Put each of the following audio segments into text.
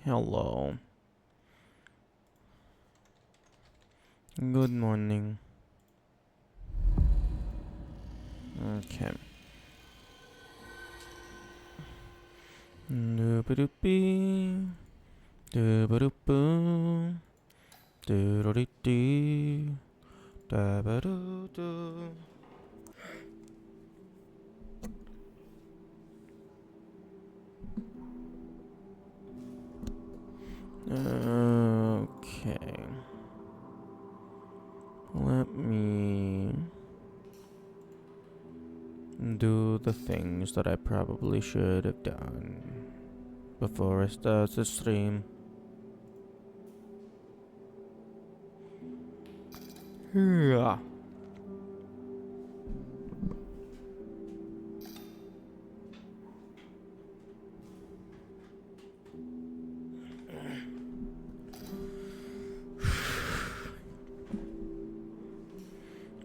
Hello. Good morning. Okay. Doo-ba-doo-bee. Doo-ba-doo-boo. Doo-doo-dee-dee. Da-ba-doo-doo. Okay. Let me do the things that I probably should have done before I start the stream. Yeah.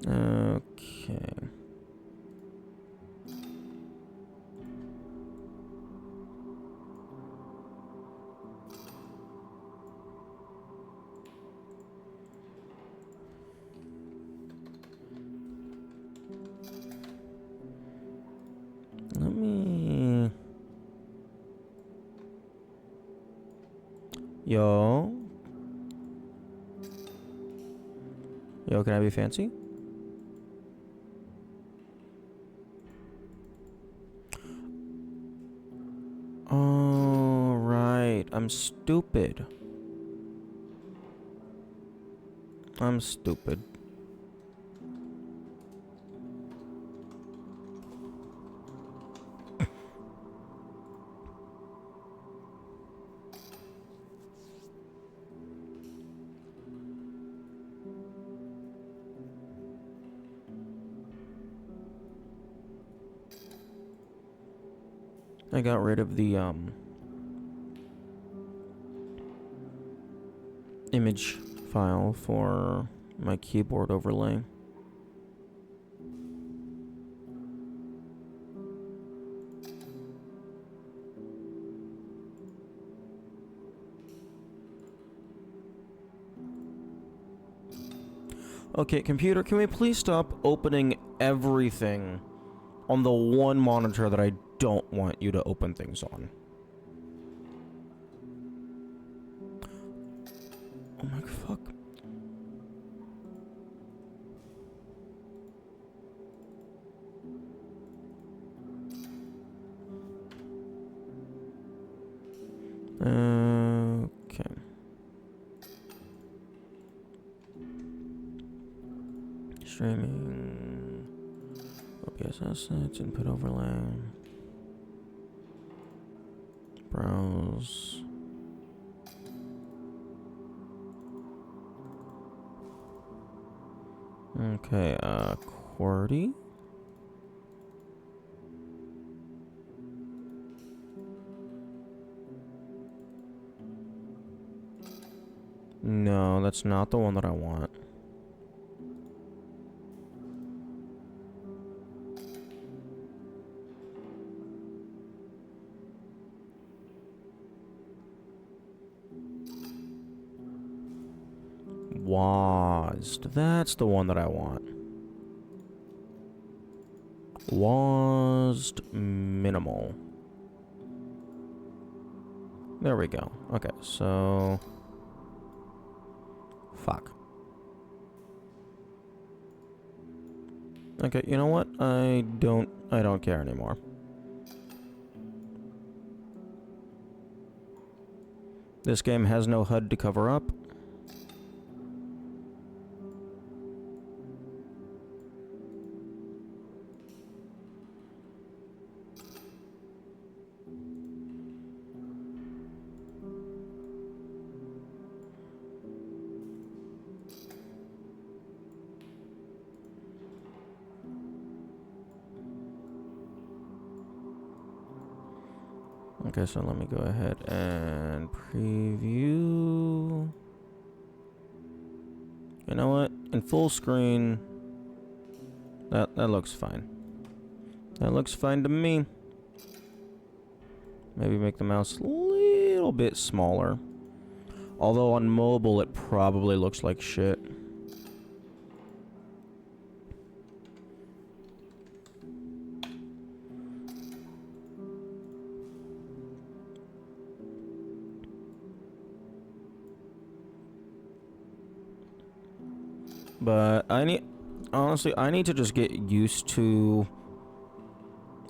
Okay. Let me... Yo. Yo, can I be fancy? Oh, right. I'm stupid. I'm stupid. I got rid of the, image file for my keyboard overlay. Okay, computer, can we please stop opening everything on the one monitor that I don't want you to open things on? Oh my fuck. Okay. Streaming. OBS assets, input overlay. Browse. Okay, QWERTY. No, that's not the one that I want. WASD. That's the one that I want. WASD minimal. There we go. Okay, so... Fuck. Okay, you know what? I don't care anymore. This game has no HUD to cover up. Okay, so let me go ahead and preview. You know what? In full screen, that looks fine. That looks fine to me. Maybe make the mouse a little little bit smaller. Although on mobile it probably looks like shit. But honestly, I need to just get used to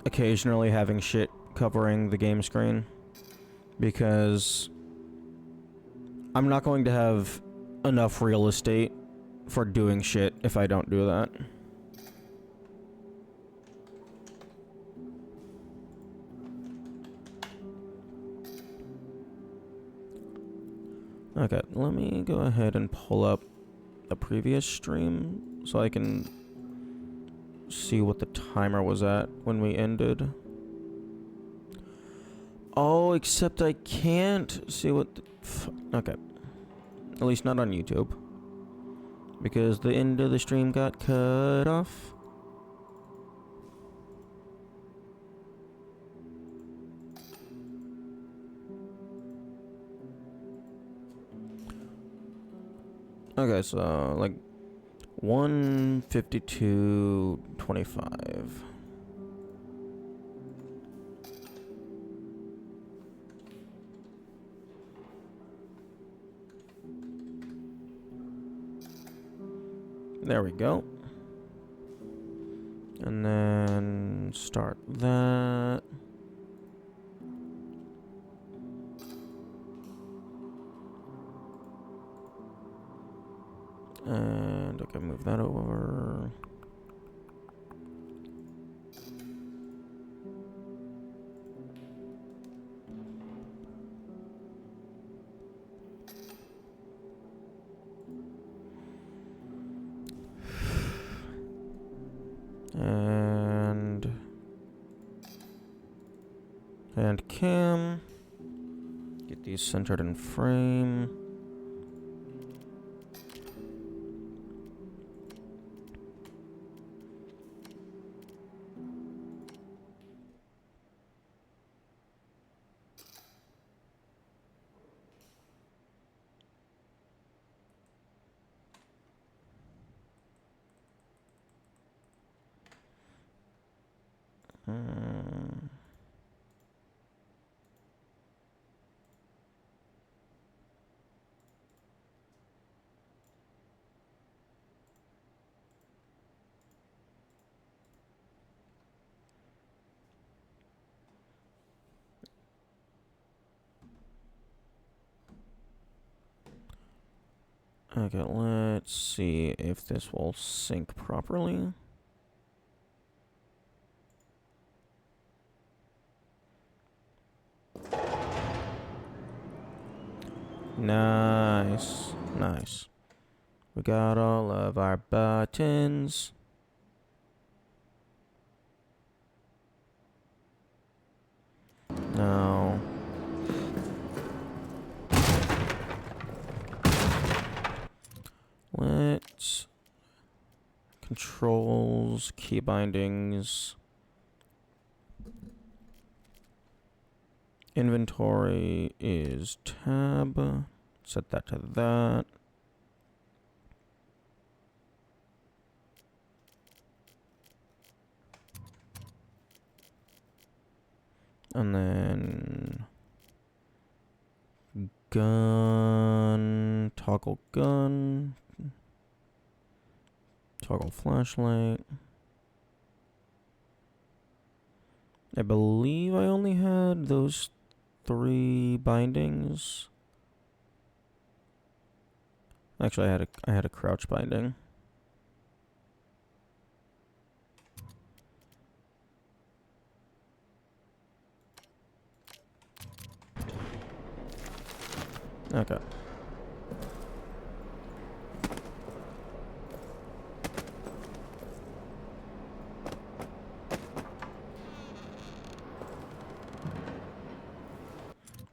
occasionally having shit covering the game screen, because I'm not going to have enough real estate for doing shit if I don't do that. Okay, let me go ahead and pull up the previous stream so I can see what the timer was at when we ended. Oh, except I can't see what the okay. At least not on YouTube. Because the end of the stream got cut off. Okay, so like 1:52:25. There we go. And then start that. And okay, move that over. And cam. Get these centered in frame. Okay, let's see if this will sync properly. Nice. Nice. We got all of our buttons. Now, let's controls, key bindings, inventory is tab. Set that to that. And then gun, toggle gun, toggle flashlight. I believe I only had those 3 bindings. Actually, I had a crouch binding. Okay.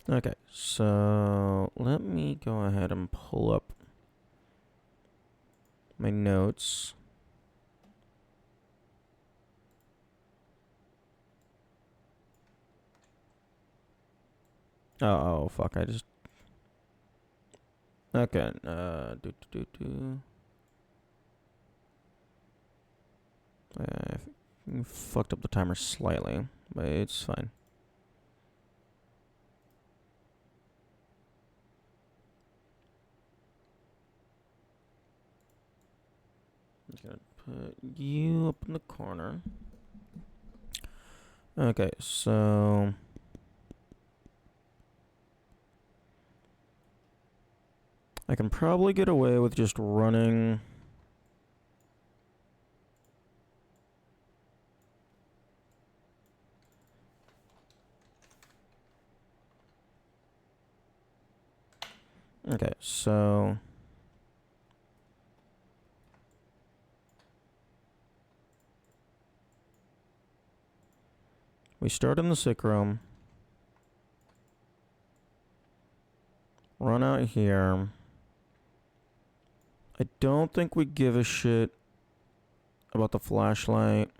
Okay, so let me go ahead and pull up my notes. Oh, fuck, I just... Okay, I fucked up the timer slightly, but it's fine. I'm just gonna put you up in the corner. Okay, so... I can probably get away with just running... Okay, so... We start in the sick room. Run out here. I don't think we give a shit about the flashlight.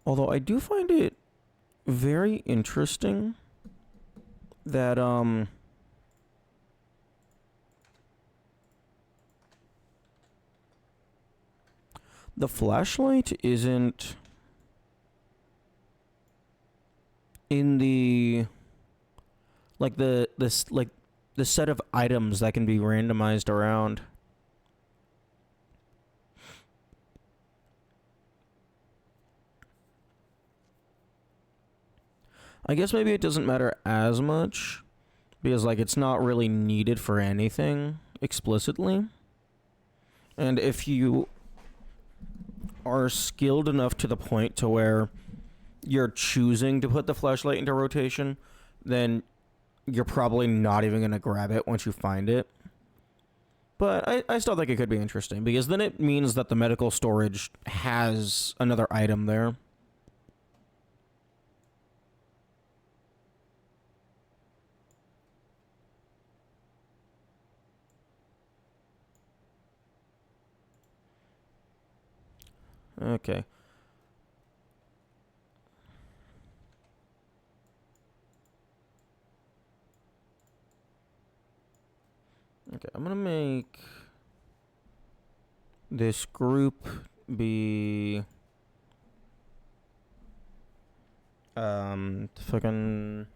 Although I do find it very interesting that the flashlight isn't in the the set of items that can be randomized around. I guess maybe it doesn't matter as much because like it's not really needed for anything explicitly. And if you are skilled enough to the point to where you're choosing to put the flashlight into rotation, then you're probably not even going to grab it once you find it. But I still think it could be interesting because then it means that the medical storage has another item there. Okay. Okay, I'm gonna make this group be fucking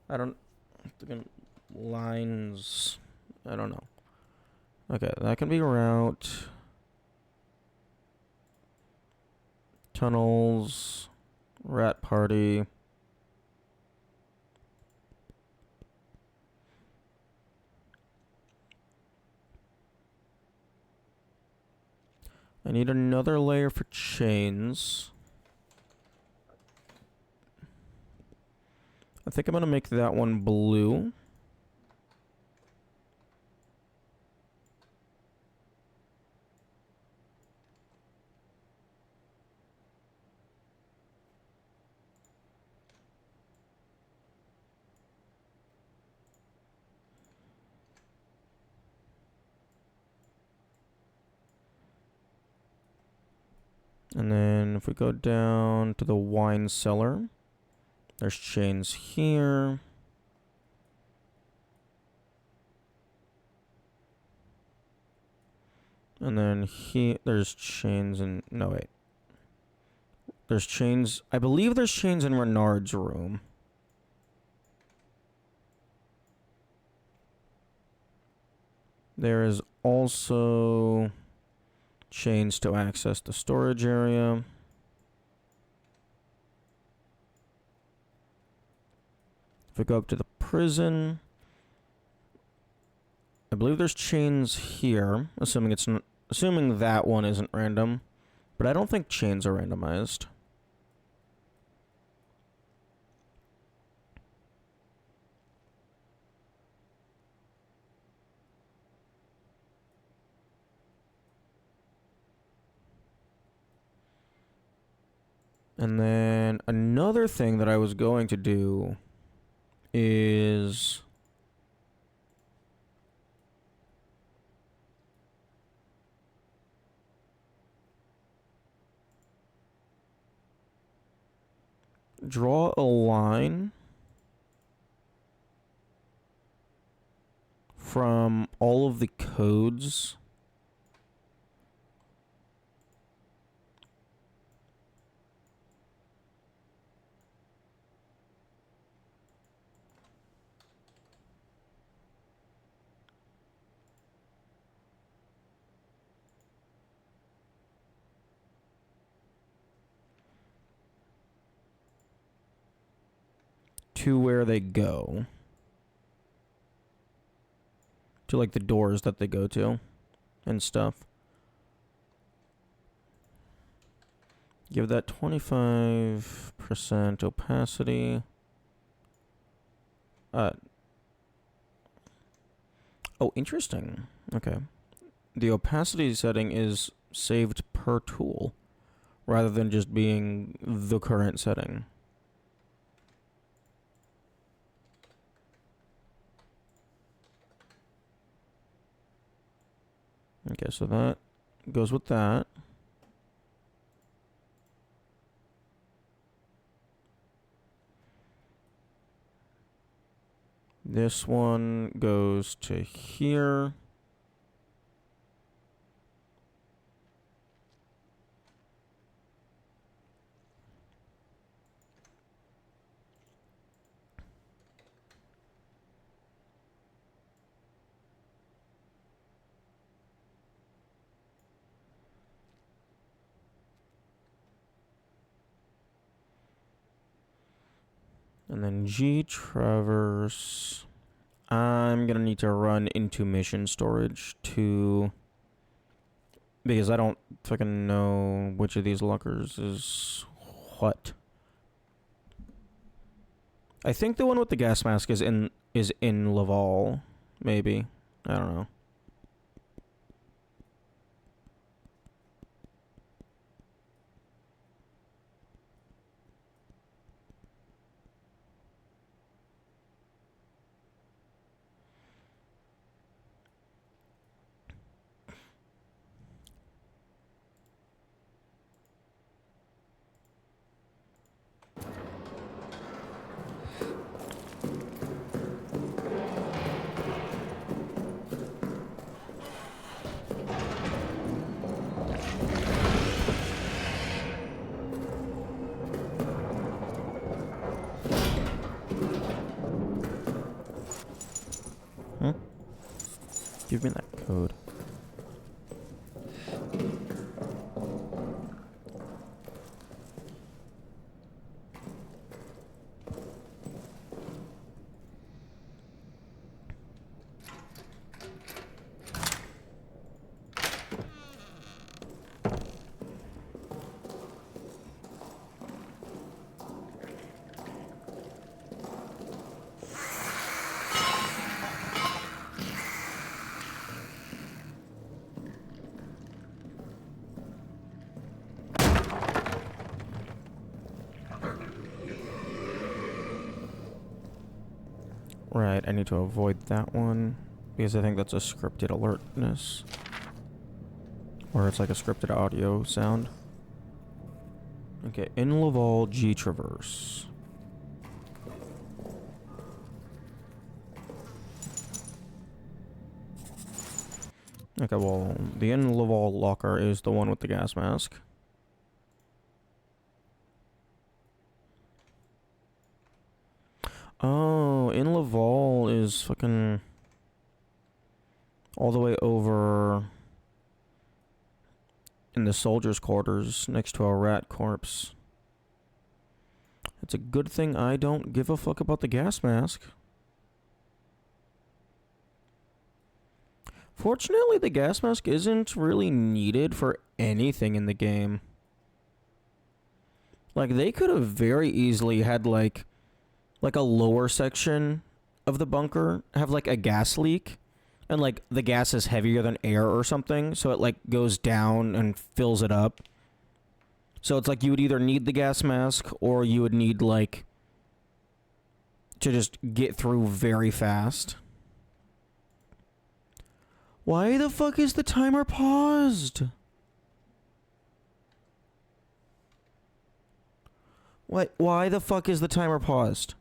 I don't fucking lines. I don't know. Okay, that can be route. Tunnels, rat party. I need another layer for chains. I think I'm gonna make that one blue. And then if we go down to the wine cellar, there's chains here. And then there's chains in... No, wait. There's chains... I believe there's chains in Renard's room. There is also chains to access the storage area. If we go up to the prison, I believe there's chains here, assuming that one isn't random, but I don't think chains are randomized. And then another thing that I was going to do is draw a line from all of the codes to where they go. To like the doors that they go to and stuff. Give that 25% opacity. Oh, interesting. Okay. The opacity setting is saved per tool rather than just being the current setting. Okay, so that goes with that. This one goes to here. And then G traverse. I'm gonna need to run into mission storage to, because I don't fucking know which of these lockers is what. I think the one with the gas mask is in Laval, maybe. I don't know. Give me that code. Right, I need to avoid that one because I think that's a scripted alertness. Or it's like a scripted audio sound. Okay, in Laval, G traverse. Okay, well, the in Laval locker is the one with the gas mask. Oh, in Laval is fucking all the way over in the soldiers' quarters next to a rat corpse. It's a good thing I don't give a fuck about the gas mask. Fortunately, the gas mask isn't really needed for anything in the game. Like, they could have very easily had, like a lower section of the bunker have, like, a gas leak. And, like, the gas is heavier than air or something. So it, like, goes down and fills it up. So it's like you would either need the gas mask or you would need, like, to just get through very fast. Why the fuck is the timer paused? What? Why the fuck is the timer paused?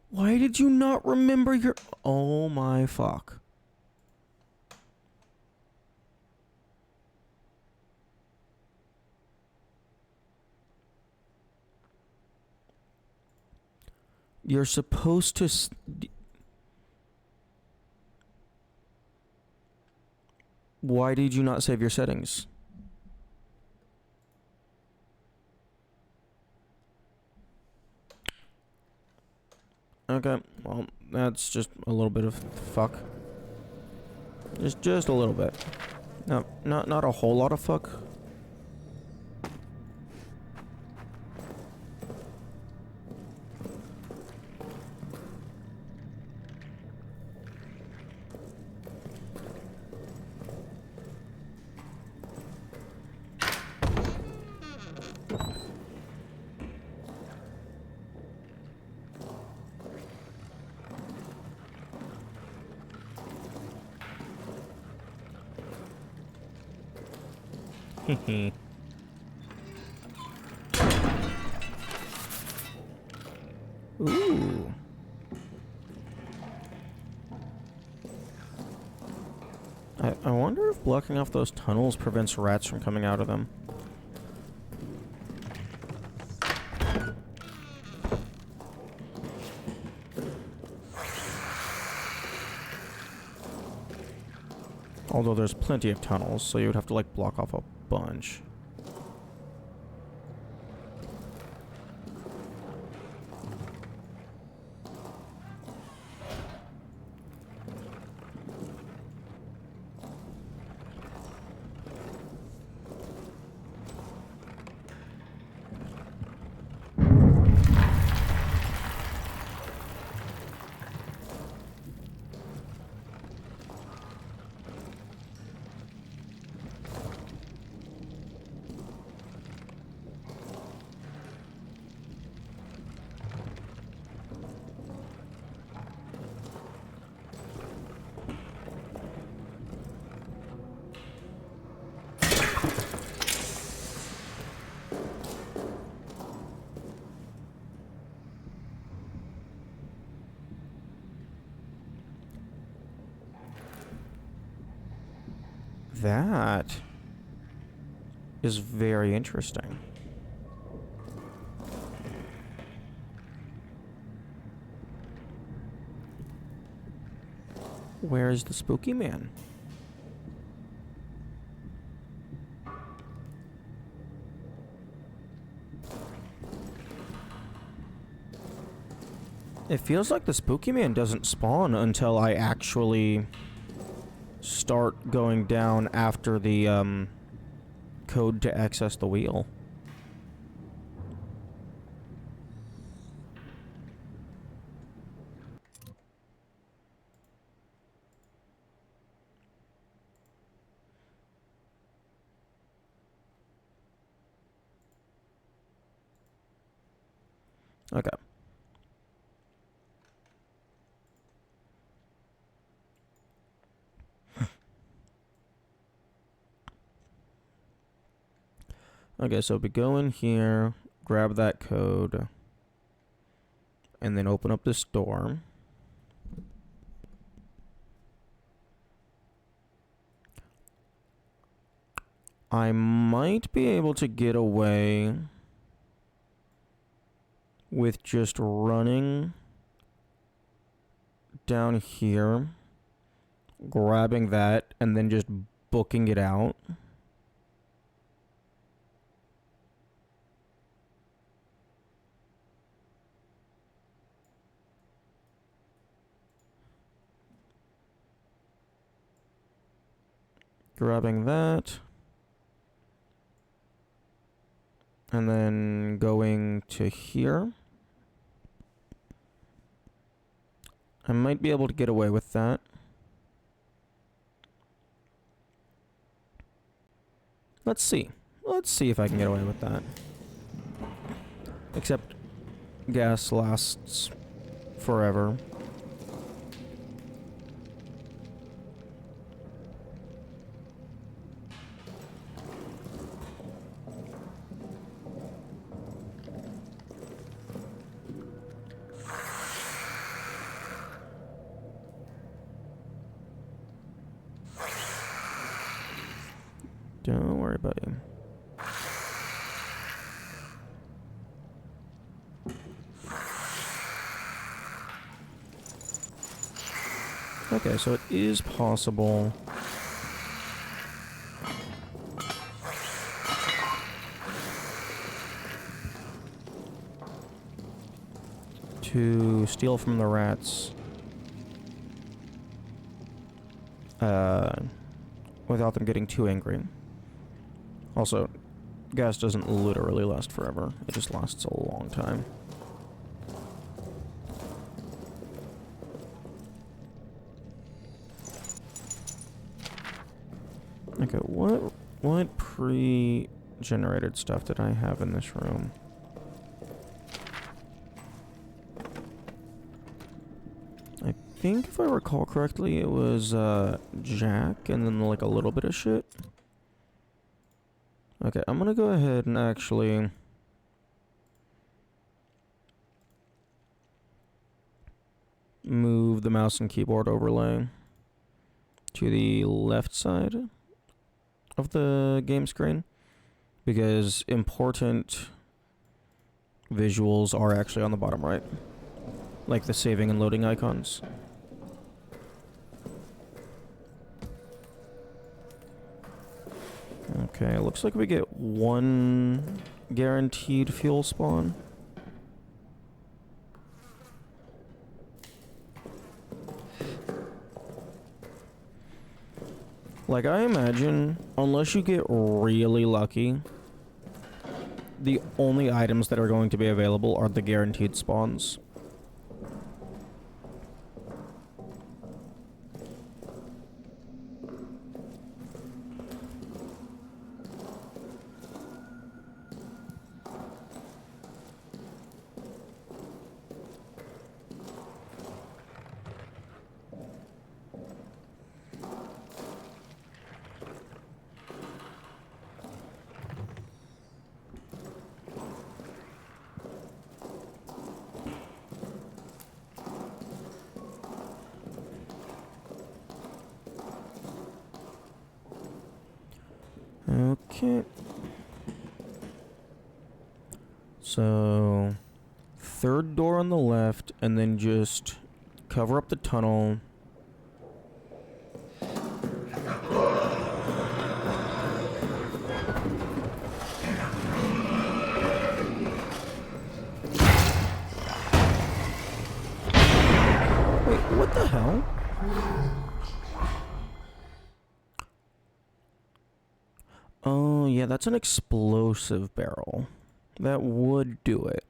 Why did you not remember your... Oh my fuck. You're supposed to... Why did you not save your settings? Okay, well, that's just a little bit of fuck. Just a little bit. No, not a whole lot of fuck. Ooh. I wonder if blocking off those tunnels prevents rats from coming out of them. Although there's plenty of tunnels, so you would have to, like, block off a bunch. That is very interesting. Where is the spooky man? It feels like the spooky man doesn't spawn until I actually start going down after the code to access the wheel. Okay. Okay, so we go in here, grab that code, and then open up this door. I might be able to get away with just running down here, grabbing that, and then just booking it out. Grabbing that. And then going to here. I might be able to get away with that. Let's see. Let's see if I can get away with that. Except gas lasts forever. Don't worry, buddy. Okay, so it is possible to steal from the rats without them getting too angry. Also, gas doesn't literally last forever. It just lasts a long time. Okay, what pre-generated stuff did I have in this room? I think if I recall correctly, it was Jack and then like a little bit of shit. Okay, I'm gonna go ahead and actually move the mouse and keyboard overlay to the left side of the game screen, because important visuals are actually on the bottom right, like the saving and loading icons. Okay, looks like we get one guaranteed fuel spawn. Like, I imagine, unless you get really lucky, the only items that are going to be available are the guaranteed spawns. Okay. So, third door on the left, and then just cover up the tunnel. Wait, what the hell? Oh, yeah, that's an explosive barrel. That would do it.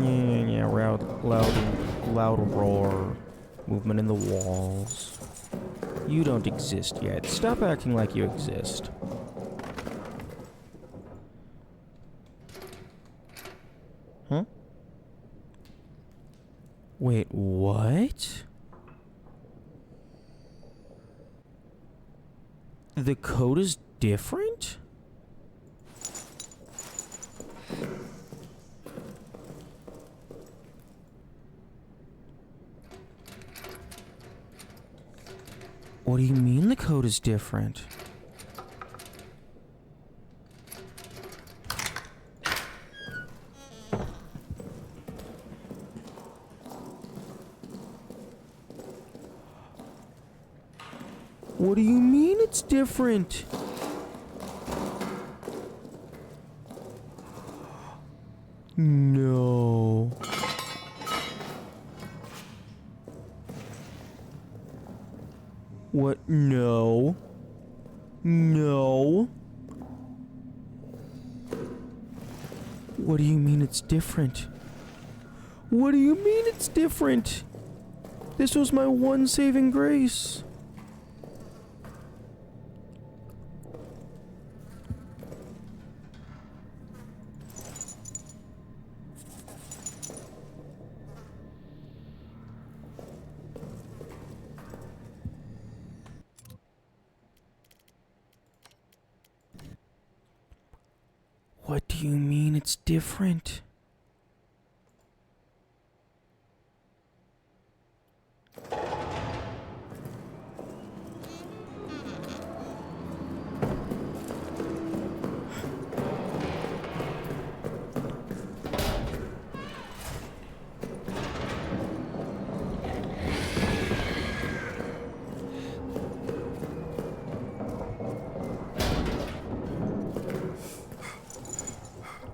Yeah, loud roar, movement in the walls. You don't exist yet. Stop acting like you exist. Huh? Wait, what? The code is different? What do you mean the code is different? What do you mean it's different? No. What? No. No. What do you mean it's different? What do you mean it's different? This was my one saving grace. What do you mean it's different?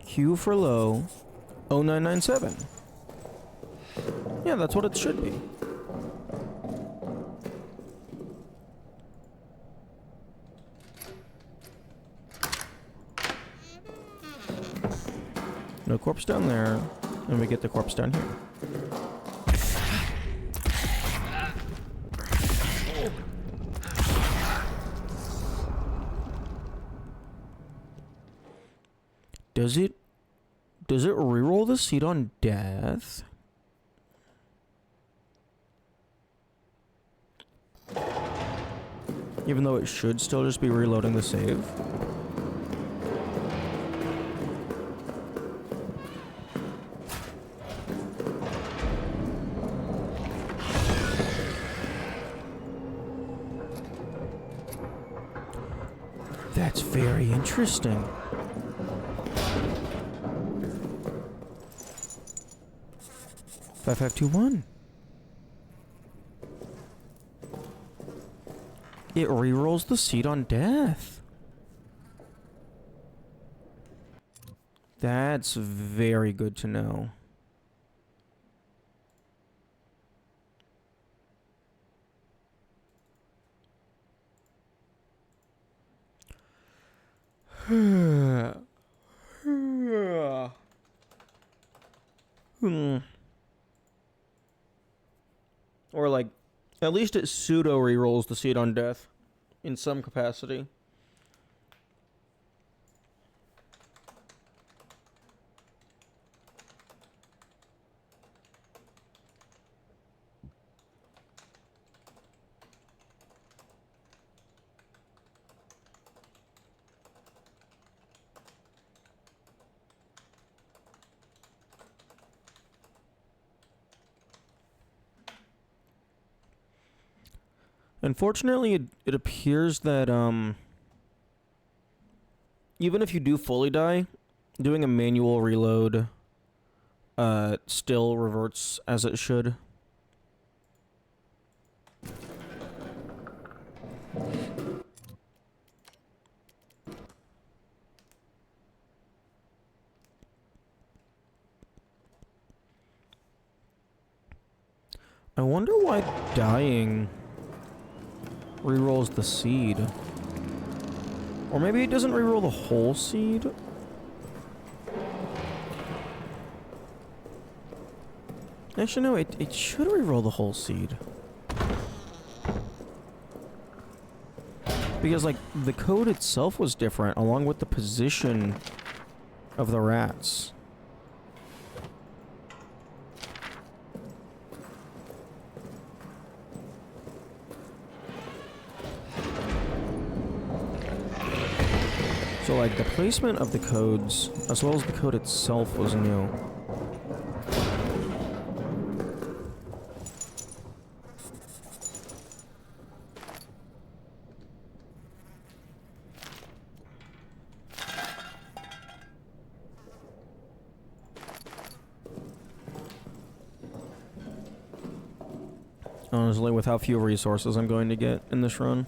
Q for low, 0997. Yeah, that's what it should be. No corpse down there, and we get the corpse down here. Does it reroll the seed on death? Even though it should still just be reloading the save? That's very interesting. Five, 5, 2, 1. It rerolls the seed on death. That's very good to know. Or like, at least it pseudo rerolls the seed on death in some capacity. Unfortunately, it appears that, even if you do fully die, doing a manual reload, still reverts as it should. I wonder why dying rerolls the seed. Or maybe it doesn't reroll the whole seed? Actually, no, it should reroll the whole seed. Because, like, the code itself was different, along with the position of the rats. So, like, the placement of the codes, as well as the code itself, was new. Honestly, with how few resources I'm going to get in this run,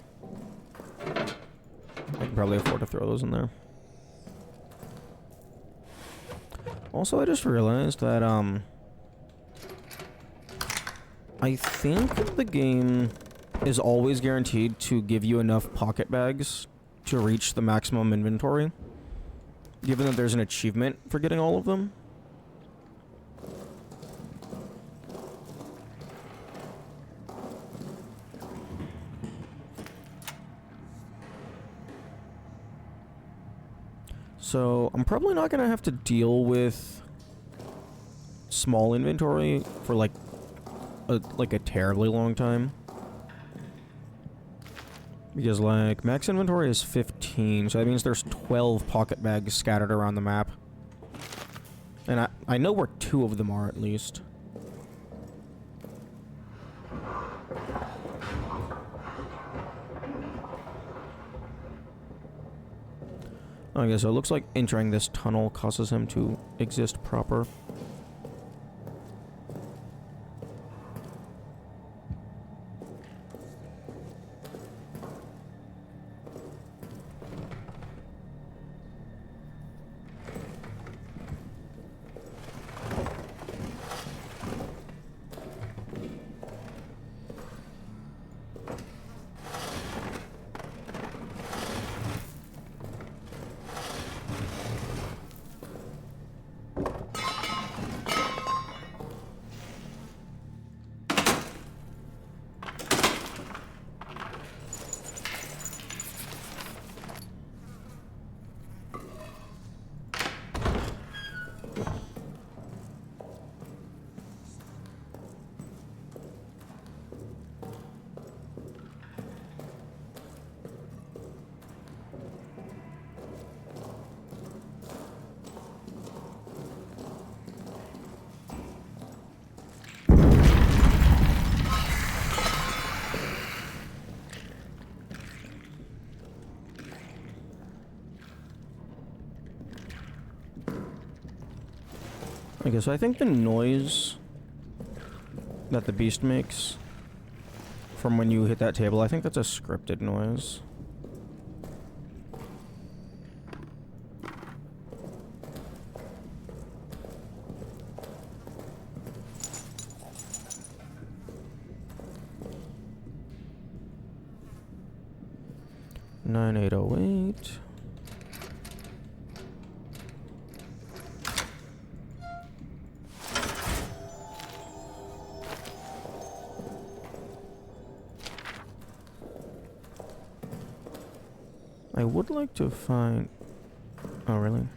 I can probably afford to throw those in there. Also, I just realized that, I think the game is always guaranteed to give you enough pocket bags to reach the maximum inventory, given that there's an achievement for getting all of them. So I'm probably not gonna have to deal with small inventory for like a terribly long time. Because, like, max inventory is 15, so that means there's 12 pocket bags scattered around the map. And I know where 2 of them are, at least. Okay, so it looks like entering this tunnel causes him to exist proper. Okay, so I think the noise that the beast makes from when you hit that table, I think that's a scripted noise. $9,808. I would like to find... Oh, really?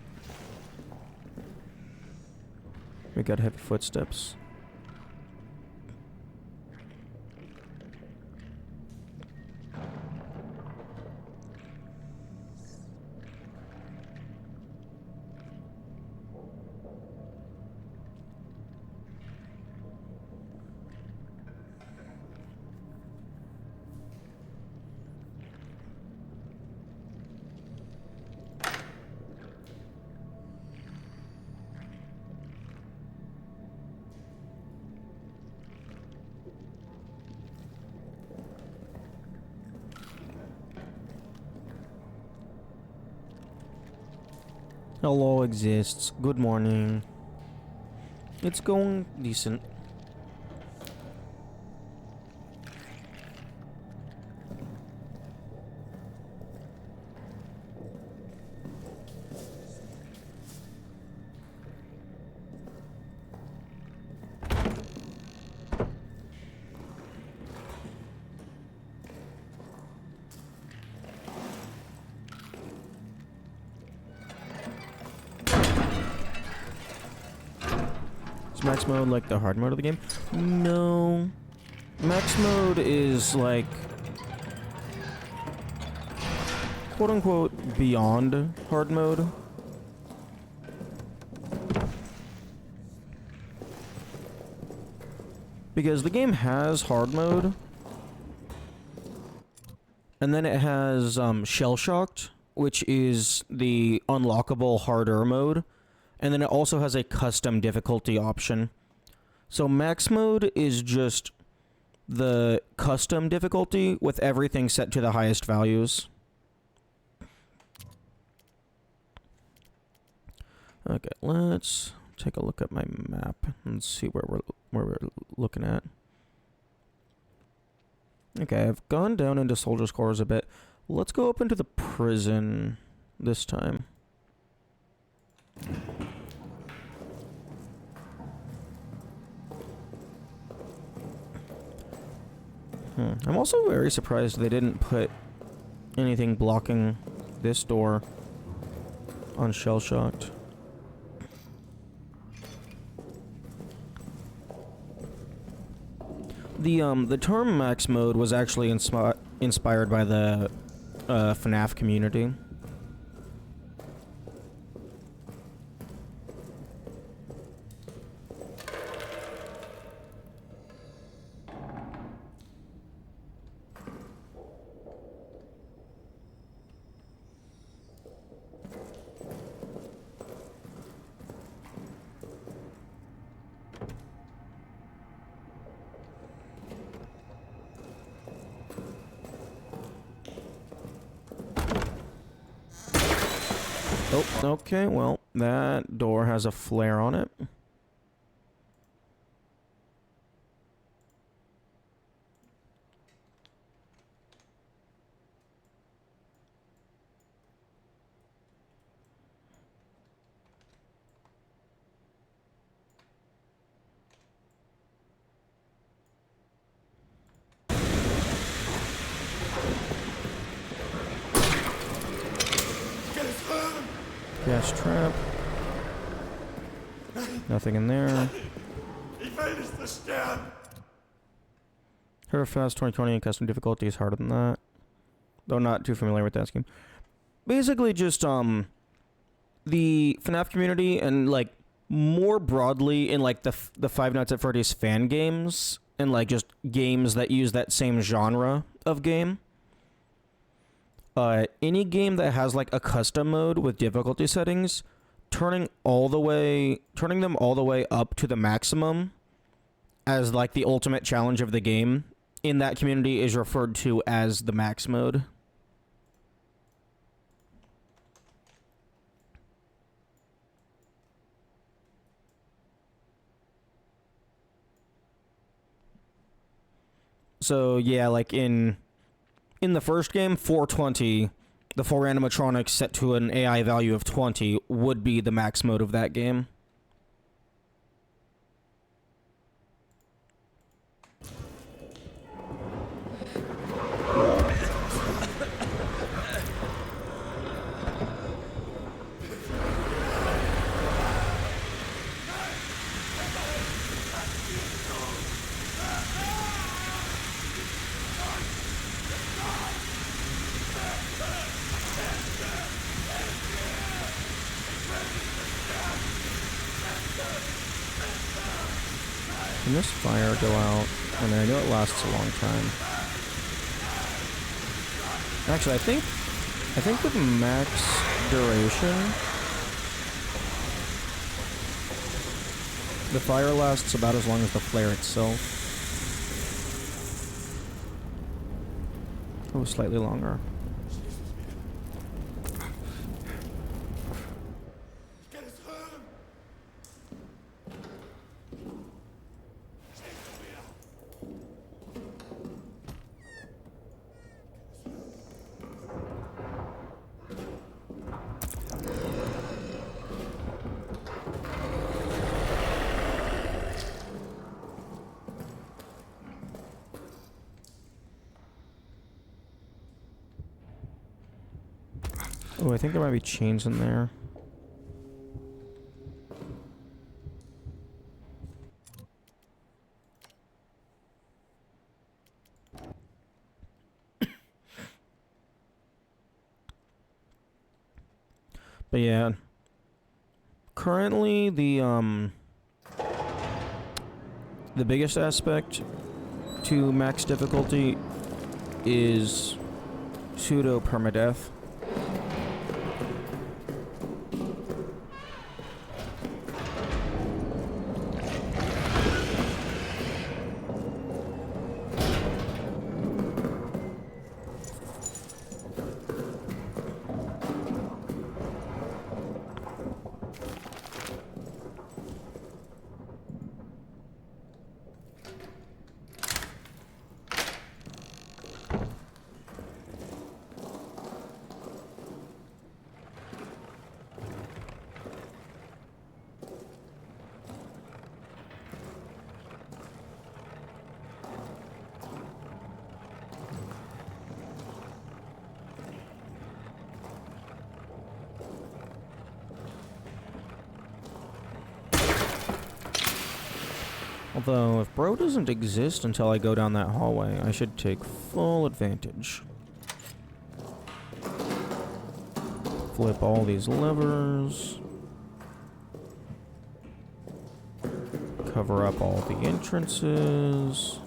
We got heavy footsteps. Hello exists. Good morning. It's going decent. Is max mode like the hard mode of the game? No. Max mode is like, quote unquote, beyond hard mode. Because the game has hard mode, and then it has Shell Shocked, which is the unlockable harder mode. And then it also has a custom difficulty option. So max mode is just the custom difficulty with everything set to the highest values. Okay, let's take a look at my map and see where we're looking at. Okay, I've gone down into soldiers' quarters a bit. Let's go up into the prison this time. I'm also very surprised they didn't put anything blocking this door on shell-shocked. The term max mode was actually inspired by the FNAF community. Oh, okay, well, that door has a flare on it. Gas trap. Nothing in there. Her fast 2020 and custom difficulty is harder than that. Though not too familiar with that scheme. Basically just the FNAF community and like more broadly in like the Five Nights at Freddy's fan games and like just games that use that same genre of game. Any game that has like a custom mode with difficulty settings, turning them all the way up to the maximum as like the ultimate challenge of the game in that community is referred to as the max mode. So yeah, like in the first game, 420, the 4 animatronics set to an AI value of 20 would be the max mode of that game. Can this fire go out? I mean, I know it lasts a long time. Actually, I think with max duration, the fire lasts about as long as the flare itself. Oh, slightly longer. Oh, I think there might be chains in there. But yeah, currently the biggest aspect to max difficulty is pseudo permadeath. Although, if bro doesn't exist until I go down that hallway, I should take full advantage. Flip all these levers. Cover up all the entrances.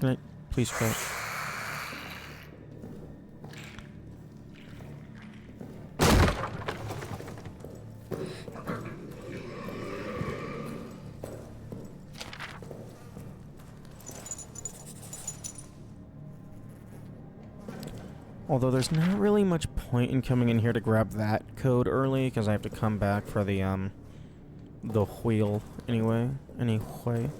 Can I please crash? Although there's not really much point in coming in here to grab that code early, because I have to come back for the wheel anyway. Anyway.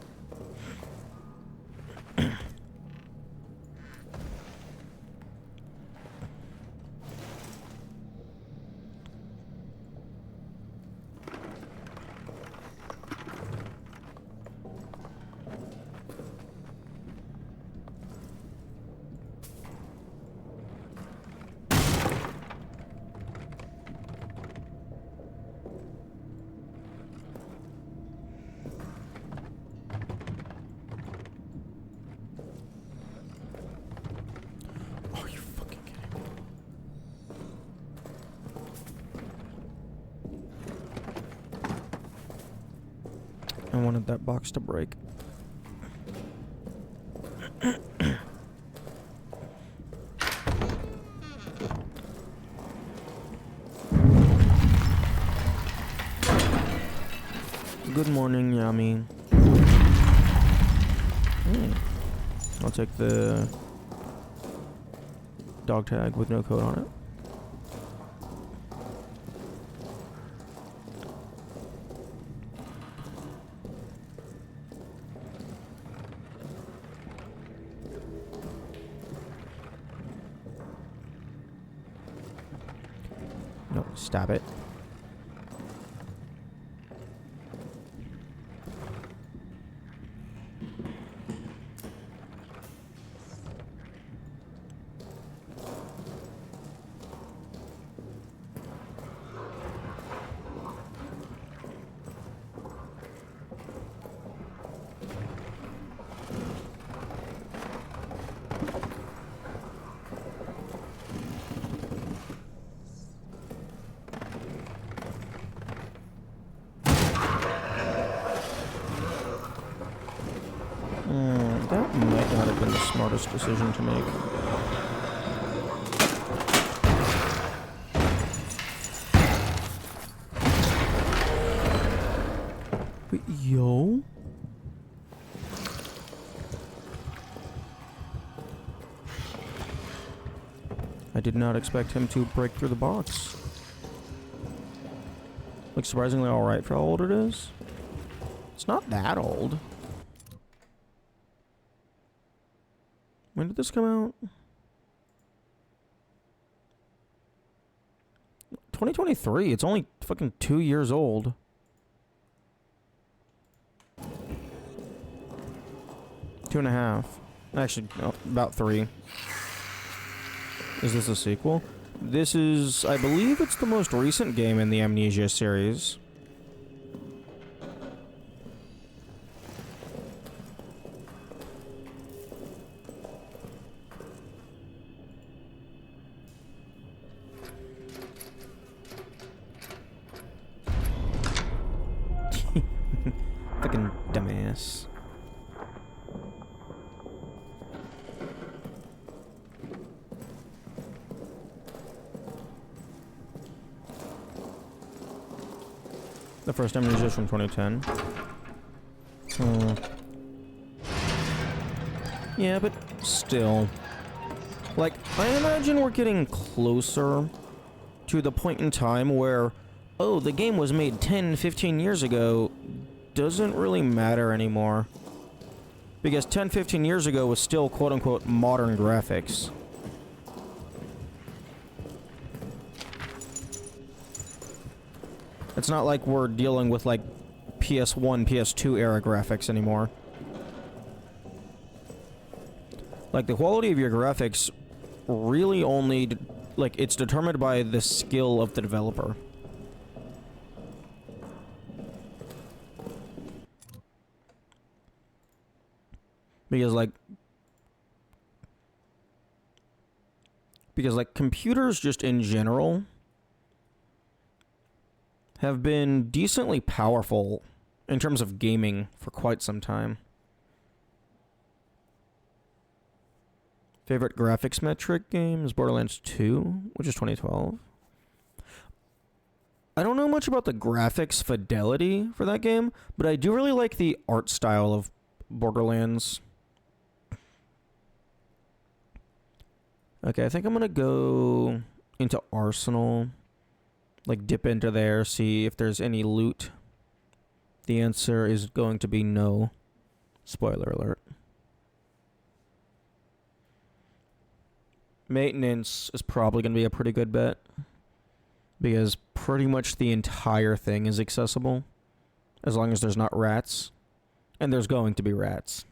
I wanted that box to break. Good morning, Yami. I'll take the dog tag with no code on it. No, stop it. That might not have been the smartest decision to make. Wait, yo? I did not expect him to break through the box. Looks surprisingly alright for how old it is. It's not that old. When did this come out? 2023. It's only fucking 2 years old. Two and a half. Actually, no, about 3. Is this a sequel? This is, I believe it's the most recent game in the Amnesia series. Fucking dumbass. The first Amnesia is from 2010. Yeah, but still. Like, I imagine we're getting closer to the point in time where oh, the game was made 10, 15 years ago, doesn't really matter anymore. Because 10, 15 years ago was still quote-unquote modern graphics. It's not like we're dealing with, like, PS1, PS2 era graphics anymore. Like, the quality of your graphics really only, like, it's determined by the skill of the developer. Because, like, computers just in general have been decently powerful in terms of gaming for quite some time. Favorite graphics metric game is Borderlands 2, which is 2012. I don't know much about the graphics fidelity for that game, but I do really like the art style of Borderlands. Okay, I think I'm gonna go into Arsenal. Like, dip into there, see if there's any loot. The answer is going to be no. Spoiler alert. Maintenance is probably going to be a pretty good bet. Because pretty much the entire thing is accessible. As long as there's not rats. And there's going to be rats.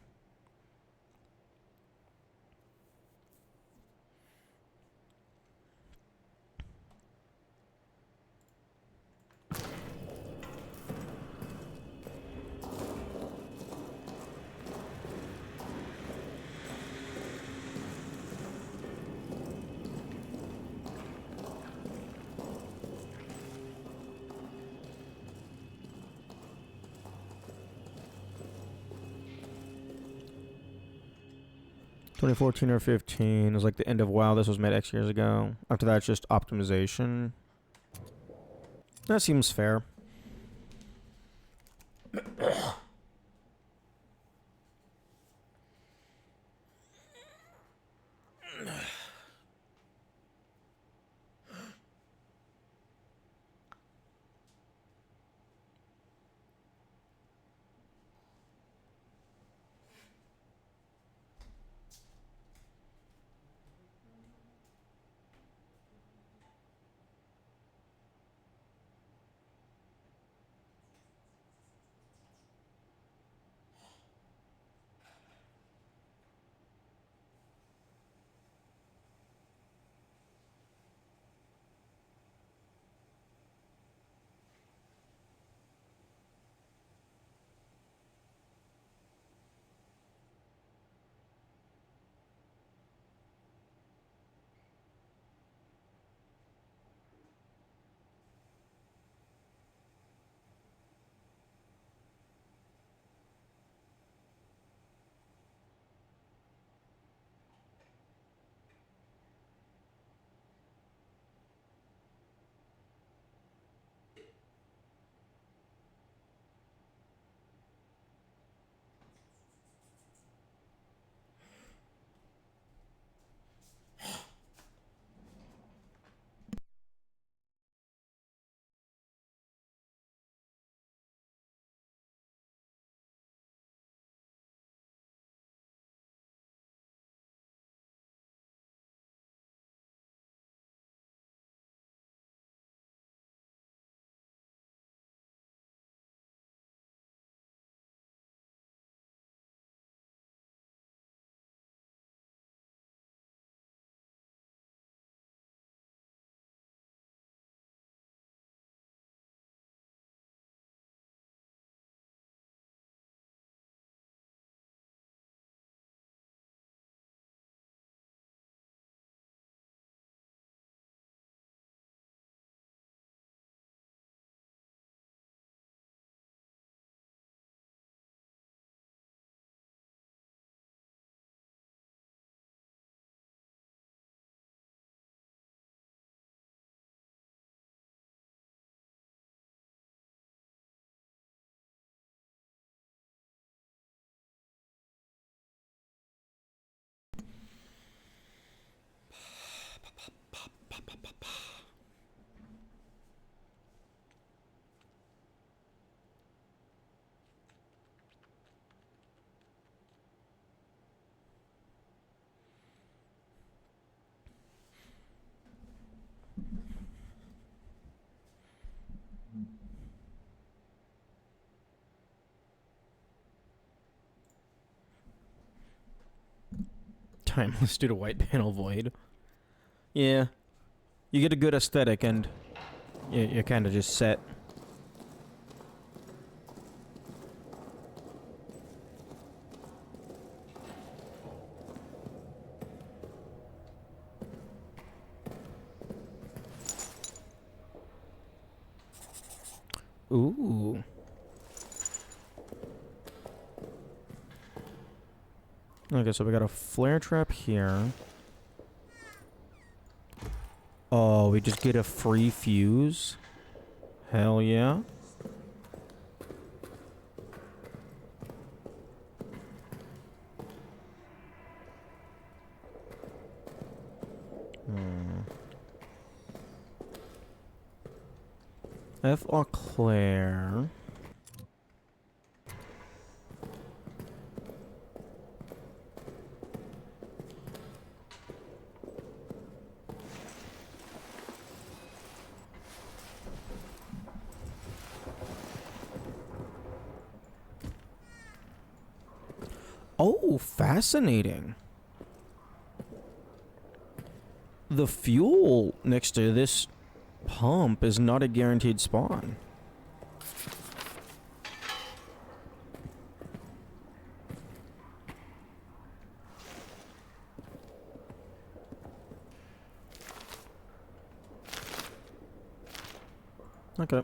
(2014 or 15 is like the end of WoW. This was made X years ago. After that, it's just optimization. That seems fair. timeless due to white panel void. Yeah. You get a good aesthetic and you're kind of just set. Ooh. Okay, so we got a flare trap here. Oh, we just get a free fuse? Hell yeah. F. Eau Claire. Oh, fascinating. The fuel next to this pump is not a guaranteed spawn. Okay.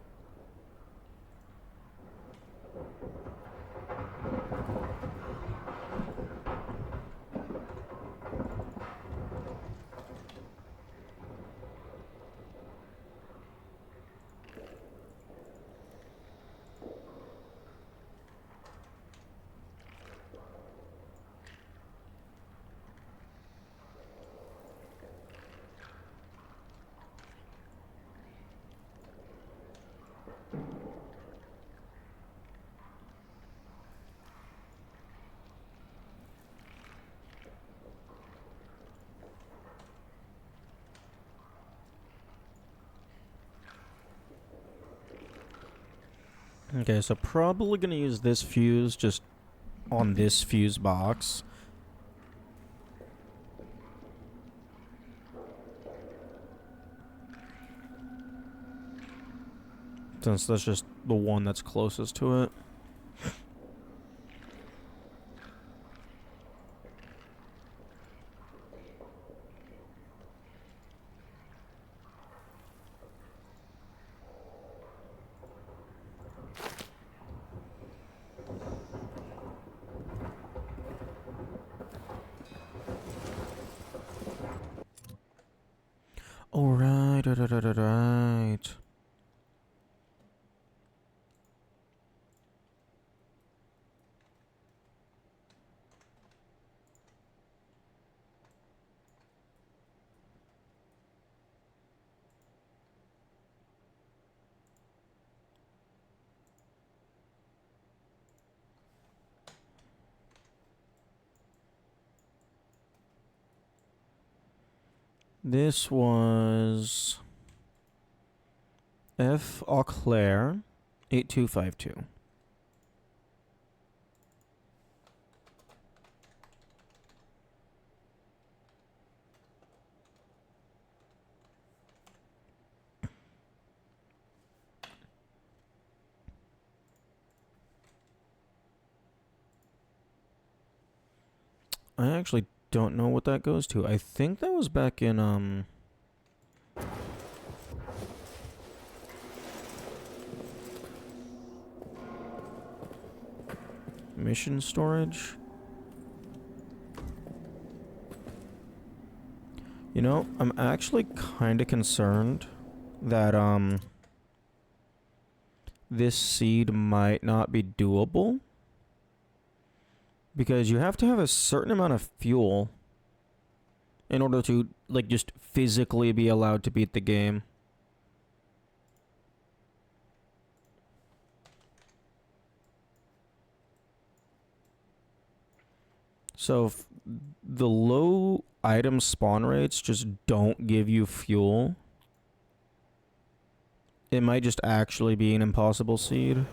Okay, so probably gonna use this fuse just on this fuse box. Since that's just the one that's closest to it. Alright, right. This was F. Eau Claire 8252. I actually don't know what that goes to. I think that was back in mission storage. You know, I'm actually kind of concerned that this seed might not be doable. Because you have to have a certain amount of fuel in order to, like, just physically be allowed to beat the game. So, if the low item spawn rates just don't give you fuel, it might just actually be an impossible seed.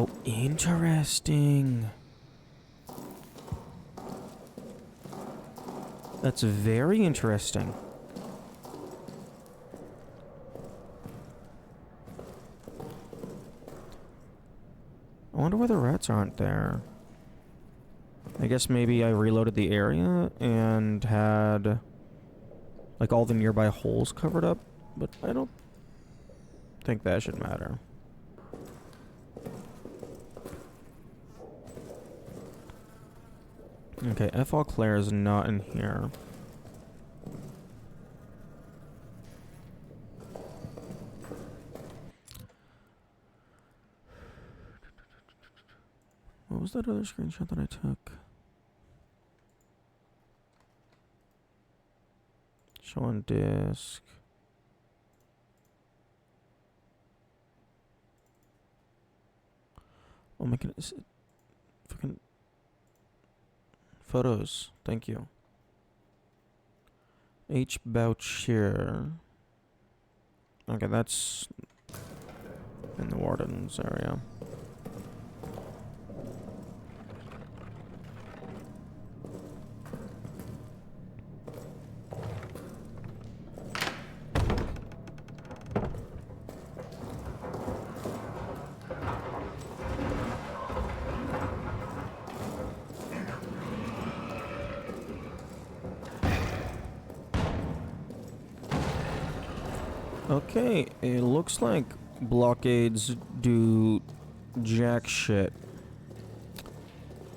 Oh, interesting. That's very interesting. I wonder why the rats aren't there. I guess maybe I reloaded the area and had like all the nearby holes covered up, but I don't think that should matter. Okay, F. All Claire is not in here. What was that other screenshot that I took? Show on disk. Oh my goodness. Fucking photos. Thank you. H. Boucher. Okay, that's in the warden's area. Okay, it looks like blockades do jack shit.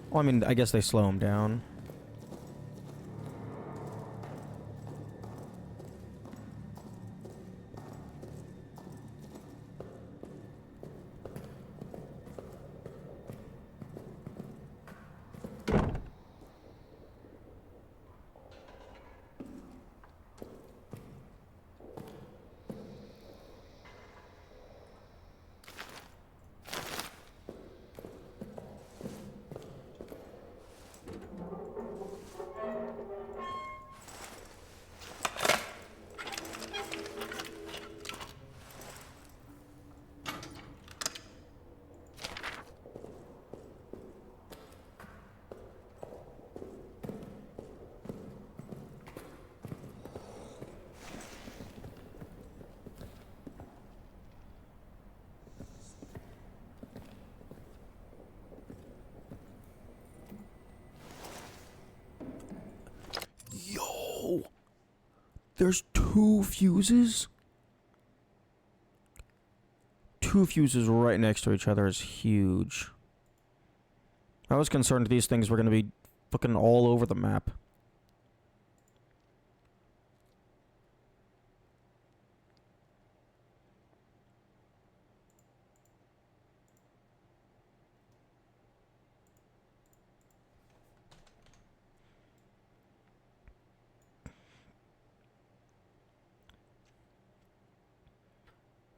Well, I mean, I guess they slow them down. Yo! There's 2 fuses? 2 fuses right next to each other is huge. I was concerned these things were gonna be fucking all over the map.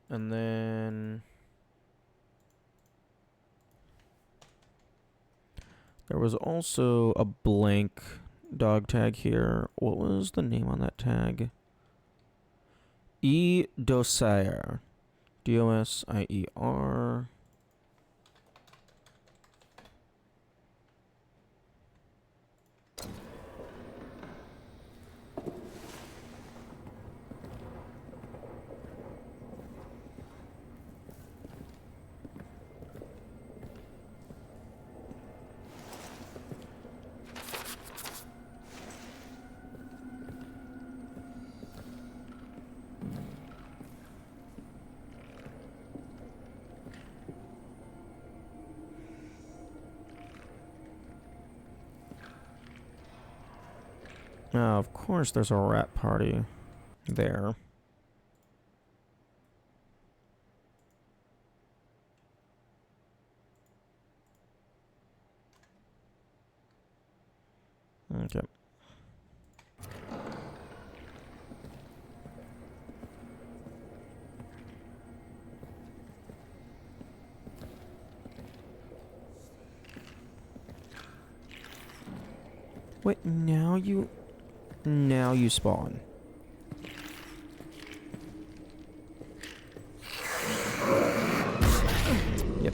And then there was also a blank dog tag here. What was the name on that tag? E. Dosier. Dosier. Now, of course, there's a rat party there. Okay. Wait, now you spawn. Yep.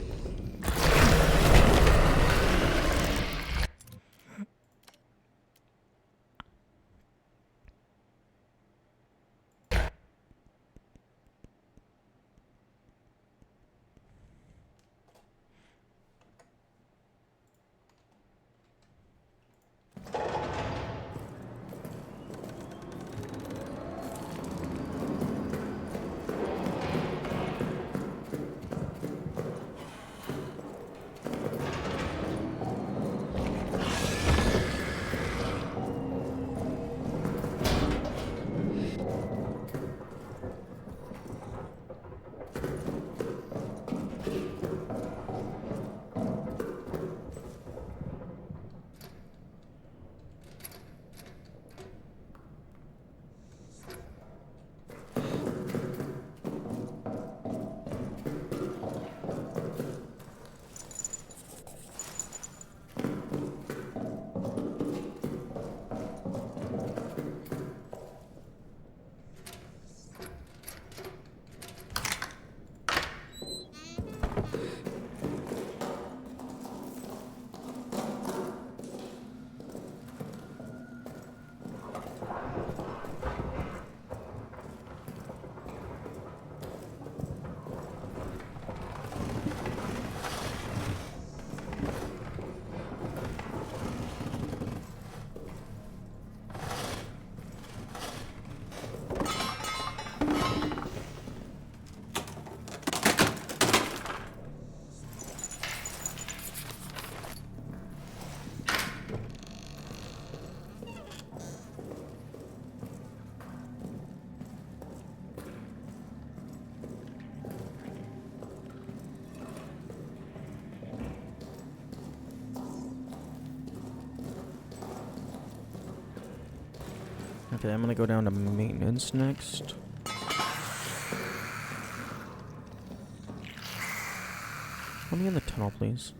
Okay, I'm gonna go down to maintenance next. Let me in the tunnel, please.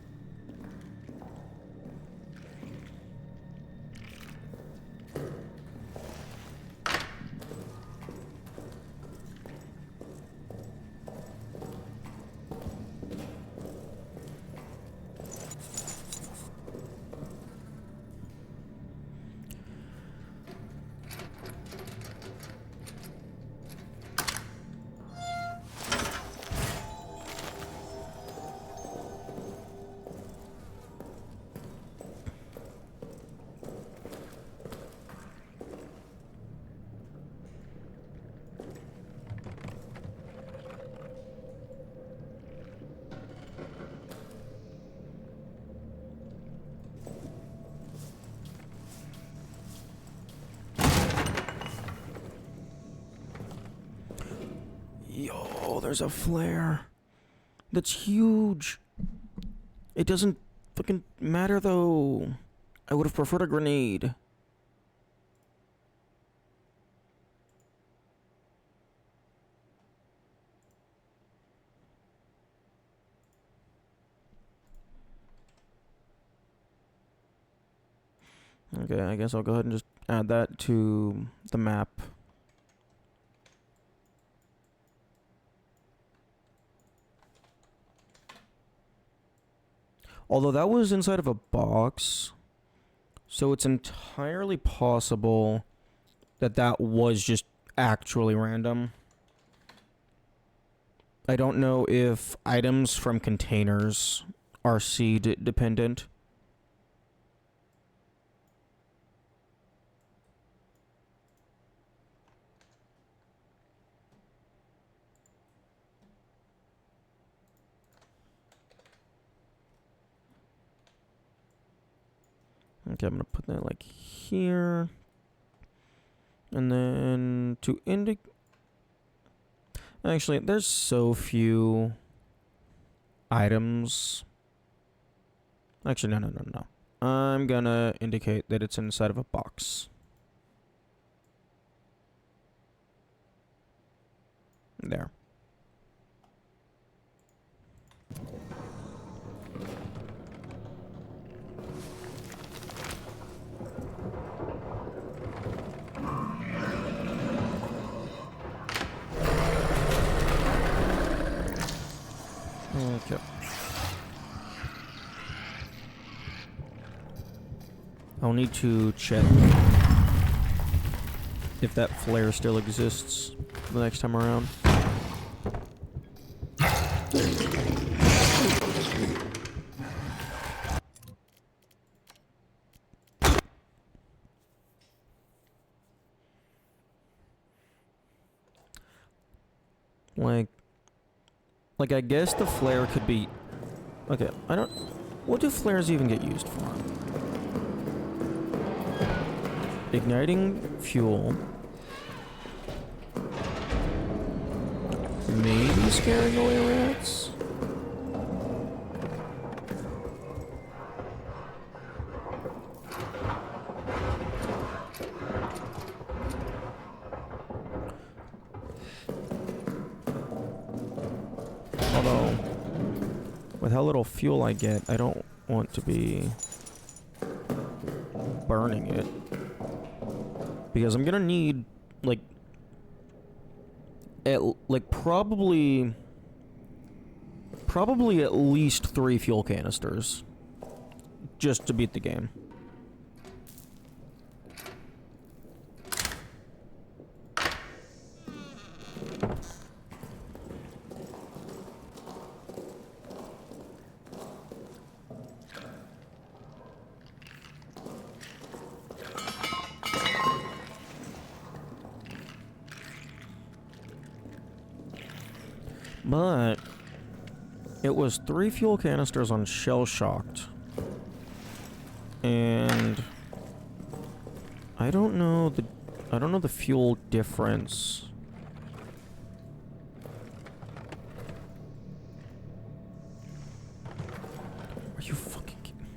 Yo, there's a flare. That's huge. It doesn't fucking matter though. I would have preferred a grenade. Okay, I guess I'll go ahead and just add that to the map. Although that was inside of a box, so it's entirely possible that that was just actually random. I don't know if items from containers are seed dependent. Okay, I'm gonna put that like here. And then to indicate... Actually, there's so few items. Actually, no. I'm gonna indicate that it's inside of a box. There. Okay. I'll need to check if that flare still exists the next time around. Like, I guess the flare could be... Okay, I don't... What do flares even get used for? Igniting fuel. Maybe scaring away rats? Although, with how little fuel I get, I don't want to be burning it. Because I'm gonna need, probably at least 3 fuel canisters. Just to beat the game. But it was 3 fuel canisters on shell shocked. And I don't know the fuel difference. Are you fucking kidding?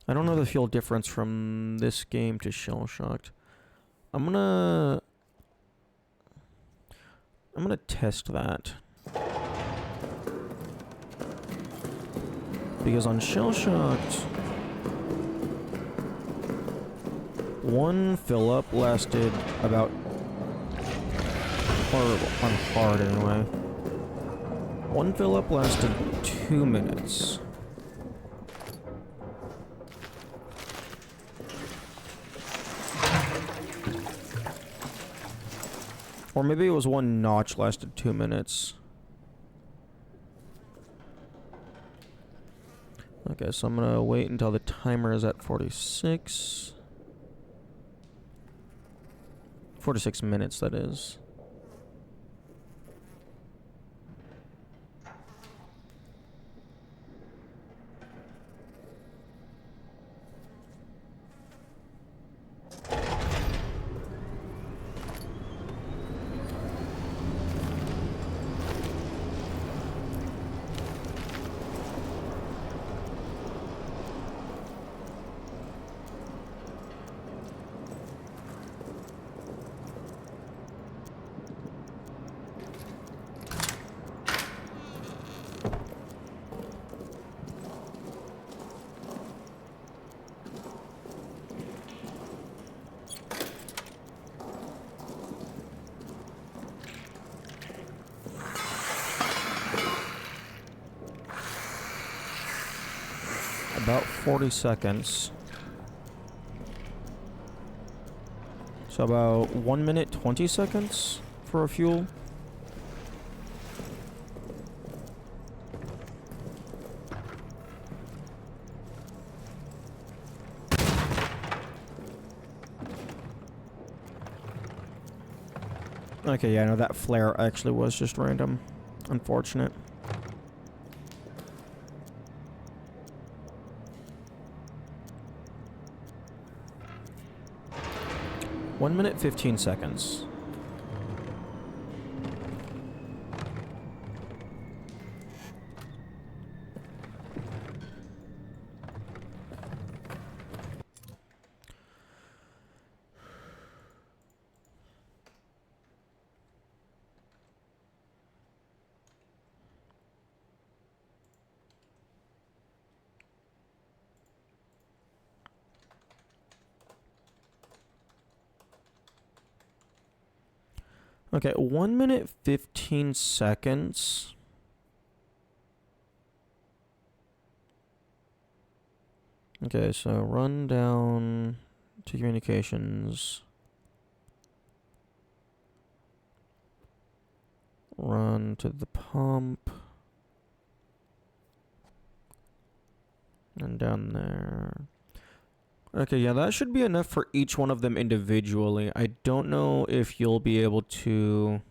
I I don't know the fuel difference from this game to Shell Shocked. I'm gonna test that. Because on Shell Shocked, one fill up lasted about, or on hard anyway, one fill up lasted 2 minutes. Or maybe it was one notch lasted 2 minutes. Okay, so I'm gonna wait until the timer is at 46. 46 minutes, that is. About 40 seconds. So about 1 minute 20 seconds for a fuel. Okay, yeah, no, that flare actually was just random. Unfortunate. One minute 15 seconds. Okay, 1 minute 15 seconds. Okay, so run down to communications. Run to the pump. And down there. Okay, yeah, that should be enough for each one of them individually. I don't know if you'll be able to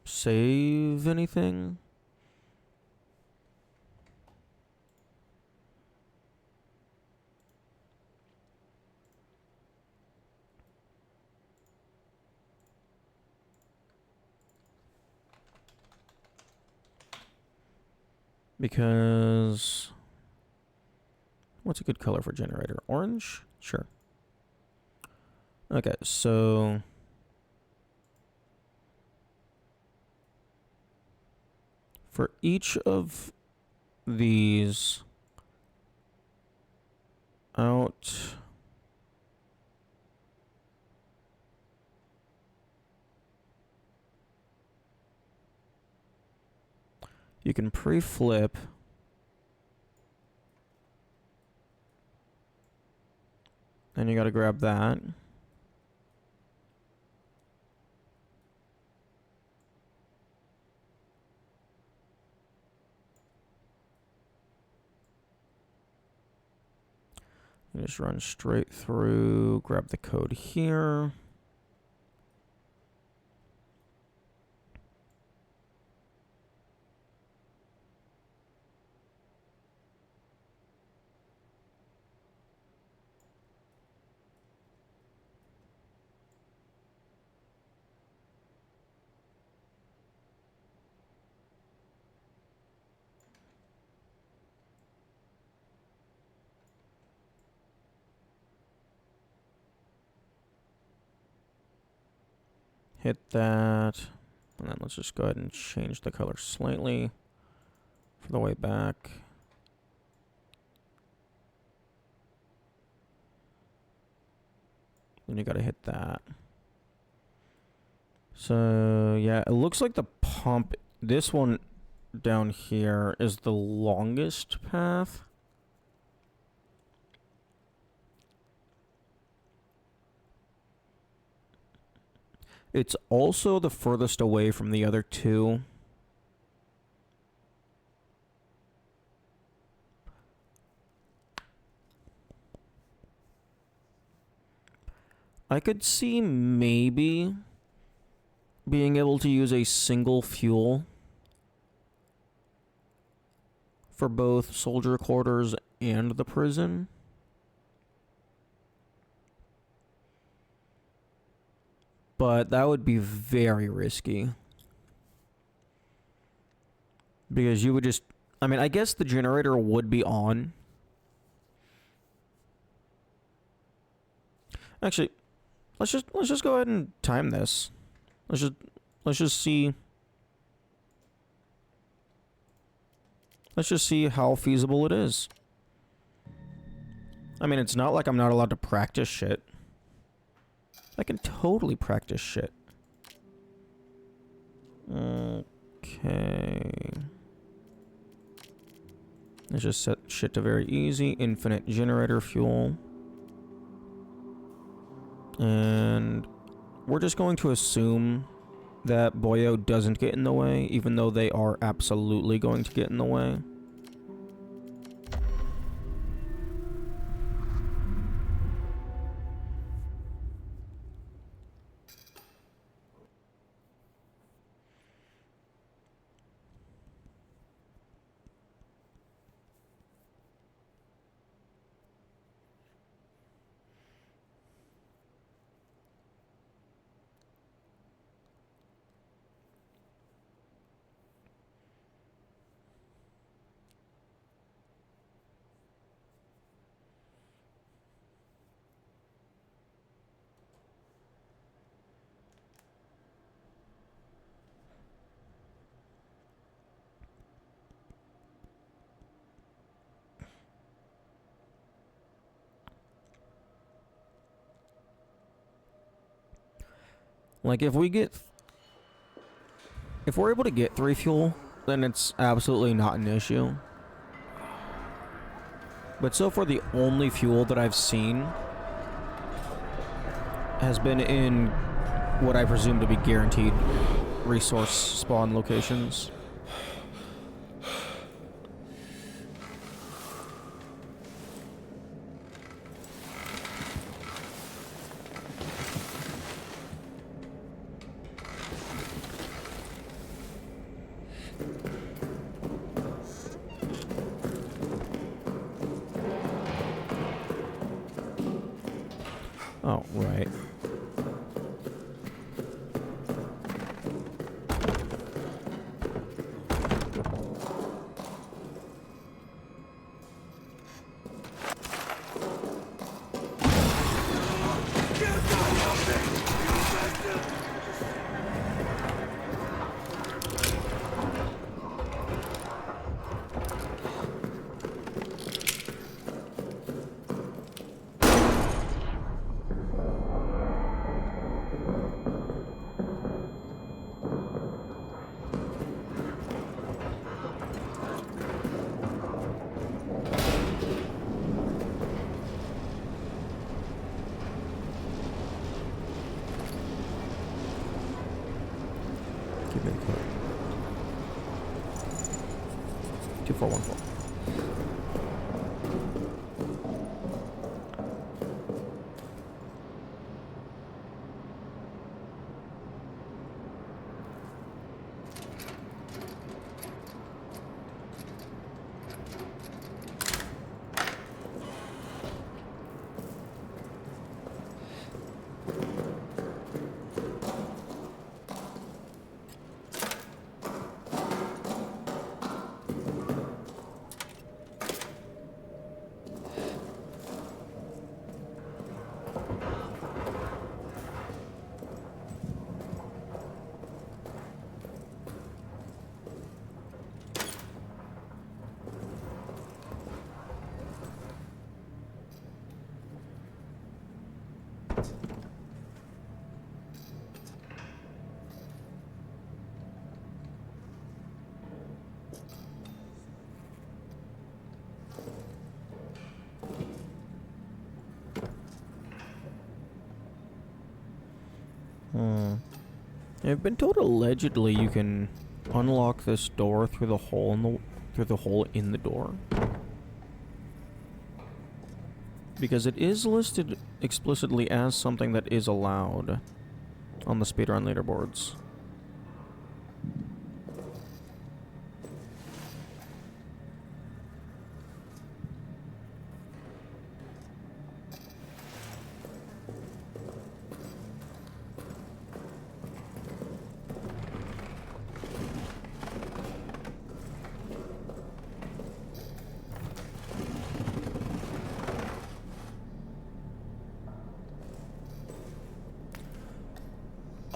save anything. Because what's a good color for generator? Orange? Sure. Okay, so for each of these out, you can pre-flip and you gotta grab that. You just run straight through, grab the code here. hit that. And then let's just go ahead and change the color slightly for the way back. Then you gotta hit that. So, yeah, it looks like the pump, this one down here is the longest path. It's also the furthest away from the other two. I could see maybe being able to use a single fuel for both soldier quarters and the prison. But that would be very risky. Because you would just... I mean, I guess the generator would be on. Actually, let's just go ahead and time this. Let's just see... Let's just see how feasible it is. I mean, it's not like I'm not allowed to practice shit. I can totally practice shit. Okay. Let's just set shit to very easy. Infinite generator fuel. And we're just going to assume that Boyo doesn't get in the way, even though they are absolutely going to get in the way. Like, if we're able to get 3 fuel, then it's absolutely not an issue. But so far, the only fuel that I've seen has been in what I presume to be guaranteed resource spawn locations. Oh, right. Keep it clear. 2414. I've been told allegedly you can unlock this door through the hole in the door. Because it is listed explicitly as something that is allowed on the speedrun leaderboards.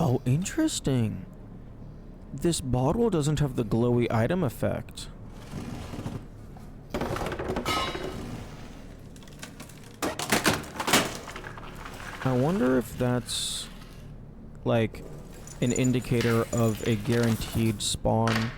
Oh, interesting. This bottle doesn't have the glowy item effect. I wonder if that's like an indicator of a guaranteed spawn.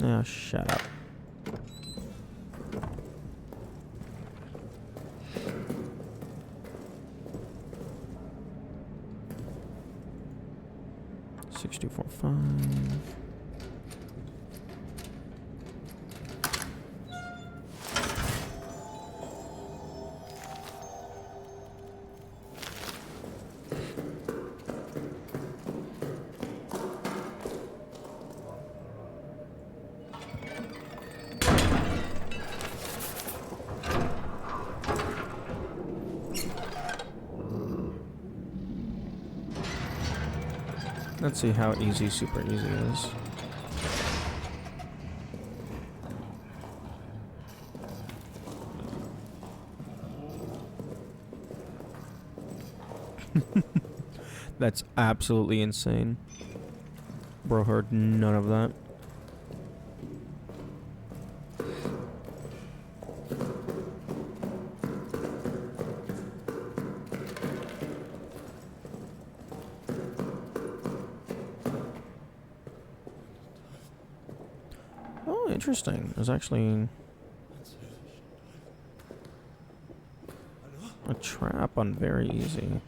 Oh, shut up. Six, two, four, five. Let's see how easy super easy is. That's absolutely insane. Bro heard none of that. Oh, interesting. There's actually a trap on very easy.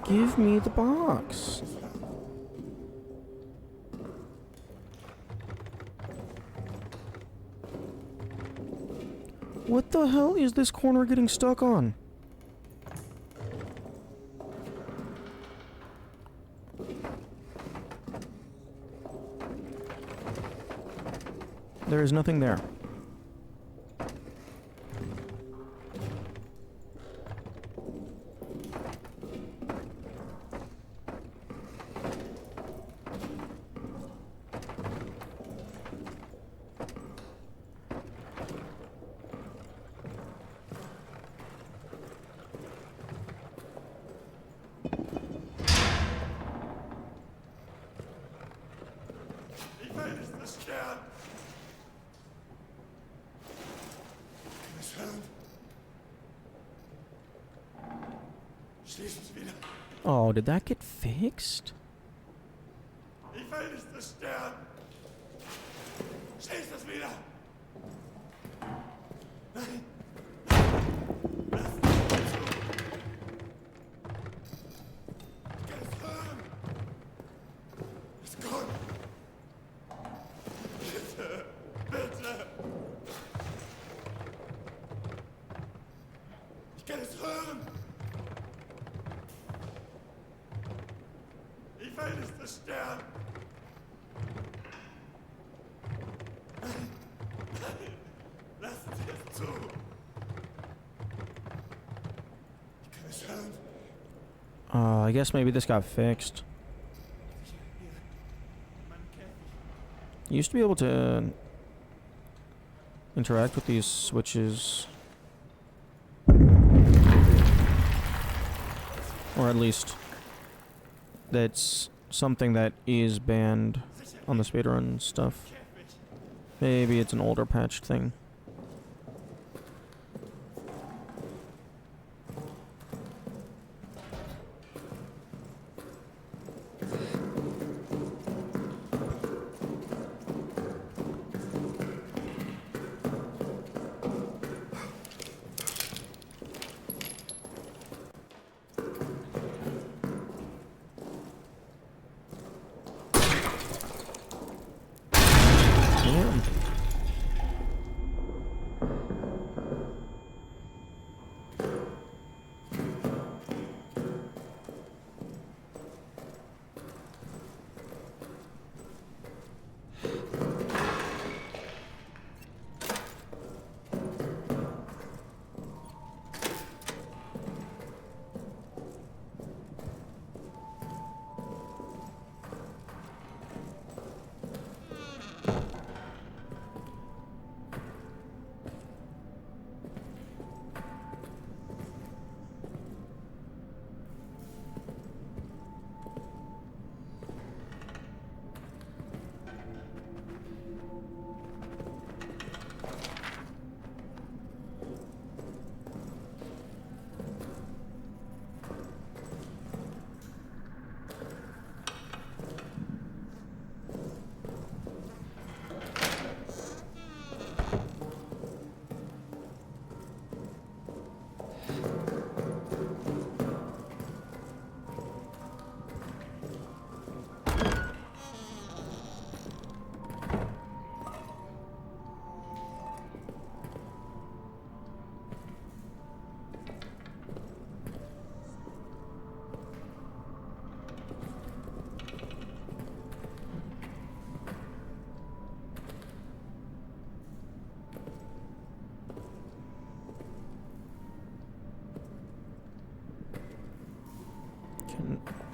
Give me the box. What the hell is this corner getting stuck on? There is nothing there. Schließ es wieder. Oh, did that get fixed? Ich will nicht zerstören. Schließ es wieder. Nein. Lass es zu. Ich kann es hören. Es kommt. Bitte. Bitte. Ich kann es hören. Ich will nicht zerstören. Nein. Nein. Lassen Sie es zu. Ich kann es hören. I guess maybe this got fixed. You used to be able to interact with these switches. Or at least that's something that is banned on the speedrun stuff. Maybe it's an older patched thing. Damn.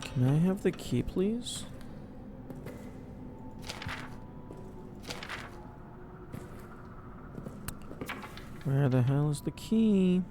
Can I have the key, please? Where the hell is the key?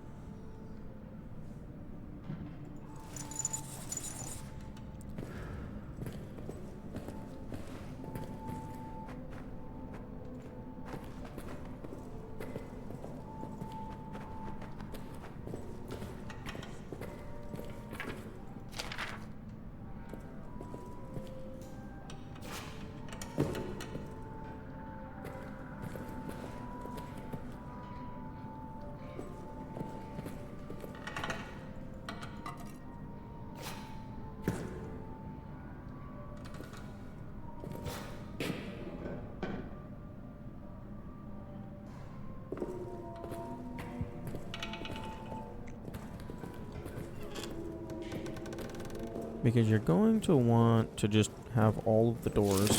Because you're going to want to just have all of the doors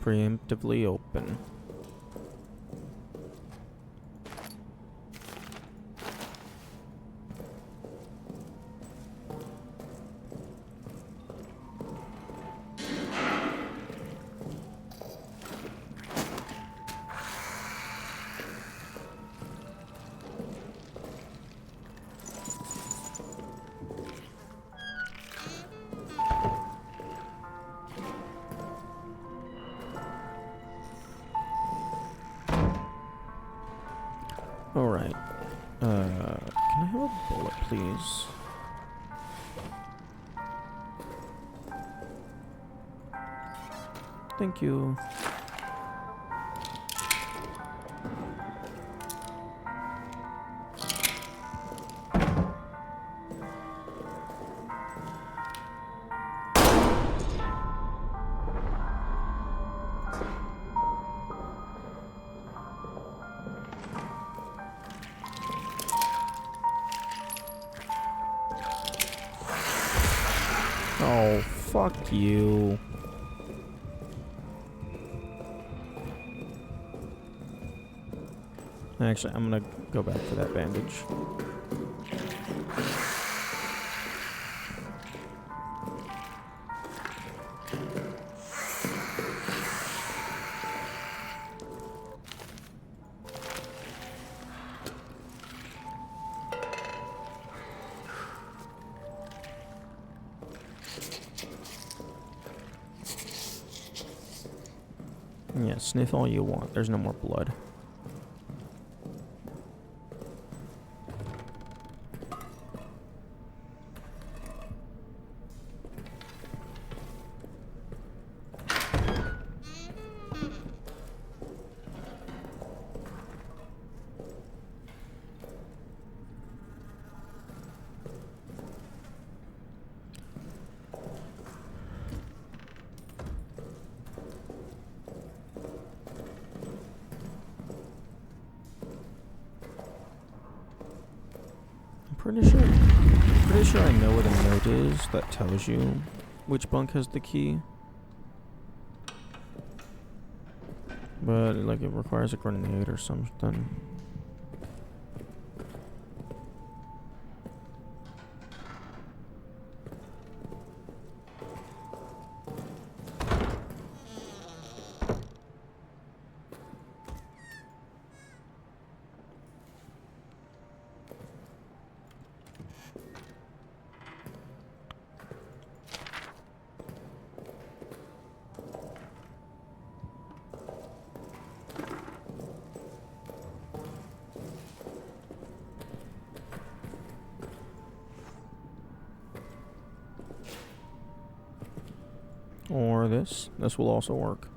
preemptively open. Alright. Can I have a bullet, please? Thank you. Oh, fuck you. Actually, I'm gonna go back for that bandage. Yeah, sniff all you want. There's no more blood. Pretty sure I know what a note is that tells you which bunk has the key. But like it requires a grenade or something. Or this. This will also work.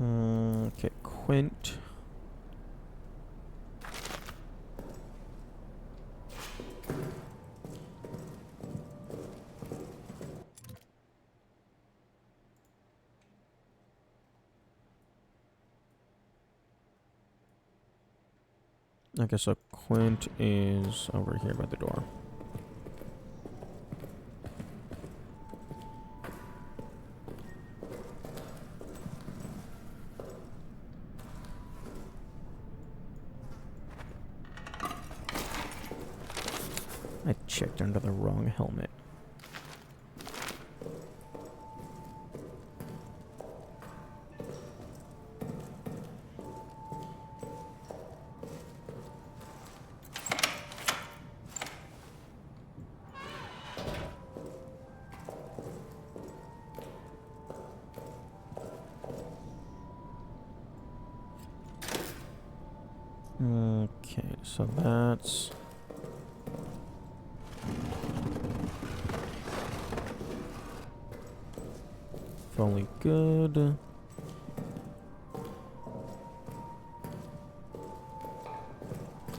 Okay, Quint. Okay, so Quint is over here by the door. I checked under the wrong helmet. Okay, so that's... fully good. And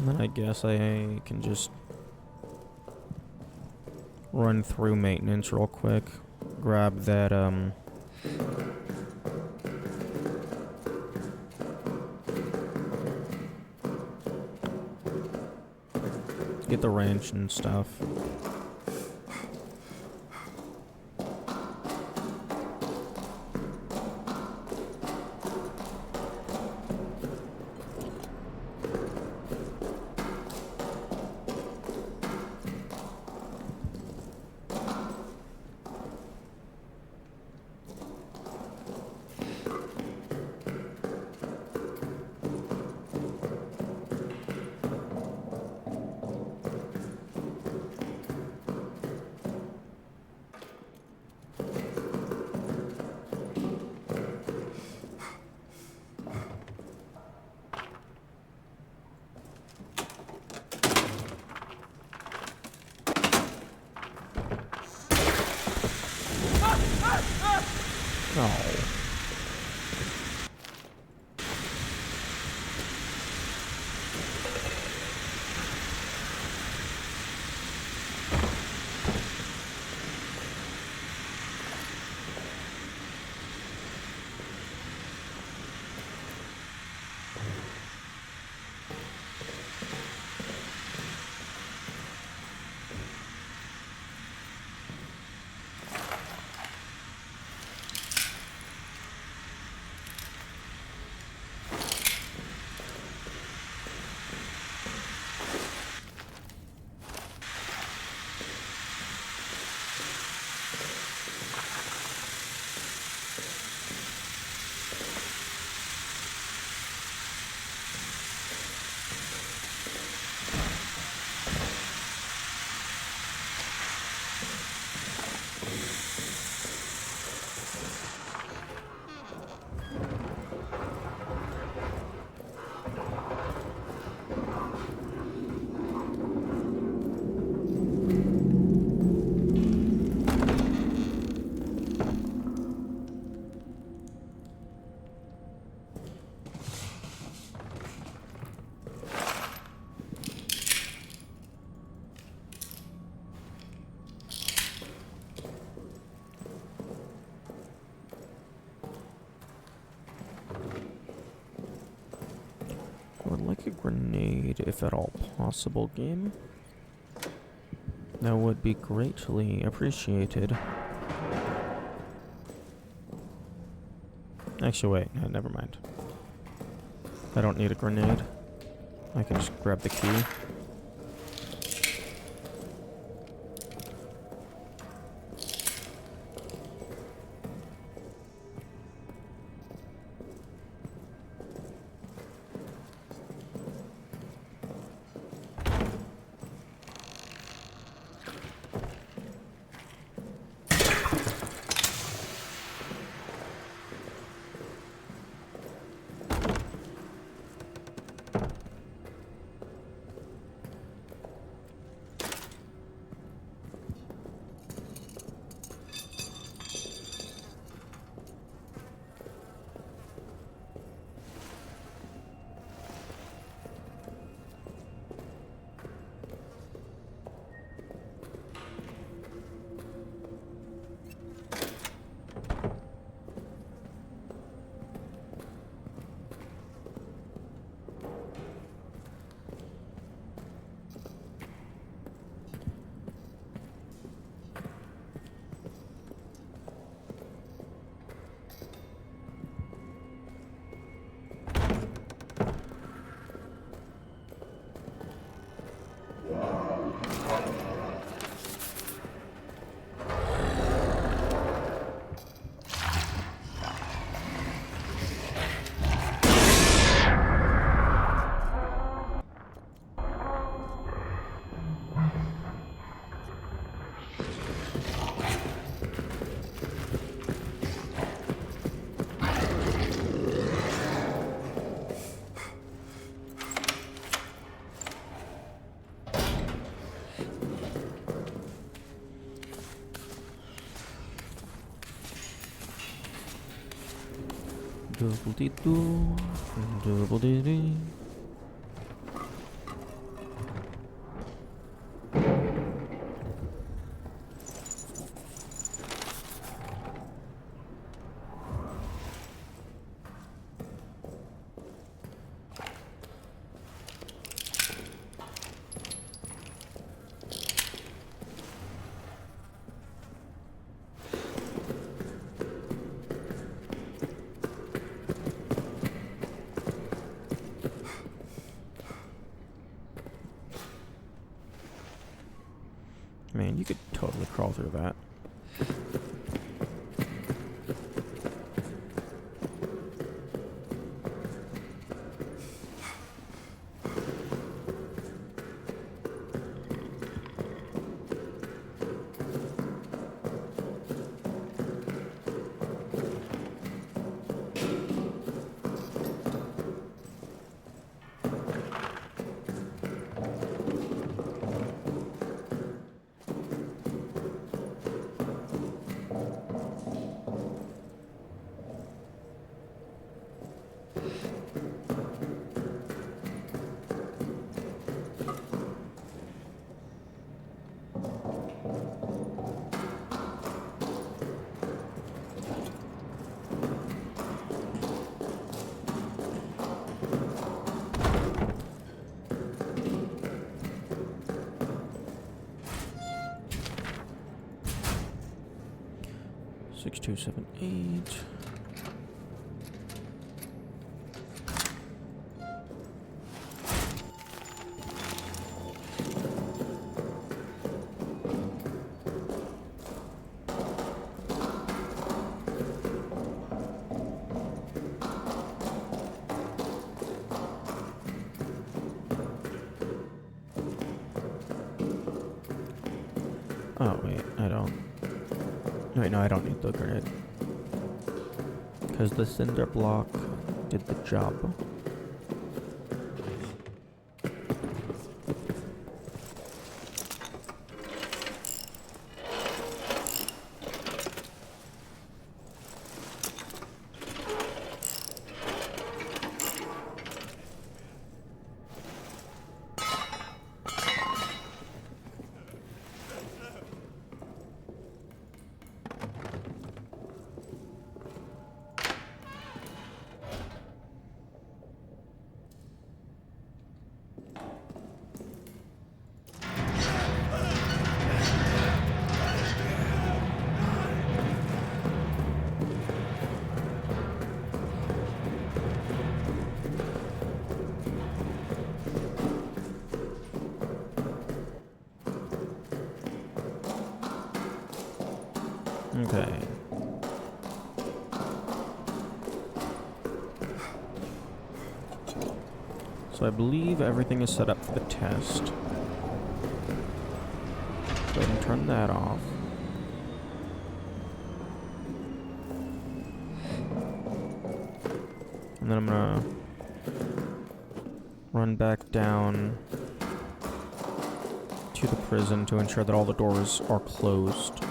then I guess I can just run through maintenance real quick. Grab that, get the wrench and stuff. Oh. I would like a grenade, if at all possible, game. That would be greatly appreciated. Actually, wait. No, never mind. I don't need a grenade. I can just grab the key. Double dee doo, double dee dee. Man, you could totally crawl through that. 6278. Oh, wait, I don't. Wait, no, I don't need the grenade. Because the cinder block did the job. Okay. So I believe everything is set up for the test. Go ahead and turn that off. And then I'm gonna run back down to the prison to ensure that all the doors are closed.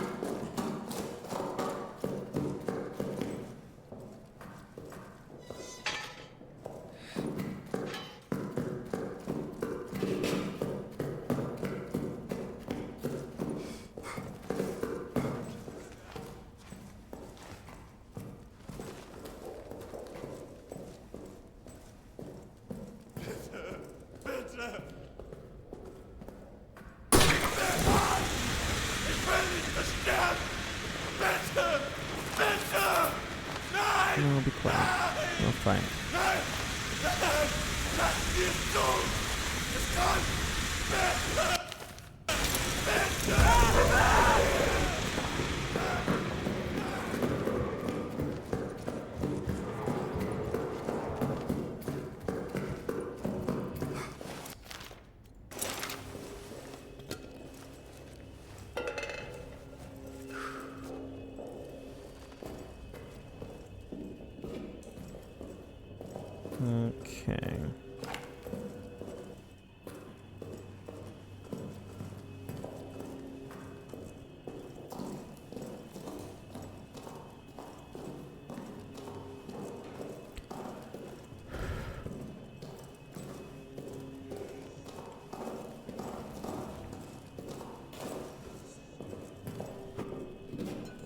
No, be quiet. No, fine. Nein! Nein! Lass mir zu! Es kann! Bitte! Okay.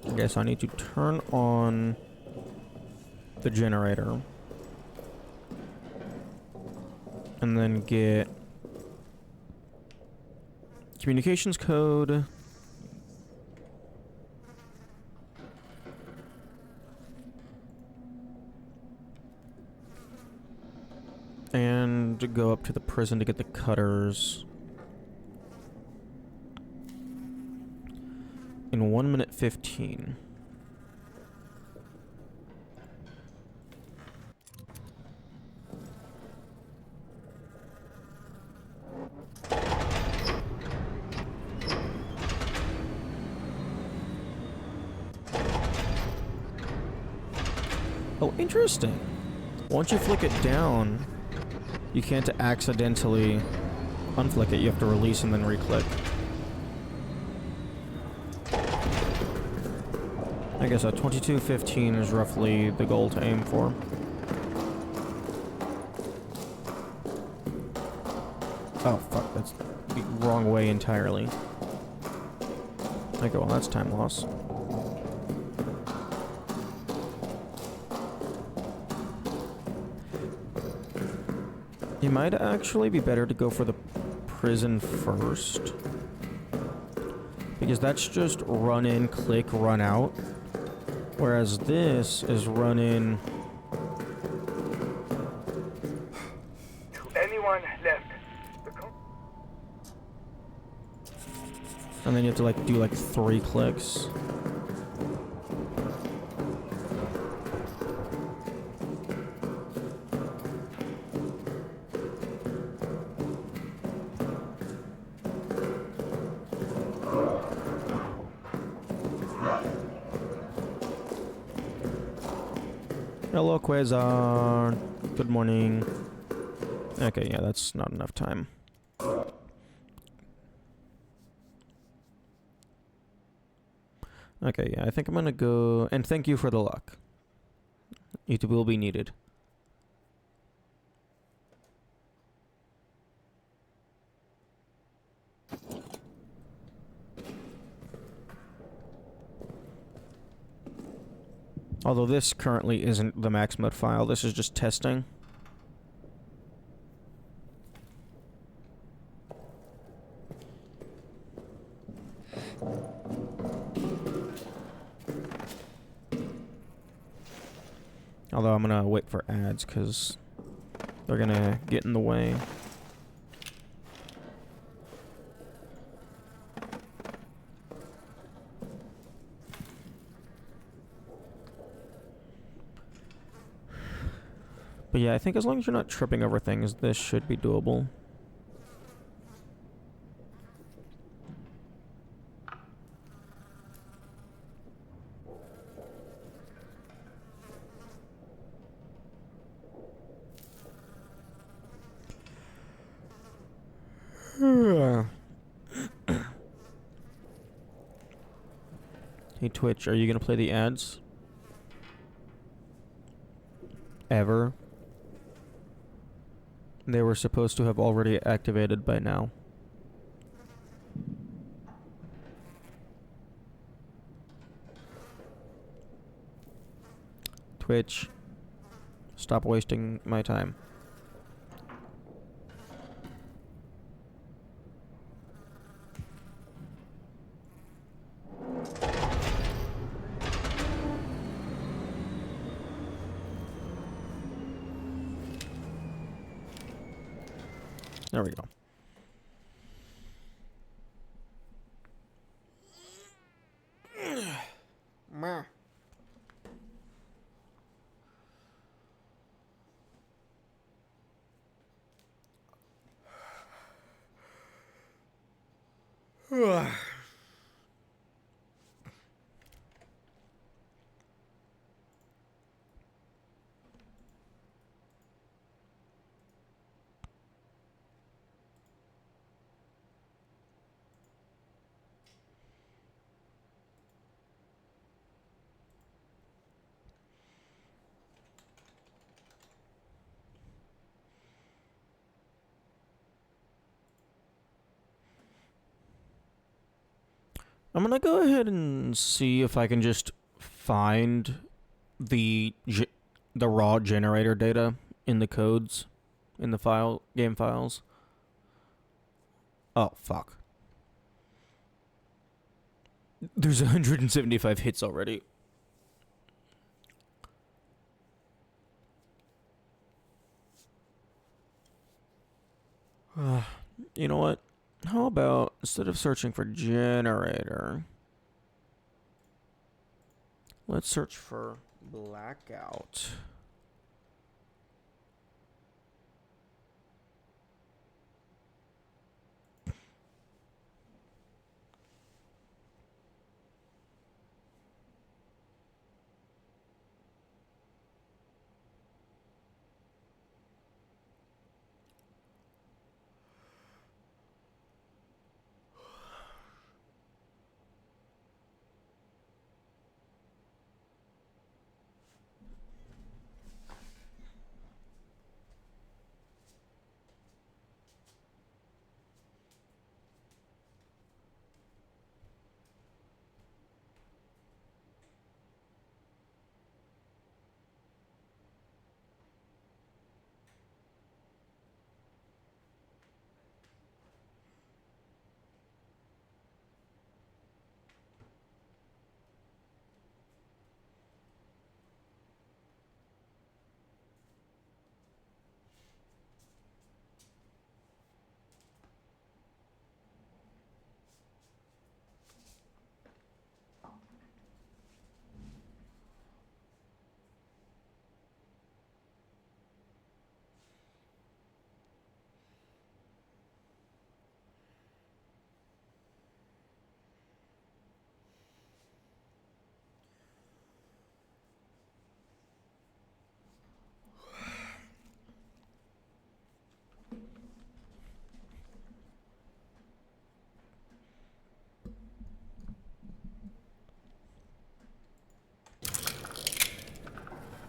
I guess I need to turn on the generator. And then get communications code. And go up to the prison to get the cutters. In 1 minute 15. Oh, interesting. Once you flick it down, you can't accidentally unflick it. You have to release and then re-click. I guess a 22:15 is roughly the goal to aim for. Oh, fuck. That's the wrong way entirely. Okay, well, that's time loss. It might actually be better to go for the prison first. Because that's just run in, click, run out. Whereas this is running... To anyone left. And then you have to like do like 3 clicks. Hello, Quasar. Good morning. Okay, yeah, that's not enough time. Okay, yeah, I think I'm gonna go... And thank you for the luck. It will be needed. Although this currently isn't the max mode file, this is just testing. Although I'm gonna wait for ads, because they're gonna get in the way. But yeah, I think as long as you're not tripping over things, this should be doable. Hey Twitch, are you gonna play the ads? Ever? They were supposed to have already activated by now. Twitch, stop wasting my time. There we go. I'm gonna go ahead and see if I can just find the raw generator data in the codes in the game files. Oh fuck. There's 175 hits already. You know what? How about, instead of searching for generator, let's search for blackout.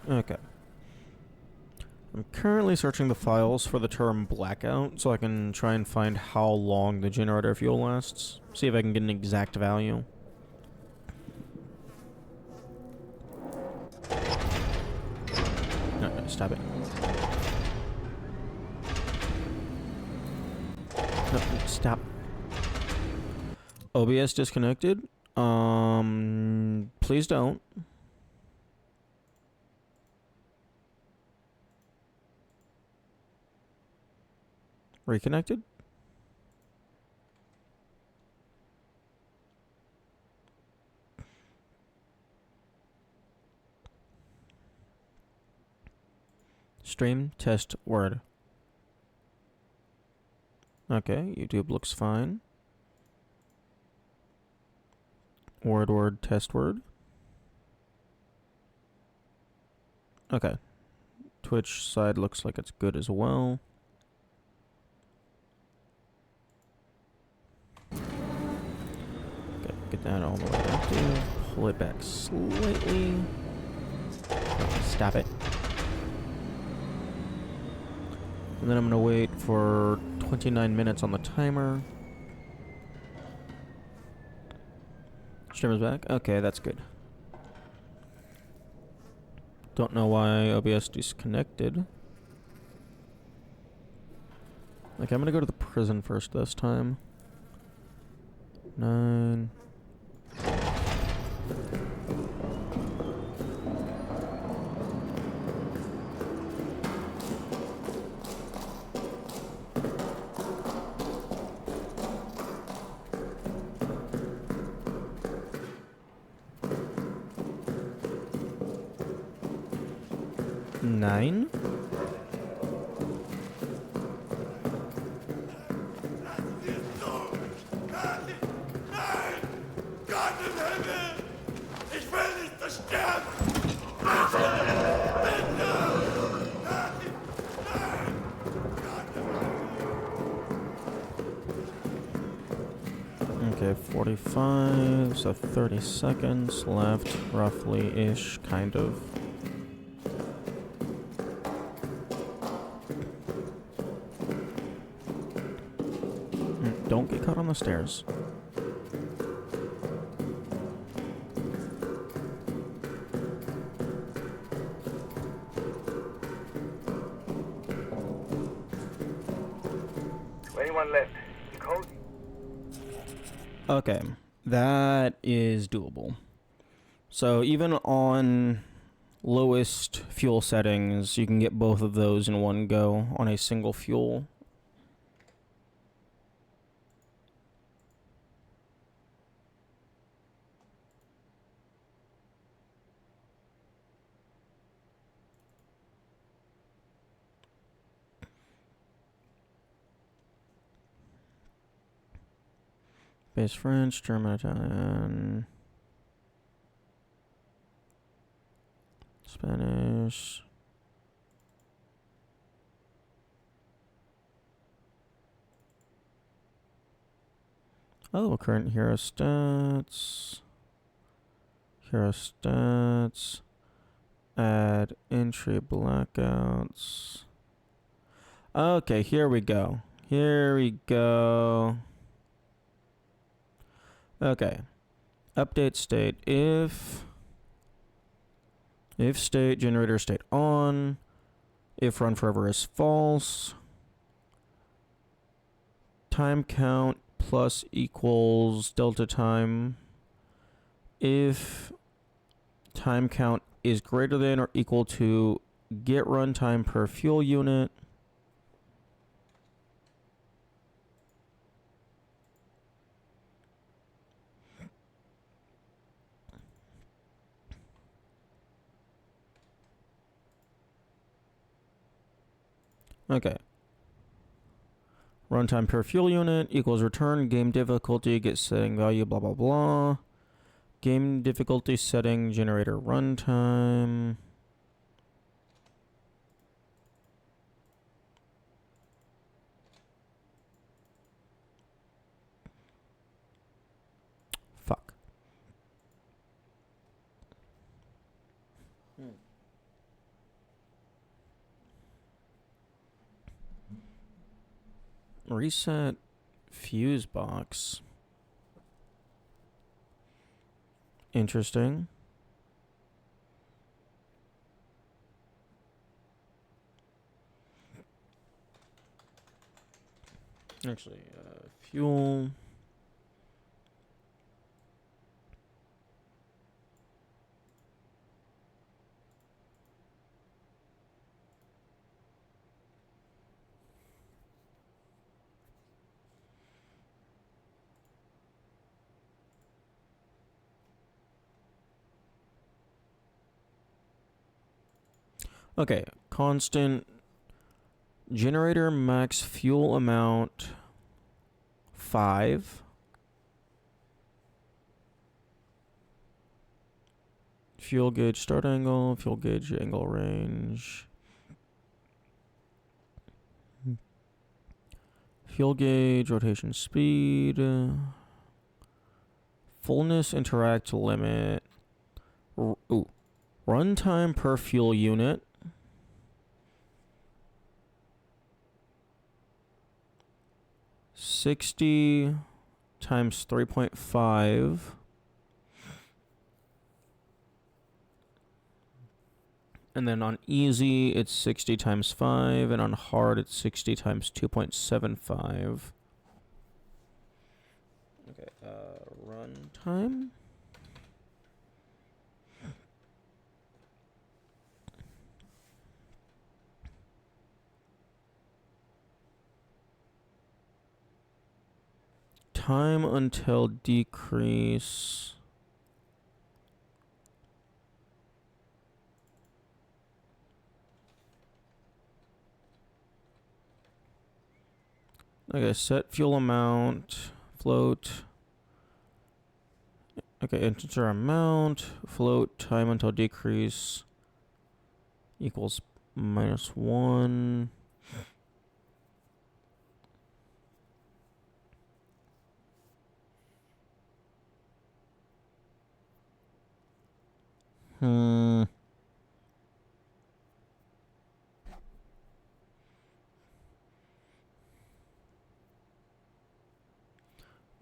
Okay. I'm currently searching the files for the term blackout so I can try and find how long the generator fuel lasts. See if I can get an exact value. No, stop it. No, stop. OBS disconnected? Please don't. Reconnected? Stream test word. Okay, YouTube looks fine. Word test word. Okay. Twitch side looks like it's good as well. Okay, get that all the way active. Pull it back slightly. Stop it. And then I'm gonna wait for 29 minutes on the timer. Streamer's back? Okay, that's good. Don't know why OBS disconnected. Okay, I'm gonna go to the prison first this time. 9. Nine? Nein! Gott im Himmel! Ich will nicht versterben! Bitte! Bitte! Nein! Nein! Gott im Himmel! Okay, 45, so 30 seconds left, roughly-ish, kind of. Don't get caught on the stairs. Anyone left? Code? Okay, that is doable. So even on lowest fuel settings, you can get both of those in one go on a single fuel. Base French, German, Italian, Spanish. Oh, current hero stats. Hero stats. Add entry blackouts. Okay, here we go. Here we go. Okay. Update state. If state generator state on. If run forever is false. Time count plus equals delta time. If time count is greater than or equal to get runtime per fuel unit. Okay. Runtime per fuel unit equals return game difficulty, get setting value, blah, blah, blah. Game difficulty setting, generator runtime. Fuck. Reset fuse box. Interesting. Actually, fuel. Okay, constant generator max fuel amount 5. Fuel gauge start angle, fuel gauge angle range. Fuel gauge rotation speed. Fullness interact limit. Runtime per fuel unit. $60 times 3.5. And then on easy, it's 60 times 5. And on hard, it's 60 times 2.75. Okay, runtime. Time until decrease. Okay, set fuel amount, float. Okay, integer amount, float, time until decrease equals -1.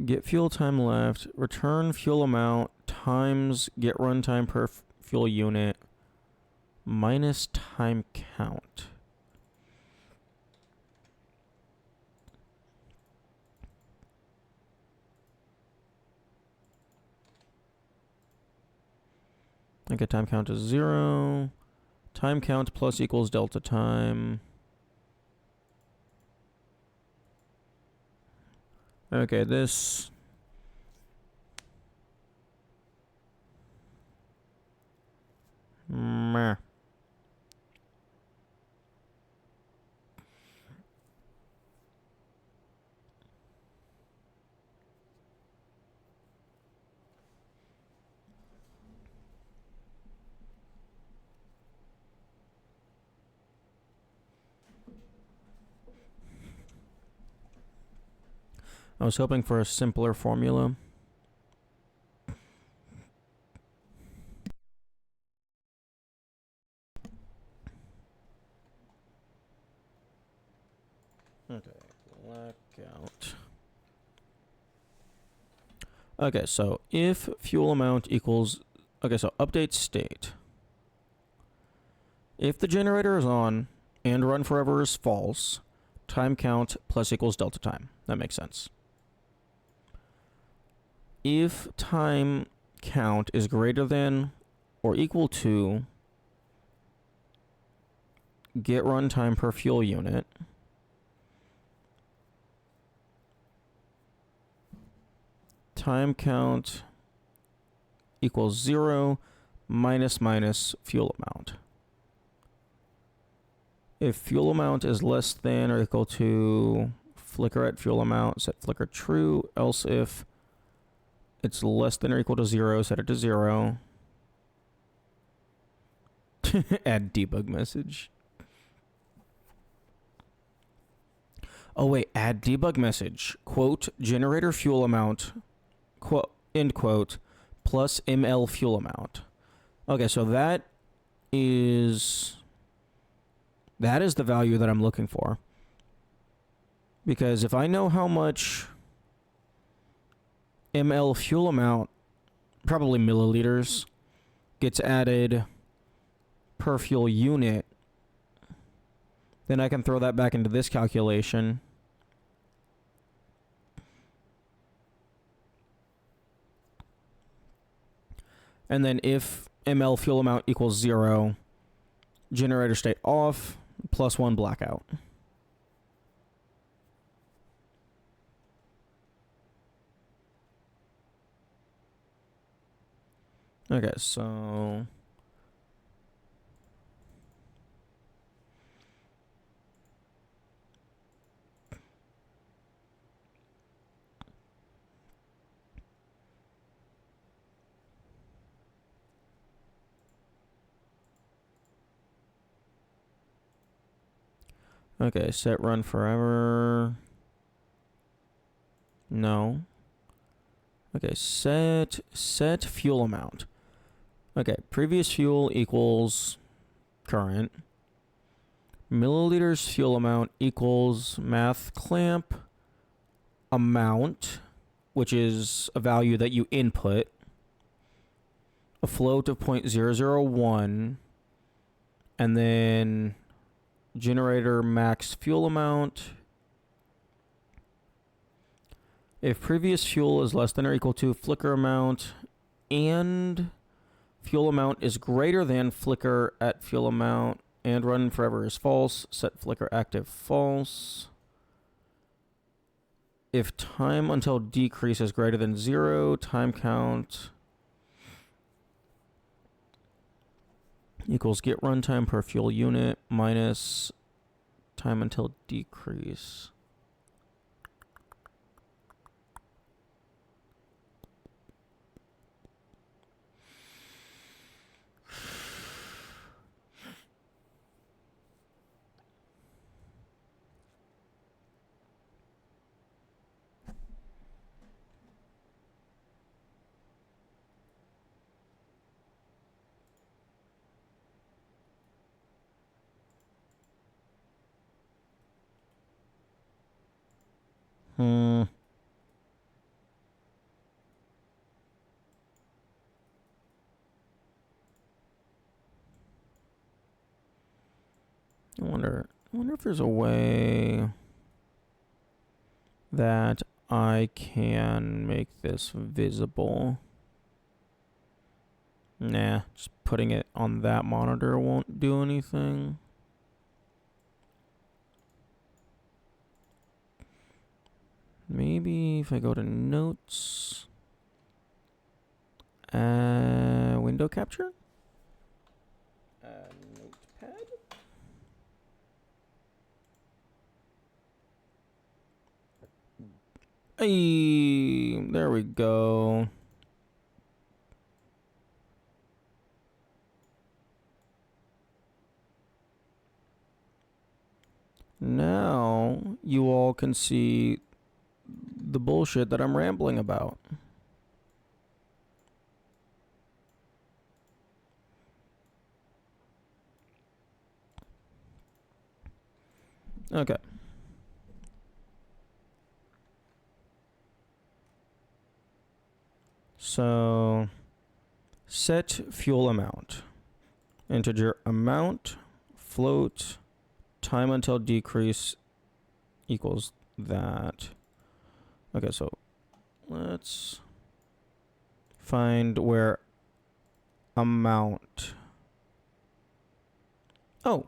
Get fuel time left, return fuel amount times get runtime per fuel unit minus time count. Okay, time count is 0. Time count plus equals delta time. Okay, this... Meh. I was hoping for a simpler formula. Okay, blackout. Okay, so if fuel amount equals... Okay, so update state. If the generator is on and run forever is false, time count plus equals delta time. That makes sense. If time count is greater than or equal to get runtime per fuel unit, time count equals 0 minus fuel amount. If fuel amount is less than or equal to flicker at fuel amount, set flicker true. Else if it's less than or equal to 0, set it to 0. Add debug message. Oh wait, add debug message. Quote, generator fuel amount, quote, end quote, plus ml fuel amount. Okay, so that is the value that I'm looking for. Because if I know how much ml fuel amount, probably milliliters, gets added per fuel unit, then I can throw that back into this calculation. And then if ml fuel amount equals 0, generator state off, +1 blackout. Okay, so okay, set run forever. No. Okay, set fuel amount. Okay, previous fuel equals current. Milliliters fuel amount equals math clamp amount, which is a value that you input. A float of 0.001, and then generator max fuel amount. If previous fuel is less than or equal to flicker amount and fuel amount is greater than flicker at fuel amount and run forever is false, set flicker active false. If time until decrease is greater than 0, time count equals get runtime per fuel unit minus time until decrease. I wonder if there's a way that I can make this visible. Nah, just putting it on that monitor won't do anything. Maybe if I go to notes, window capture, notepad. Hey, there we go. Now you all can see the bullshit that I'm rambling about. Okay. So set fuel amount. Integer amount, float, time until decrease equals that. Okay, so let's find where amount. Oh,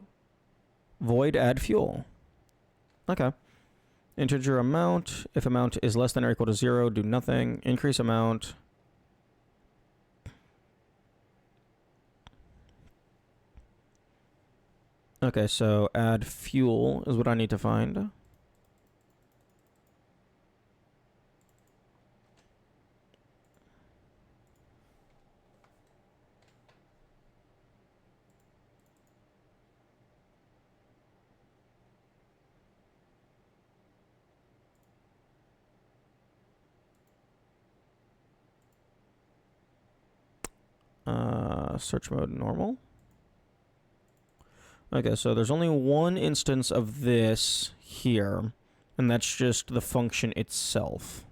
void add fuel. Okay. Integer amount. If amount is less than or equal to 0, do nothing. Increase amount. Okay, so add fuel is what I need to find. Search mode normal. Okay, so there's only one instance of this here, And that's just the function itself.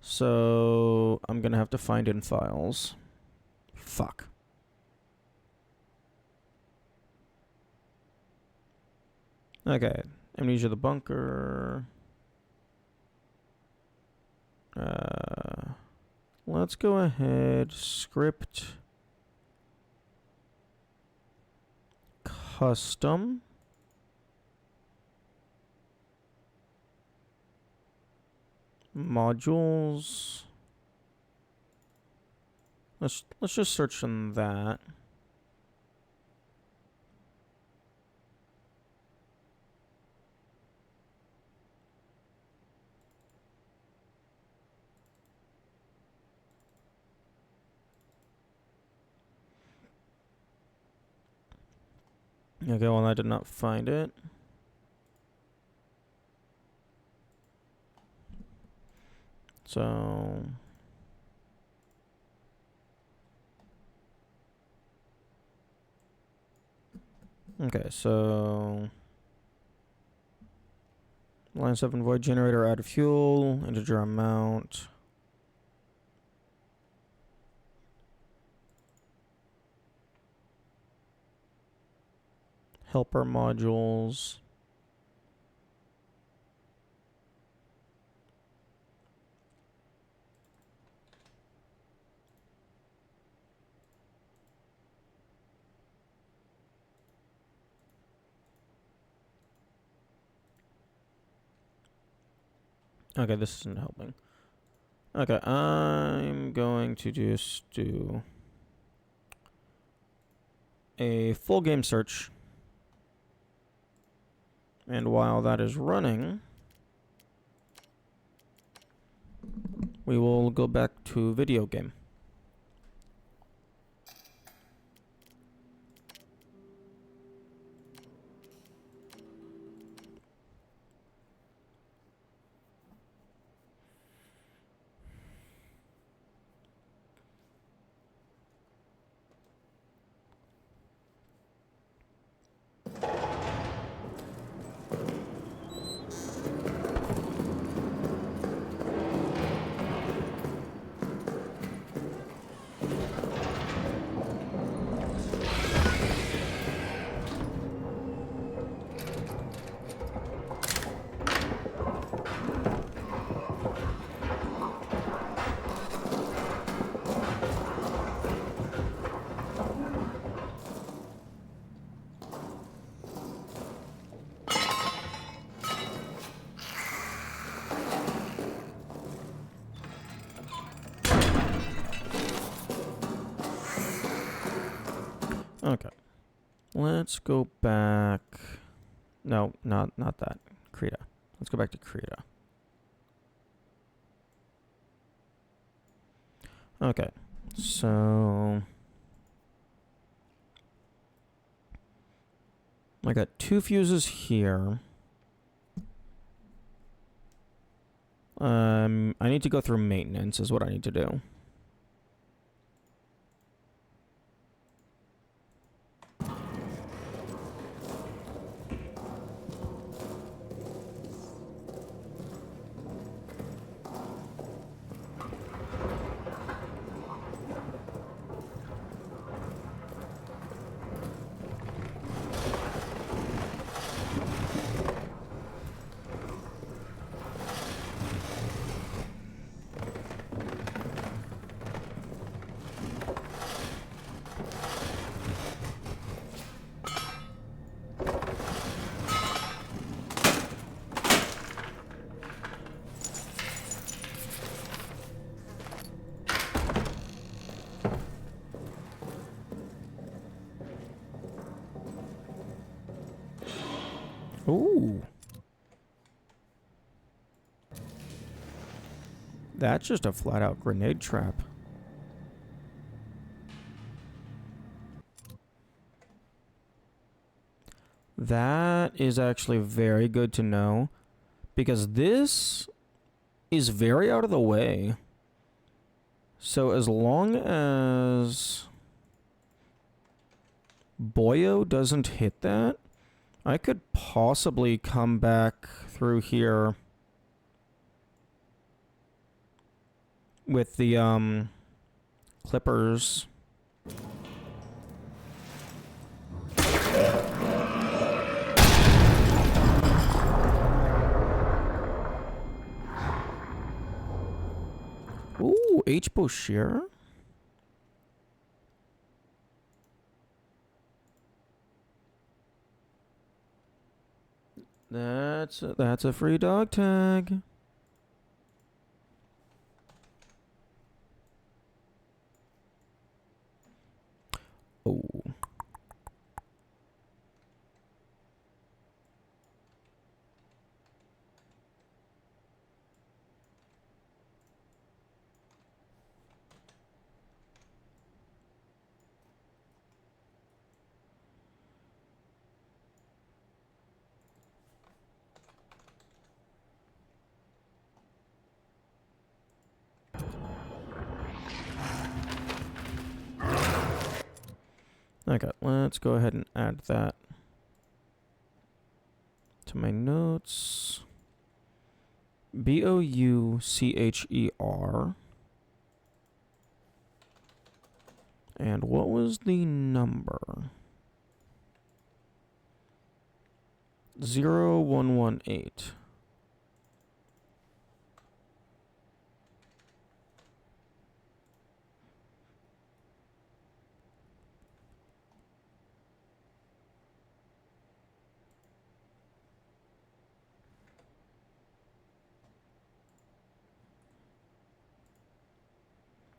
So I'm gonna have to find in files. Fuck. Okay. Amnesia the bunker. Let's go ahead. Script. Custom. Modules. Let's just search on that. Okay, well I did not find it. So okay, so line 7 void generator, add fuel, integer amount. Helper modules. Okay, this isn't helping. Okay, I'm going to just do a full game search. And while that is running, we will go back to video game. Okay. Let's go back. No, not that. Krita. Let's go back to Krita. Okay. So I got 2 fuses here. I need to go through maintenance is what I need to do. Ooh. That's just a flat out grenade trap. That is actually very good to know, because this is very out of the way. So as long as Boyo doesn't hit that, I could possibly come back through here with the clippers. Ooh, H-Bush here. That's a free dog tag. Oh. Okay, let's go ahead and add that to my notes. Boucher. And what was the number? 0118.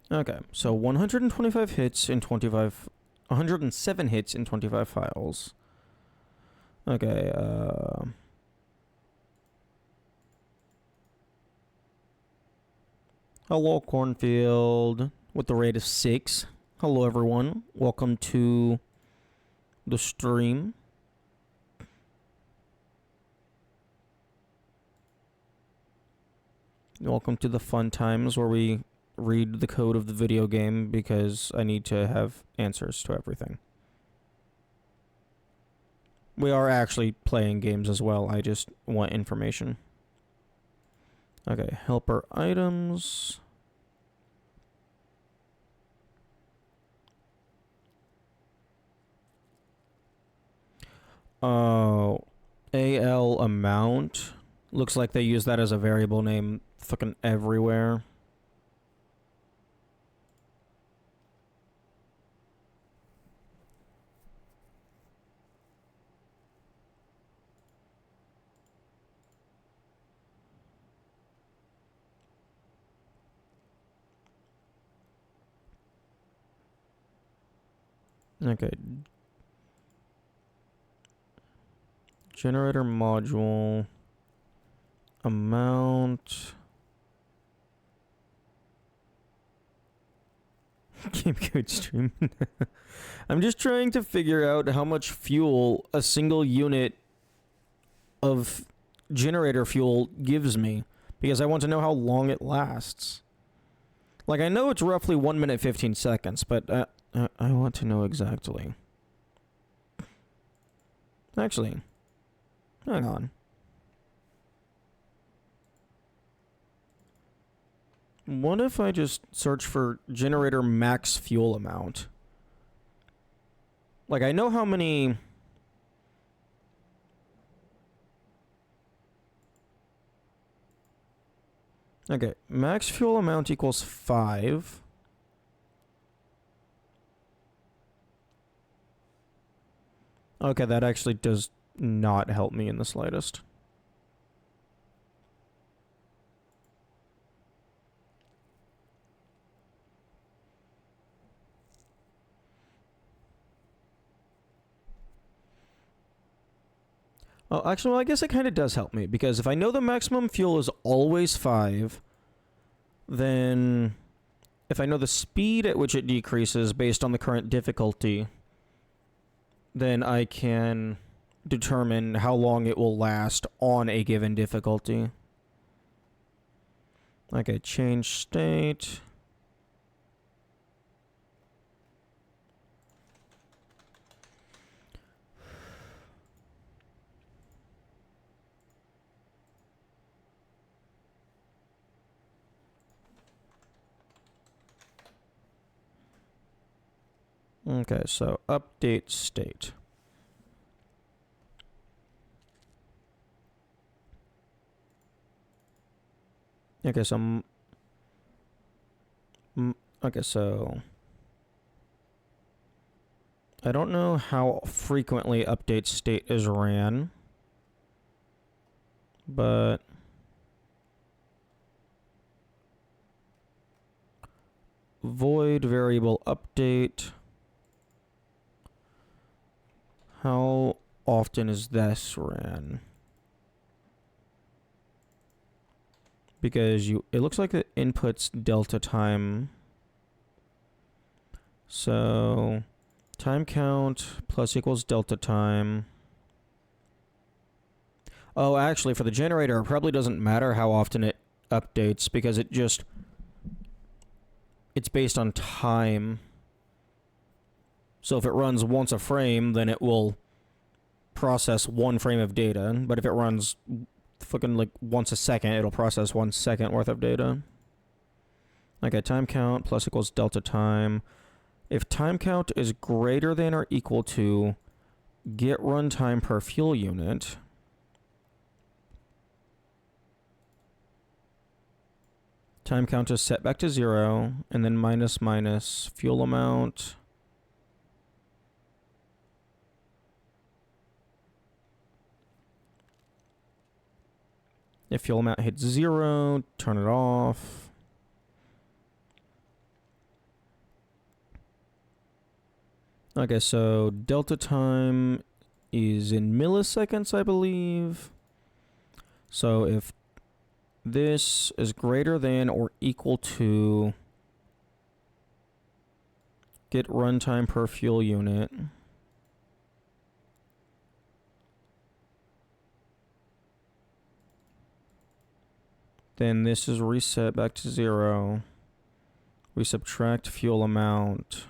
Okay, so 125 hits in 107 hits in 25 files. Okay, hello, Cornfield, with the rate of 6. Hello, everyone. Welcome to the stream. Welcome to the fun times where we read the code of the video game because I need to have answers to everything. We are actually playing games as well. I just want information. Okay, helper items. Oh, AL amount. Looks like they use that as a variable name fucking everywhere. Okay. Generator module. Amount. Game code stream. I'm just trying to figure out how much fuel a single unit of generator fuel gives me, because I want to know how long it lasts. Like, I know it's roughly 1 minute 15 seconds, but I want to know exactly. Actually, hang on. What if I just search for generator max fuel amount? Like, I know how many... Okay, max fuel amount equals 5. Okay, that actually does not help me in the slightest. Oh, actually, well, I guess it kind of does help me, because if I know the maximum fuel is always 5, then if I know the speed at which it decreases based on the current difficulty, then I can determine how long it will last on a given difficulty. Okay, change state. Okay, so update state. Okay, so okay, so I don't know how frequently update state is ran, but void variable update. How often is this ran? Because it looks like the input's delta time. So time count plus equals delta time. Oh, actually, for the generator, it probably doesn't matter how often it updates because it's based on time. So if it runs once a frame, then it will process 1 frame of data. But if it runs fucking like once a second, it'll process 1 second worth of data. Okay, time count plus equals delta time. If time count is greater than or equal to get runtime per fuel unit, time count is set back to 0, and then minus fuel amount. If fuel amount hits 0, turn it off. Okay, so delta time is in milliseconds, I believe. So if this is greater than or equal to get runtime per fuel unit, then this is reset back to 0. We subtract fuel amount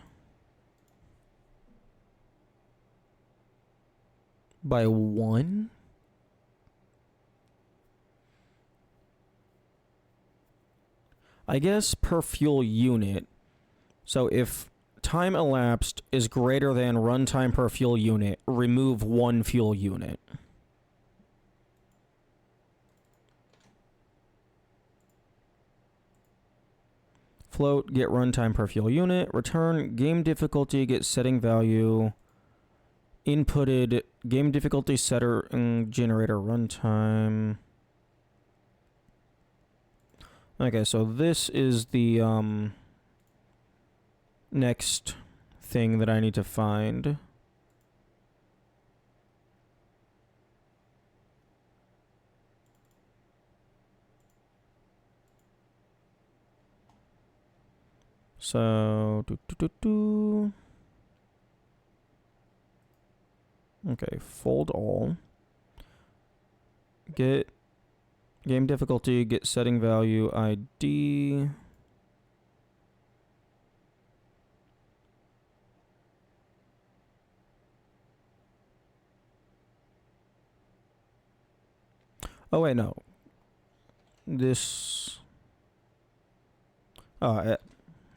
by 1. I guess per fuel unit. So if time elapsed is greater than runtime per fuel unit, remove 1 fuel unit. Float, get runtime per fuel unit. Return game difficulty, get setting value. Inputted game difficulty setter and generator runtime. Okay, so this is the next thing that I need to find. So okay, fold all. Get game difficulty, get setting value ID. Oh wait, no. This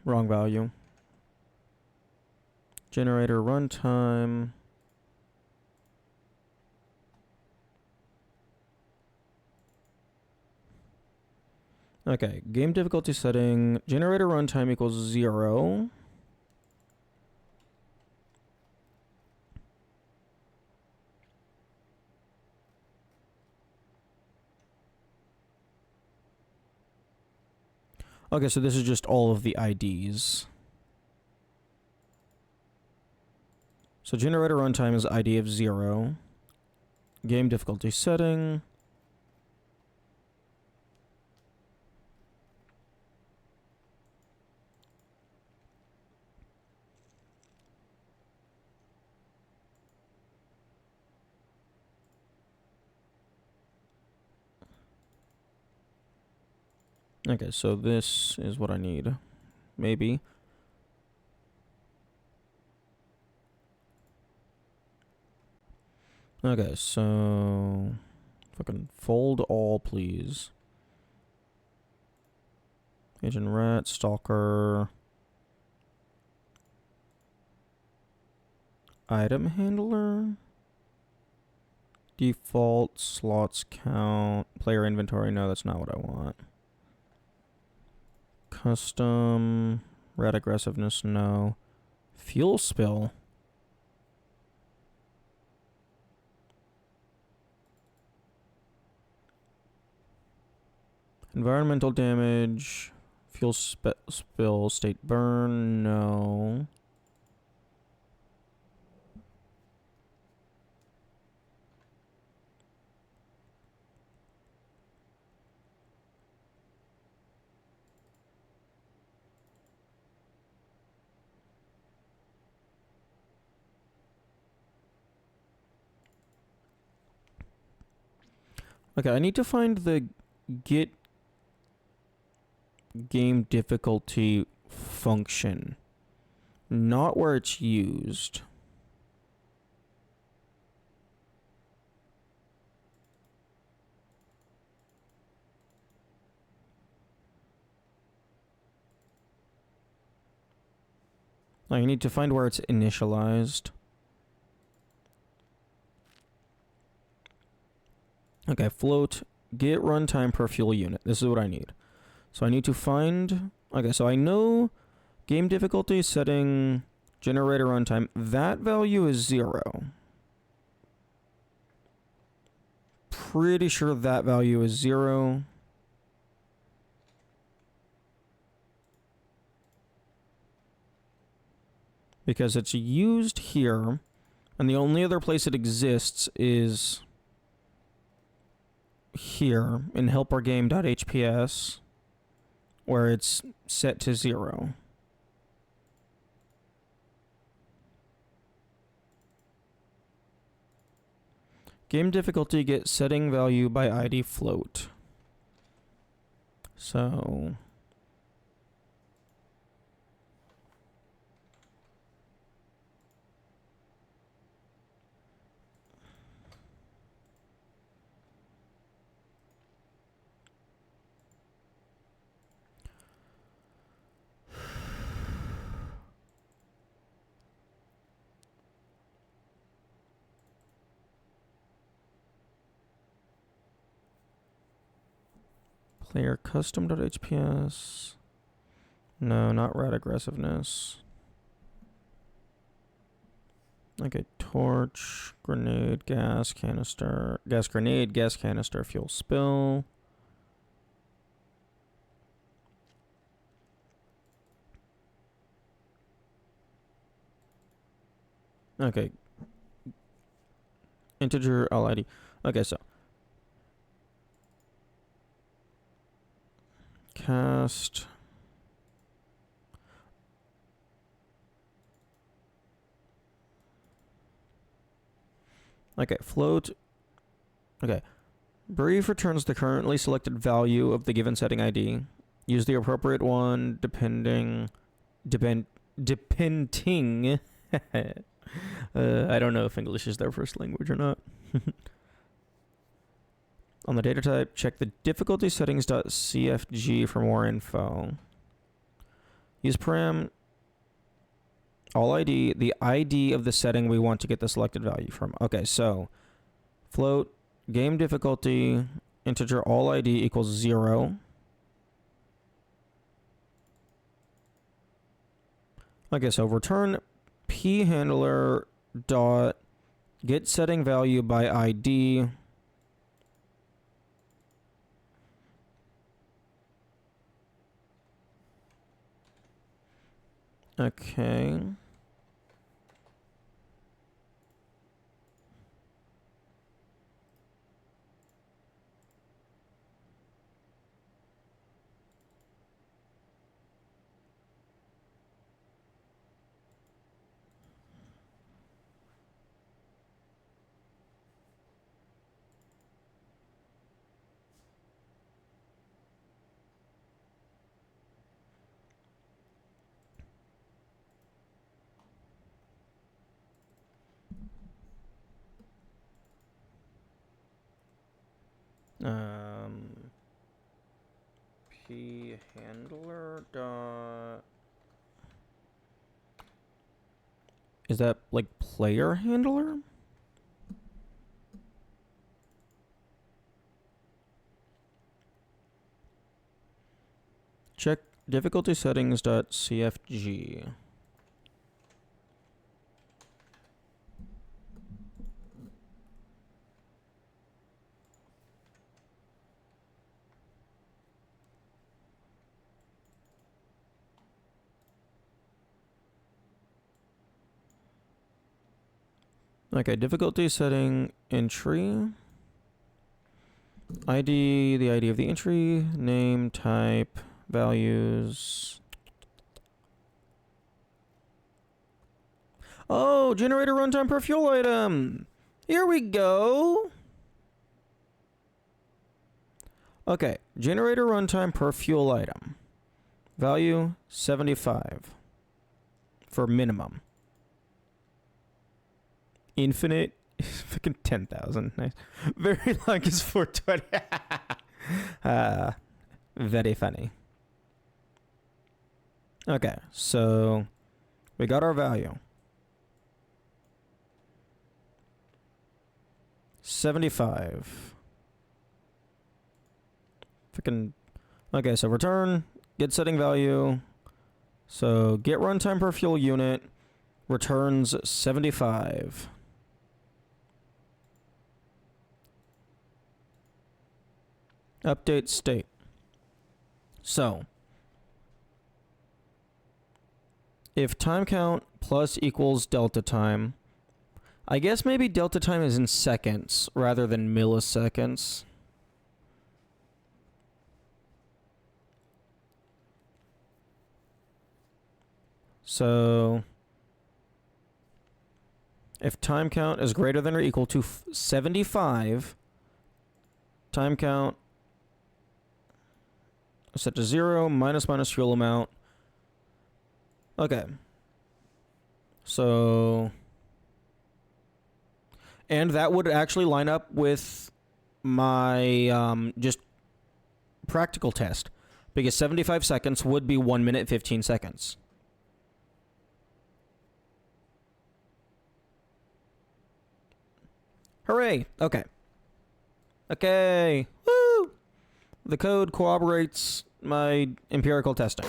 wrong value. Generator runtime. Okay, game difficulty setting. Generator runtime equals 0. Okay, so this is just all of the IDs. So generator runtime is ID of 0. Game difficulty setting. Okay, so this is what I need. Maybe. Okay, so fucking fold all, please. Agent Rat, Stalker. Item handler. Default slots count. Player inventory. No, that's not what I want. Custom. Red aggressiveness. No. Fuel spill. Environmental damage. Fuel spill. State burn. No. Okay, I need to find the get game difficulty function, not where it's used. I need to find where it's initialized. Okay, float, get runtime per fuel unit. This is what I need. So I need to find... Okay, so I know game difficulty setting generator runtime. That value is 0. Pretty sure that value is 0. Because it's used here, and the only other place it exists is here in helpergame.hps, where it's set to 0. Game difficulty get setting value by ID float. So... Player custom.hps. No, not rat aggressiveness. Okay, torch, grenade, gas canister, gas grenade, gas canister, fuel spill. Okay. Integer LID. Okay, so cast. Okay, float. Okay. Brief returns the currently selected value of the given setting ID. Use the appropriate one depending. I don't know if English is their first language or not. On the data type, check the difficulty settings.cfg for more info. Use param all ID, the ID of the setting we want to get the selected value from. Okay, so float game difficulty integer all ID equals 0. Okay, so return p handler dot get setting value by ID. Okay. P handler dot Is that like player handler? Check difficulty settings.cfg. Okay, difficulty setting entry. ID, the ID of the entry, name, type, values. Oh, generator runtime per fuel item. Here we go. Okay, generator runtime per fuel item. Value 75 for minimum. Infinite fucking 10,000. Nice. Very long is 420. Very funny. Okay, so we got our value. 75. Freaking. Okay, so return, get setting value. So get runtime per fuel unit returns 75. Update state. So if time count plus equals delta time, I guess maybe delta time is in seconds rather than milliseconds. So if time count is greater than or equal to 75, time count set to 0 minus fuel amount. Okay. So, and that would actually line up with my just practical test, because 75 seconds would be 1 minute 15 seconds. Hooray! Okay. Okay. Woo! The code corroborates my empirical testing.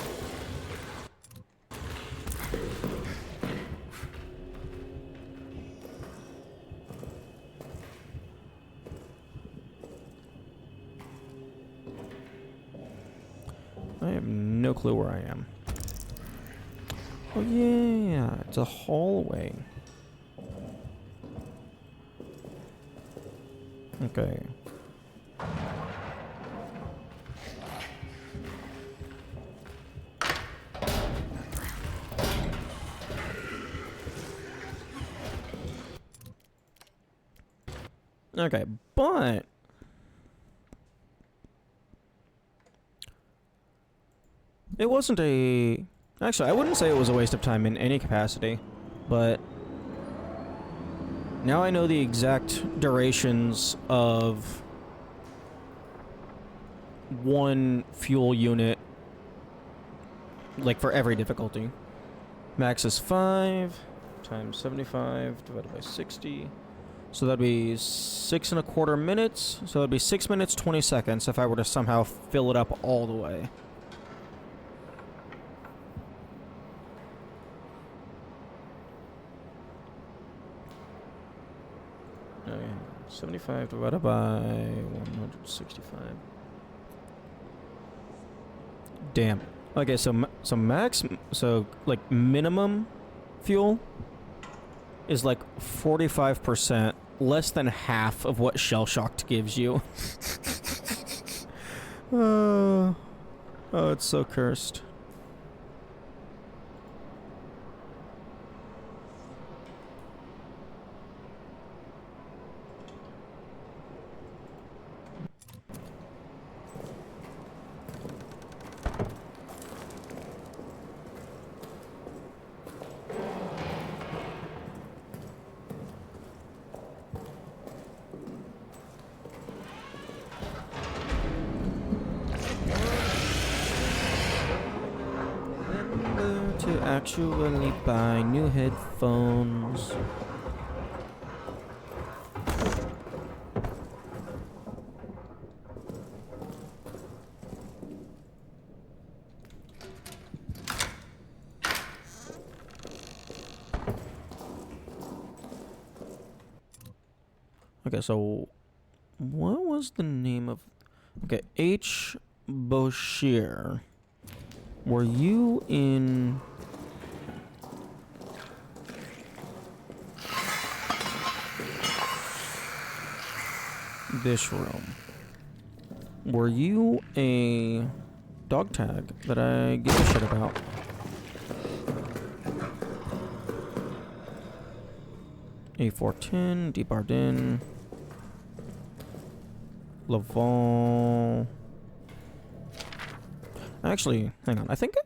I have no clue where I am. Oh yeah, it's a hallway. Okay. Okay, but it wasn't a... Actually, I wouldn't say it was a waste of time in any capacity, but now I know the exact durations of one fuel unit, like for every difficulty. Max is 5 times 75 divided by 60. So that'd be 6.25 minutes. So that'd be 6 minutes 20 seconds if I were to somehow fill it up all the way. Okay, 75 divided by 165. Damn. Okay, so max, so like minimum fuel is like 45%, less than half of what Shell Shocked gives you. Oh, it's so cursed. actually buy new headphones. Okay, so what was the name of... Okay, H. Bashir. Were you in... this room? Were you a dog tag that I give a shit about? A410, Debardin, Laval. Actually, hang on. I think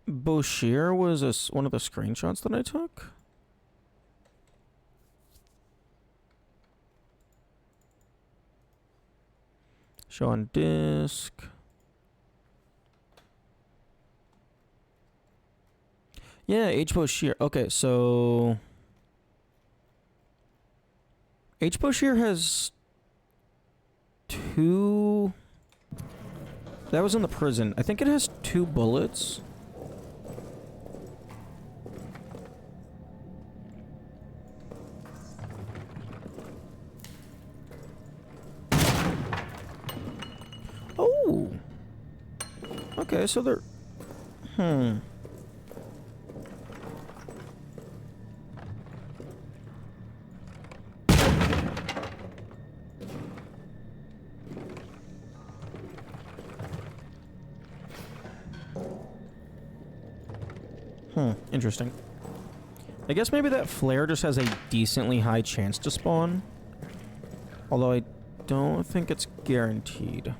Bashir was one of the screenshots that I took. Show on disk. Yeah, H. Bashir. Okay, so H. Bashir has 2... That was in the prison. I think it has 2 bullets. Oh! Okay, so they're... Interesting. I guess maybe that flare just has a decently high chance to spawn. Although I don't think it's guaranteed.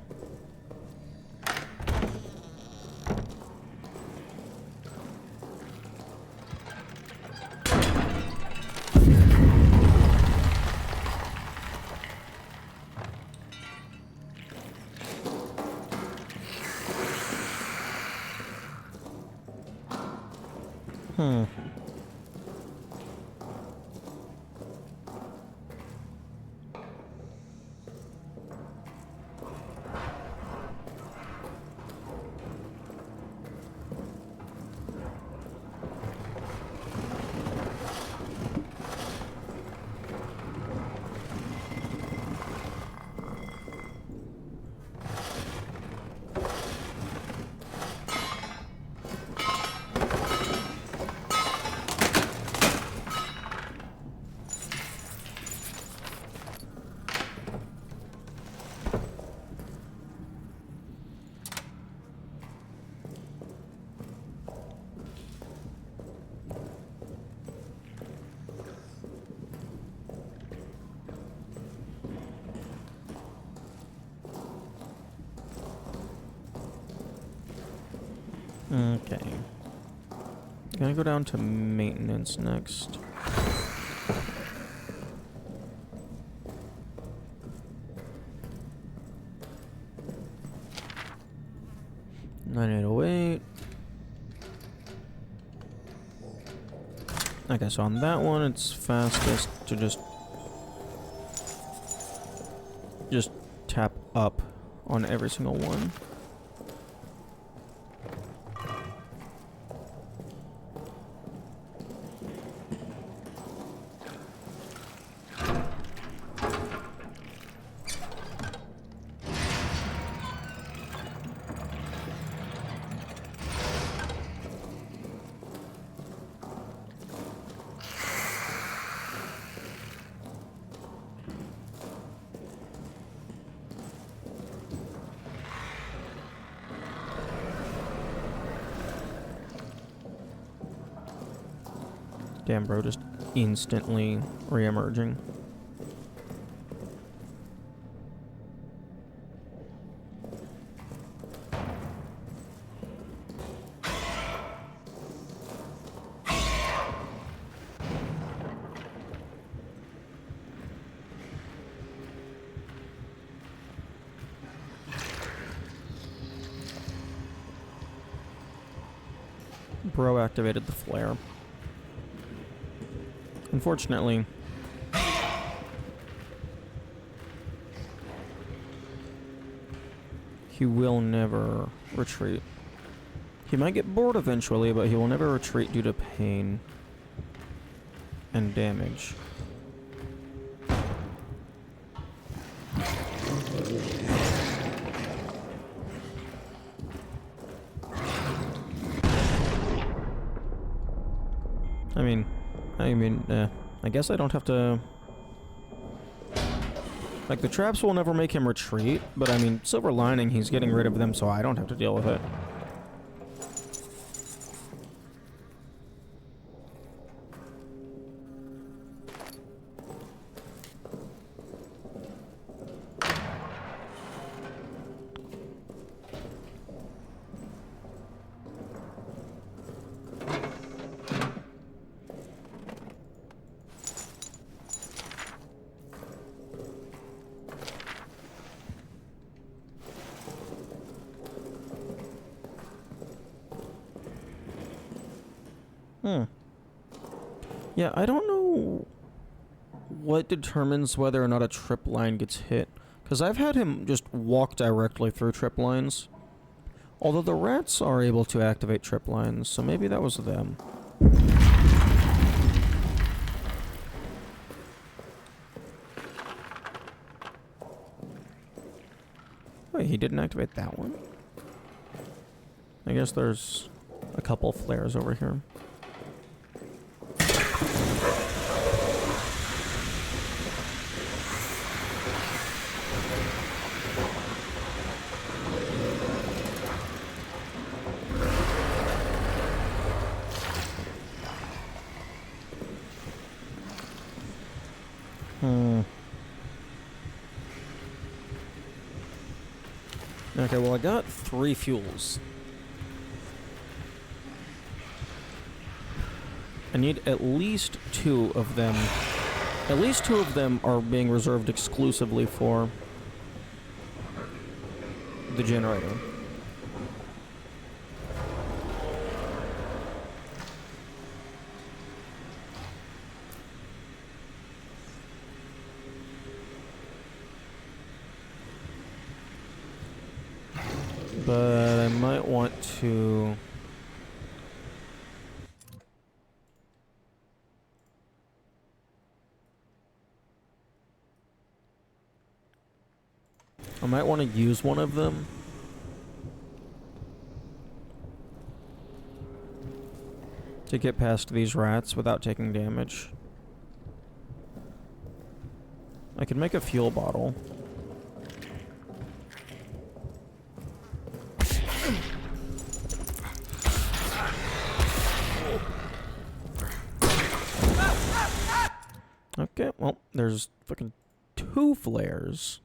Okay. Gonna go down to maintenance next. $9808. Okay, so on that one, it's fastest to just tap up on every single one. Damn, bro, just instantly re-emerging. Bro activated the flare. Unfortunately, he will never retreat. He might get bored eventually, but he will never retreat due to pain and damage. I guess I don't have to... Like, the traps will never make him retreat, but I mean, silver lining, he's getting rid of them, so I don't have to deal with it. Yeah, I don't know what determines whether or not a trip line gets hit. Because I've had him just walk directly through trip lines. Although the rats are able to activate trip lines, so maybe that was them. Wait, he didn't activate that one? I guess there's a couple flares over here. Okay, well I got 3 fuels. I need at least 2 of them. At least 2 of them are being reserved exclusively for the generator. But I might want to... I might want to use one of them. To get past these rats without taking damage. I could make a fuel bottle. Okay, well, there's fucking 2 flares.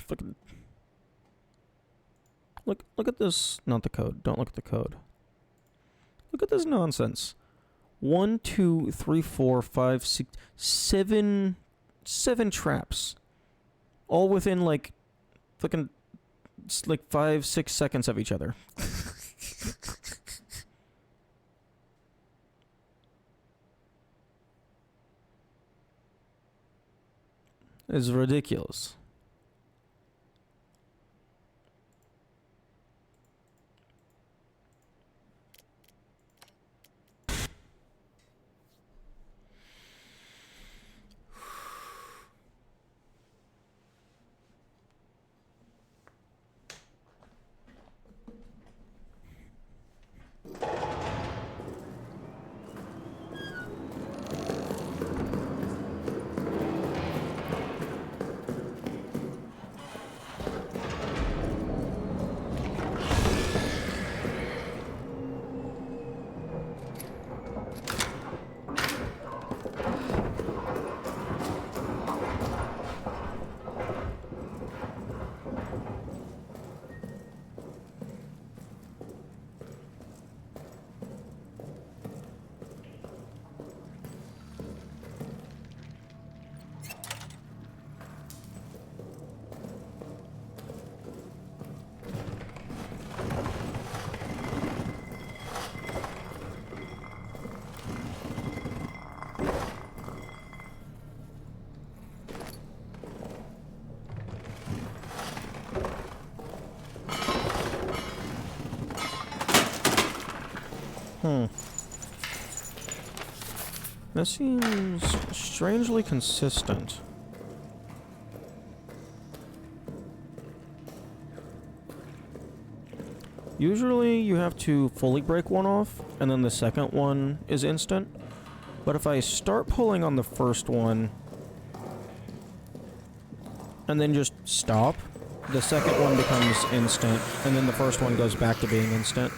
Fucking... Look at this. Not the code. Don't look at the code. Look at this nonsense. 1, 2, 3, 4, 5, 6, 7 traps. All within like fucking like 5, 6 seconds of each other. It's ridiculous. This seems strangely consistent. Usually you have to fully break one off, and then the second one is instant. But if I start pulling on the first one, and then just stop, the second one becomes instant, and then the first one goes back to being instant.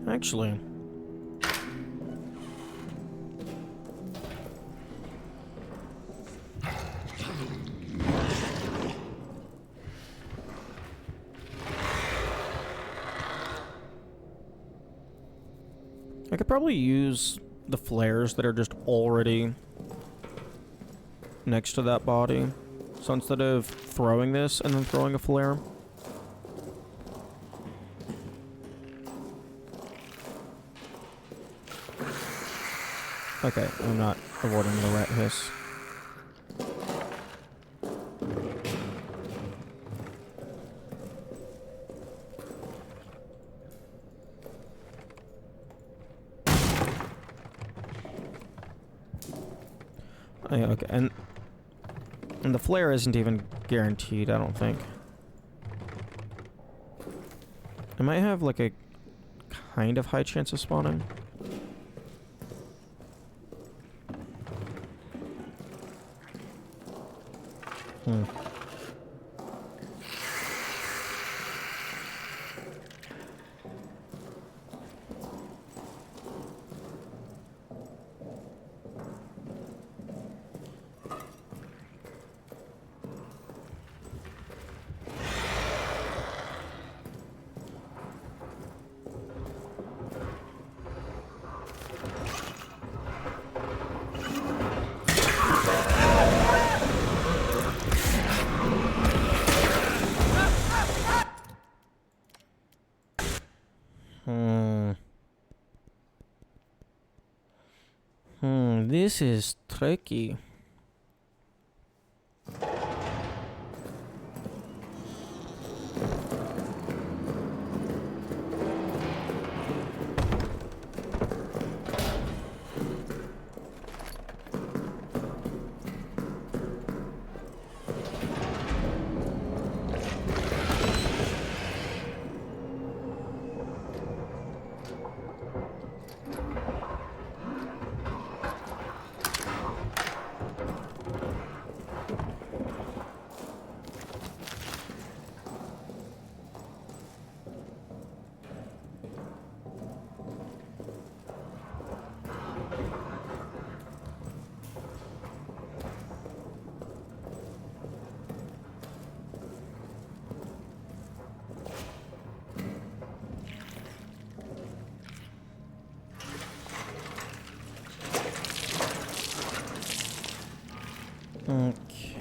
Actually, I could probably use the flares that are just already next to that body. So instead of throwing this and then throwing a flare, okay, I'm not avoiding the rat hiss. Oh, yeah, okay, and the flare isn't even guaranteed, I don't think. It might have like a kind of high chance of spawning. This is tricky.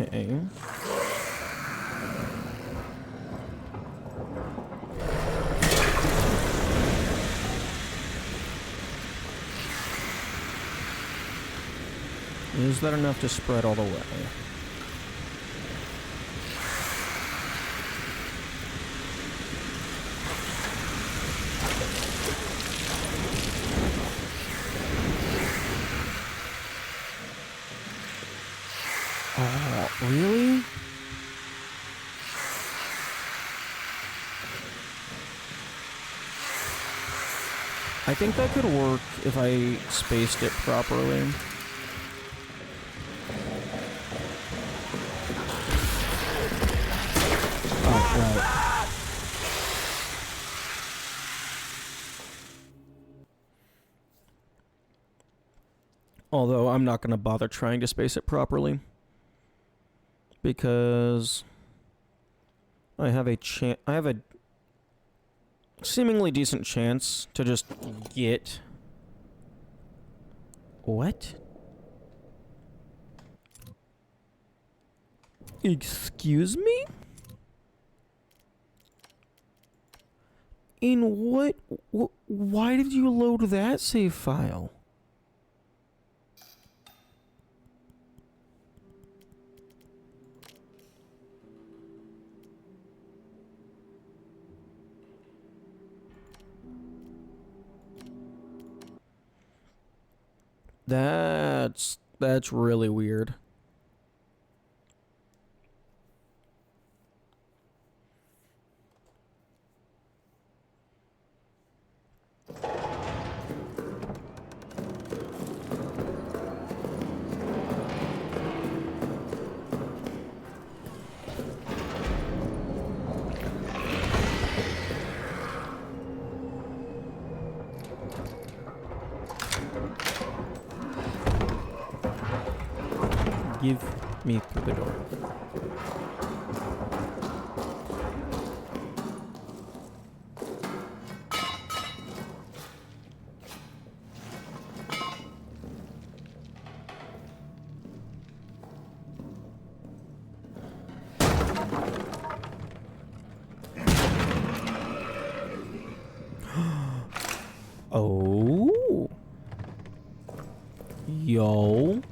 Okay. Is that enough to spread all the way? Oh, really? I think that could work if I spaced it properly. Oh, right. Although I'm not going to bother trying to space it properly. Because I have a seemingly decent chance to just get... What? Excuse me? In what... Why did you load that save file? That's really weird. Give me through the door. Oh. Yo.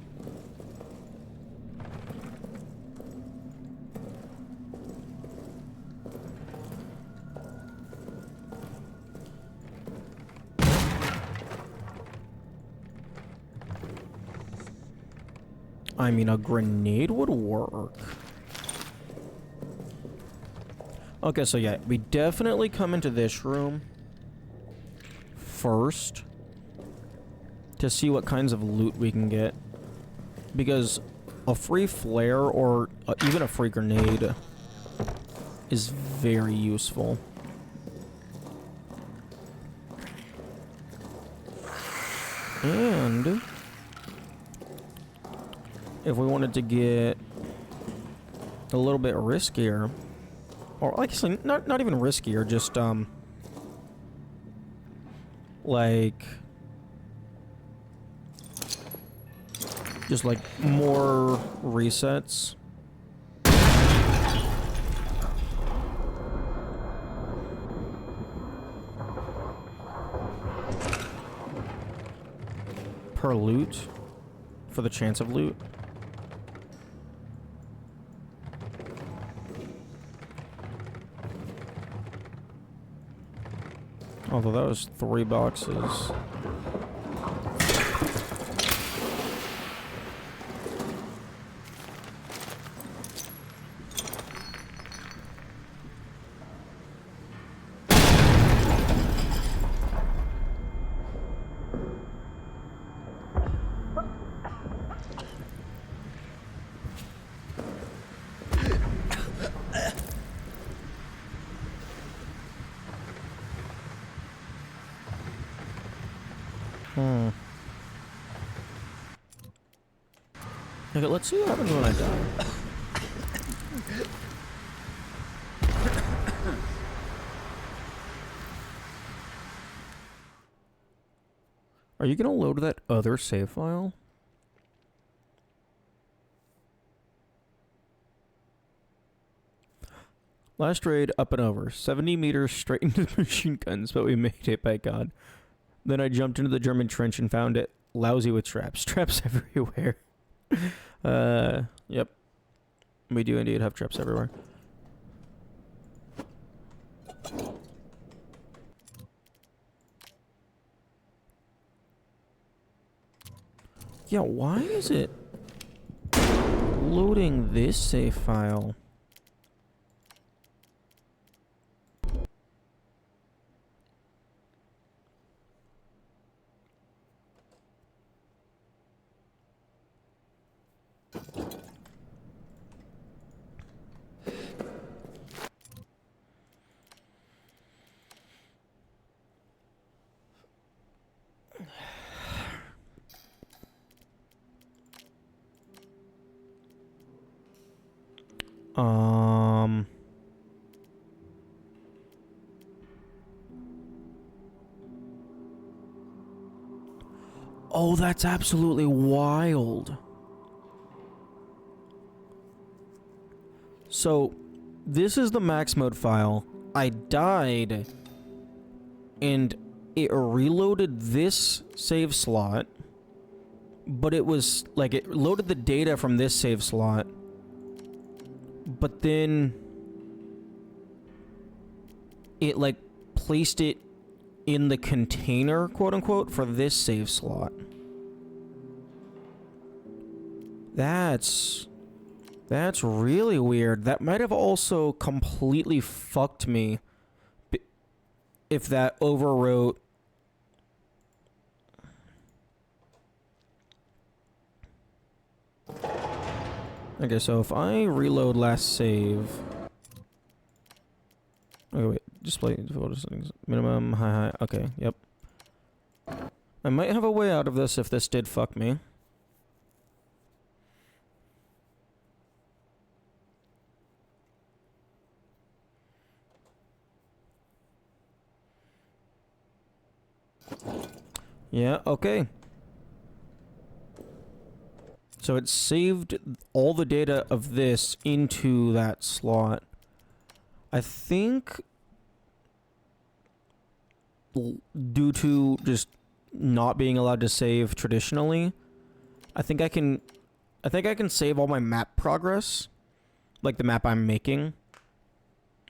I mean, a grenade would work. Okay, so yeah, we definitely come into this room first to see what kinds of loot we can get. Because a free flare or even a free grenade is very useful. And if we wanted to get a little bit riskier, or actually not even riskier, just like more resets. Per loot, for the chance of loot. Although that was 3 boxes. Okay, let's see what happens when I die. Are you gonna load that other save file? Last raid, up and over. 70 meters straight into the machine guns, but we made it, by God. Then I jumped into the German trench and found it lousy with traps. Traps everywhere. Yep. We do indeed have traps everywhere. Yeah, why is it loading this save file? Oh, that's absolutely wild. So, this is the max mode file. I died, and it reloaded this save slot, but it was, like, it loaded the data from this save slot, but then it, like, placed it in the container, quote-unquote, for this save slot. That's really weird. That might have also completely fucked me if that overwrote. Okay, so if I reload last save. Okay, wait. Display photo settings. Minimum, high. Okay, yep. I might have a way out of this if this did fuck me. Yeah, okay. So it saved all the data of this into that slot. I think due to just not being allowed to save traditionally, I think I can save all my map progress, like the map I'm making.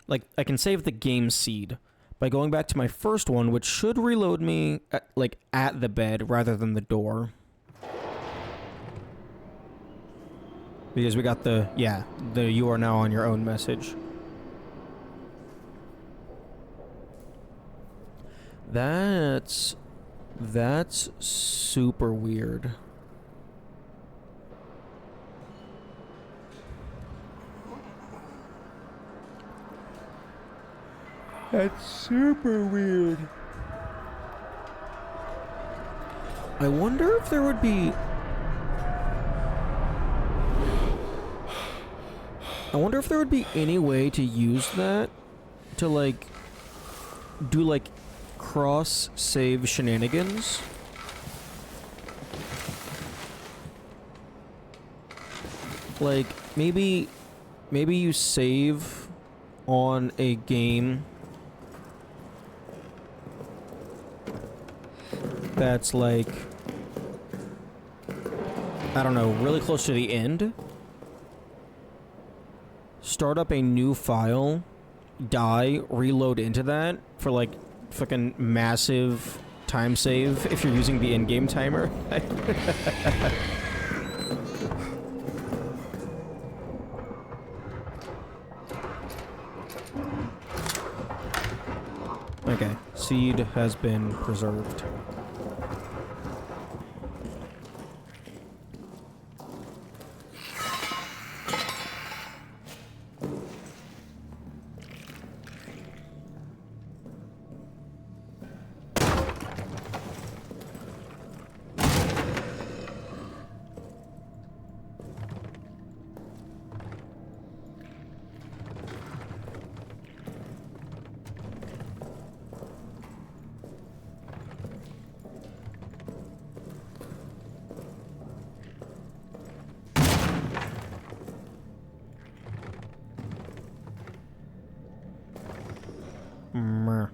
Like, I can save the game seed by going back to my first one, which should reload me at the bed rather than the door. Because we got the you are now on your own message. That's super weird. That's super weird. I wonder if there would be... any way to use that to, like, do, like, cross-save shenanigans. Like, maybe you save on a game that's, like, I don't know, really close to the end. Start up a new file, die, reload into that for, like, fucking massive time save if you're using the in-game timer. Okay, seed has been preserved. Meh.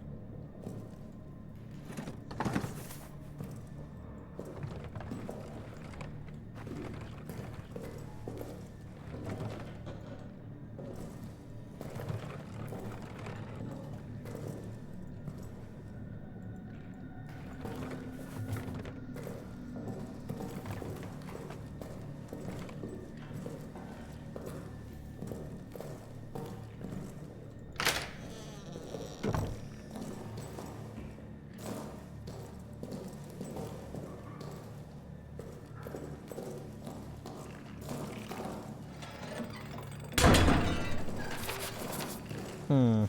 Hmm.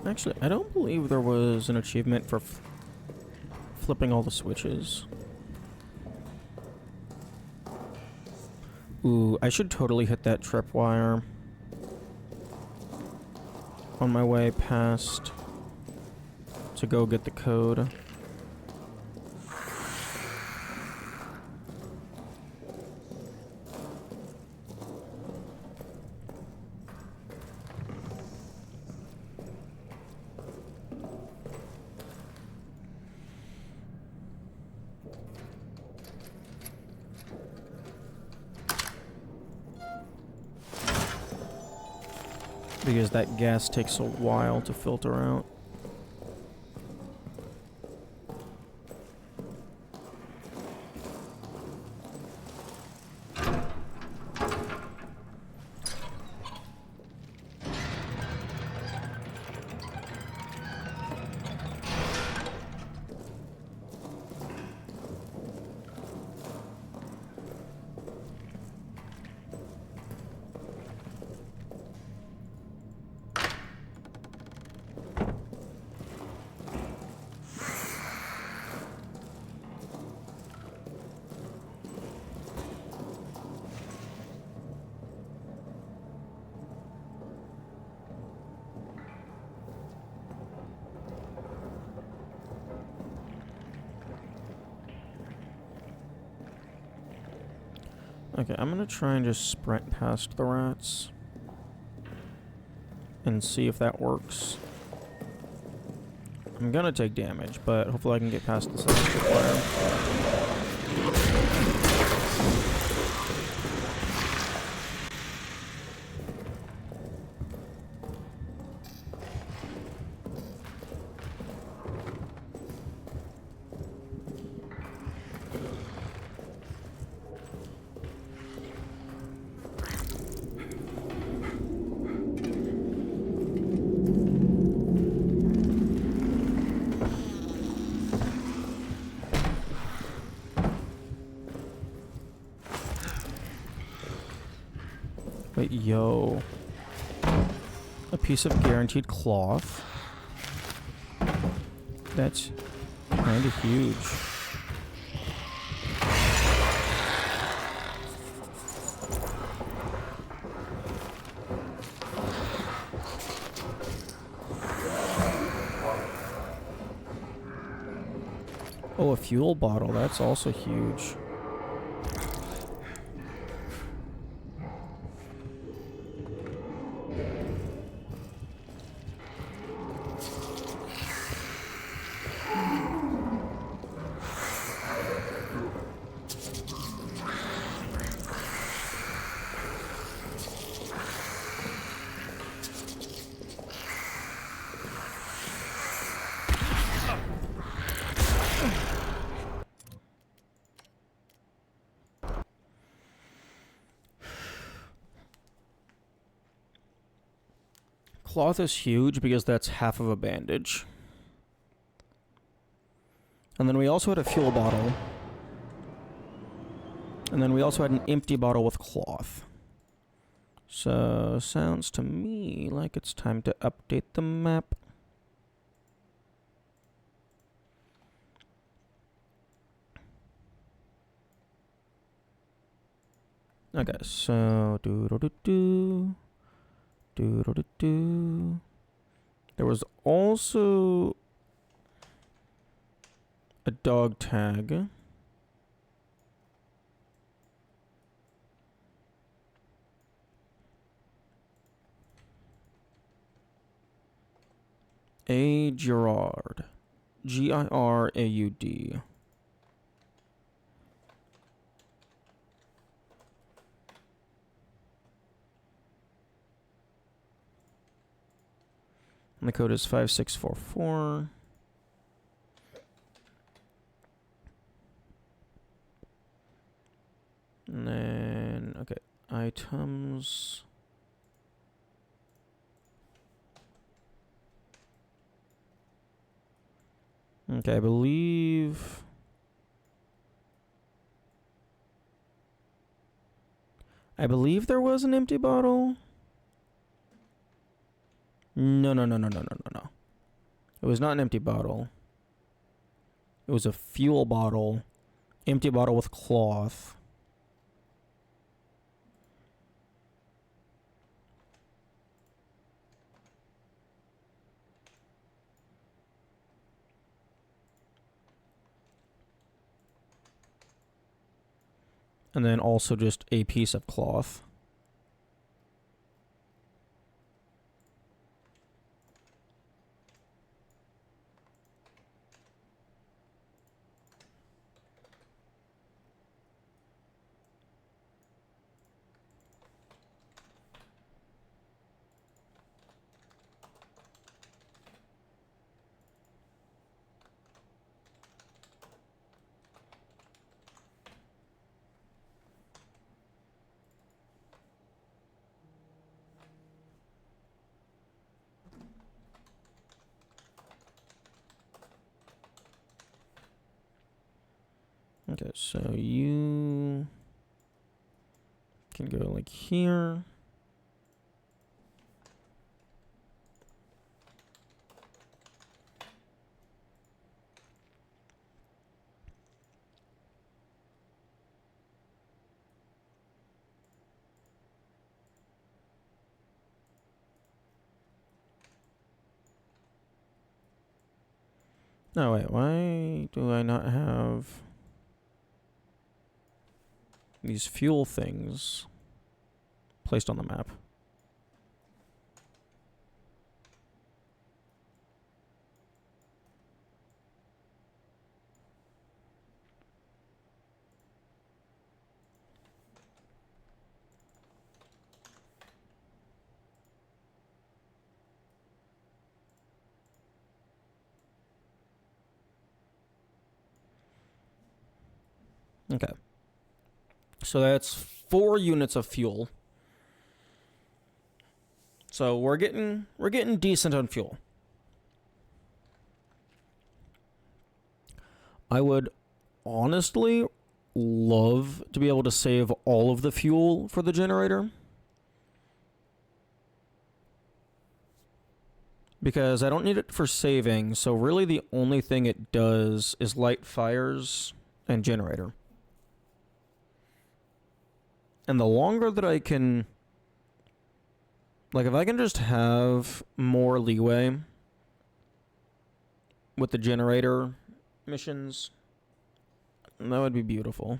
Actually, I don't believe there was an achievement for flipping all the switches. Ooh, I should totally hit that tripwire on my way past to go get the code. Because that gas takes a while to filter out. Okay, I'm gonna try and just sprint past the rats and see if that works. I'm gonna take damage, but hopefully I can get past this electric wire. Wait, yo. A piece of guaranteed cloth. That's kind of huge. Oh, a fuel bottle. That's also huge. Cloth is huge because that's half of a bandage. And then we also had a fuel bottle. And then we also had an empty bottle with cloth. So, sounds to me like it's time to update the map. Okay, so there was also a dog tag. A. Girard. G-I-R-A-U-D. And the code is 5644. And then, okay, items. Okay, I believe there was an empty bottle. No. It was not an empty bottle. It was a fuel bottle. Empty bottle with cloth. And then also just a piece of cloth. Okay, so you can go like here. No, wait, why do I not have these fuel things placed on the map? Okay. So that's 4 units of fuel. So we're getting decent on fuel. I would honestly love to be able to save all of the fuel for the generator. Because I don't need it for saving, so really the only thing it does is light fires and generator. And the longer that I can... Like, if I can just have more leeway with the generator missions, That would be beautiful.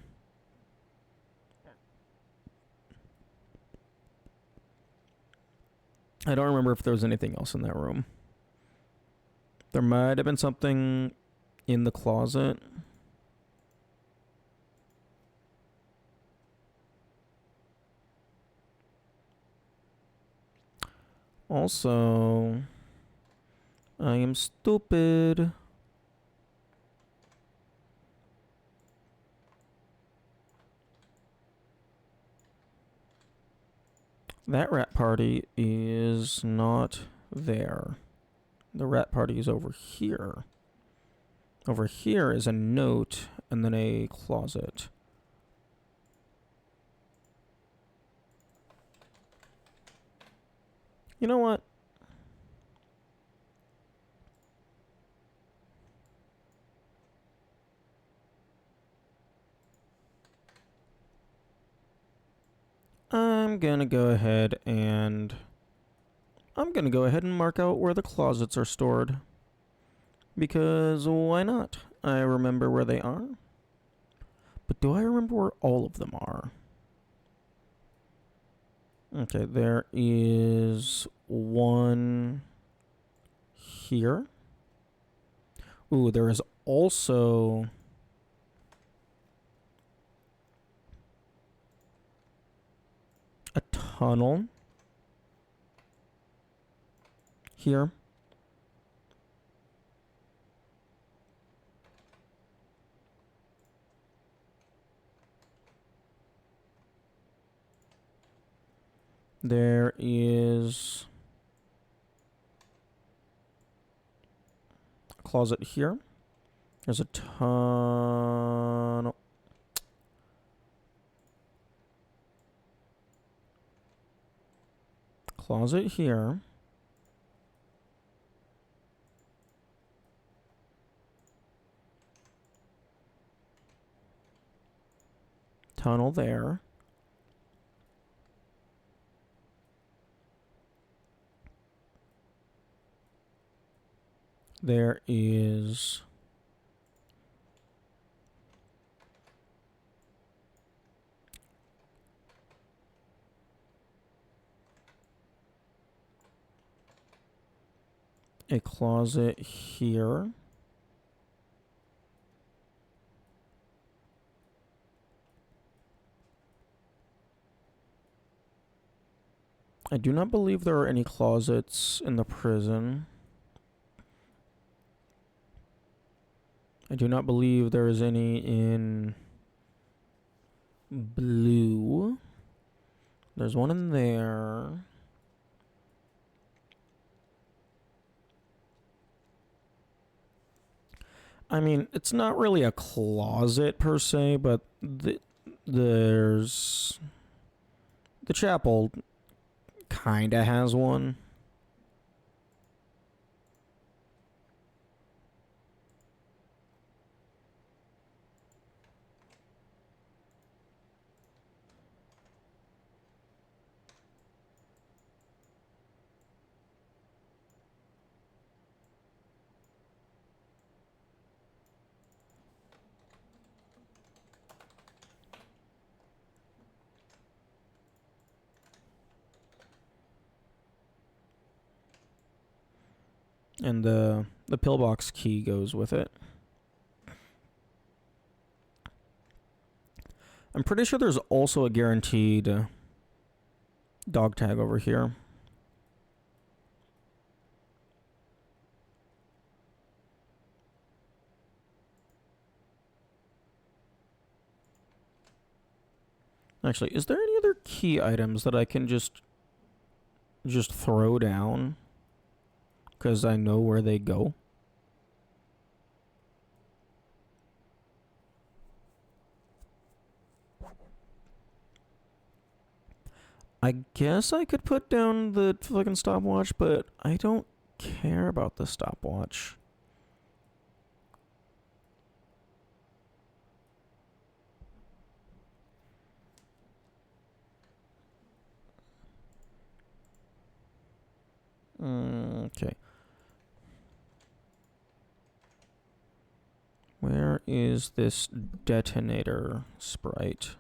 I don't remember if there was anything else in that room. There might have been something in the closet. Also, I am stupid. That rat party is not there. The rat party is over here. Over here is a note and then a closet. You know what? I'm gonna go ahead and mark out where the closets are stored. Because why not? I remember where they are. But do I remember where all of them are? Okay, there is one here. Ooh, there is also a tunnel here. There is a closet here. There's a tunnel. Closet here. Tunnel there. There is a closet here. I do not believe there are any closets in the prison. I do not believe there is any in blue. There's one in there. I mean, it's not really a closet per se, but there's the chapel kinda has one. And the pillbox key goes with it. I'm pretty sure there's also a guaranteed dog tag over here. Actually, is there any other key items that I can just throw down? Because I know where they go. I guess I could put down the fucking stopwatch, but I don't care about the stopwatch. Okay. Where is this detonator sprite?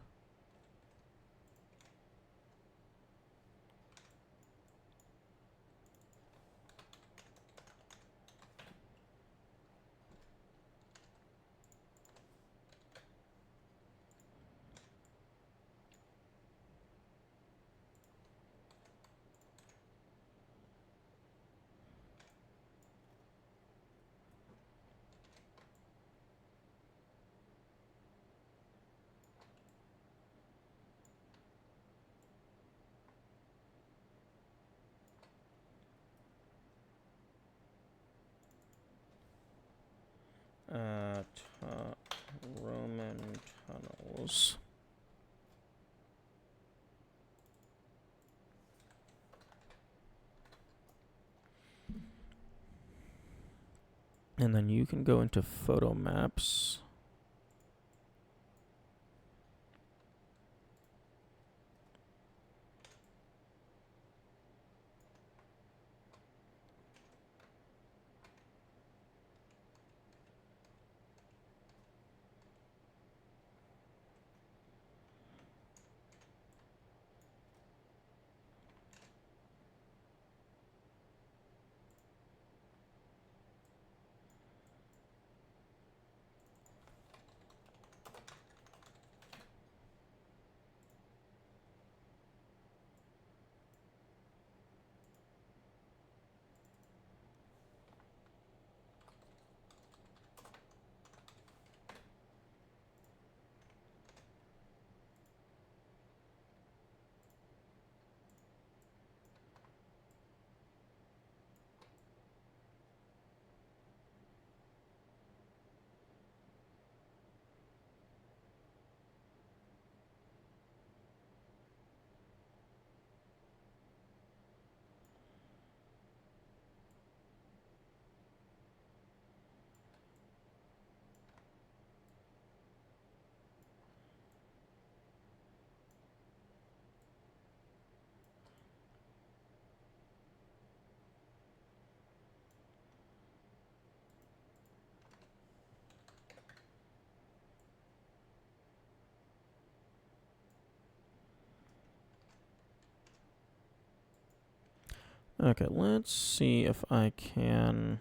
Roman tunnels. And then you can go into photo maps. Okay, let's see if I can...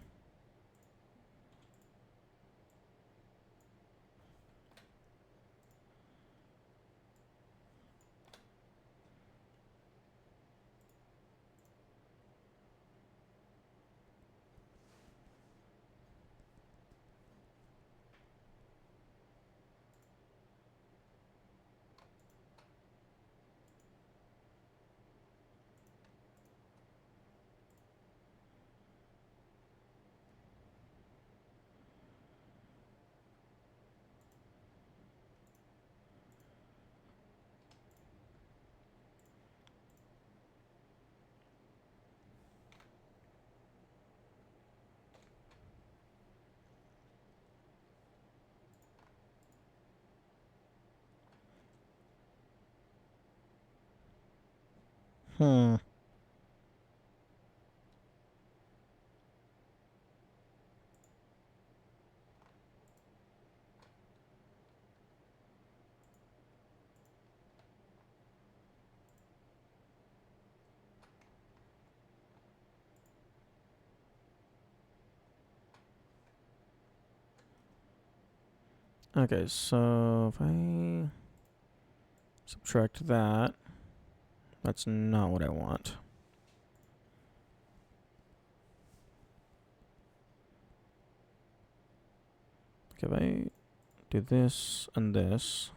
Hmm. Okay, so if I subtract that, that's not what I want. Okay, if I do this and this.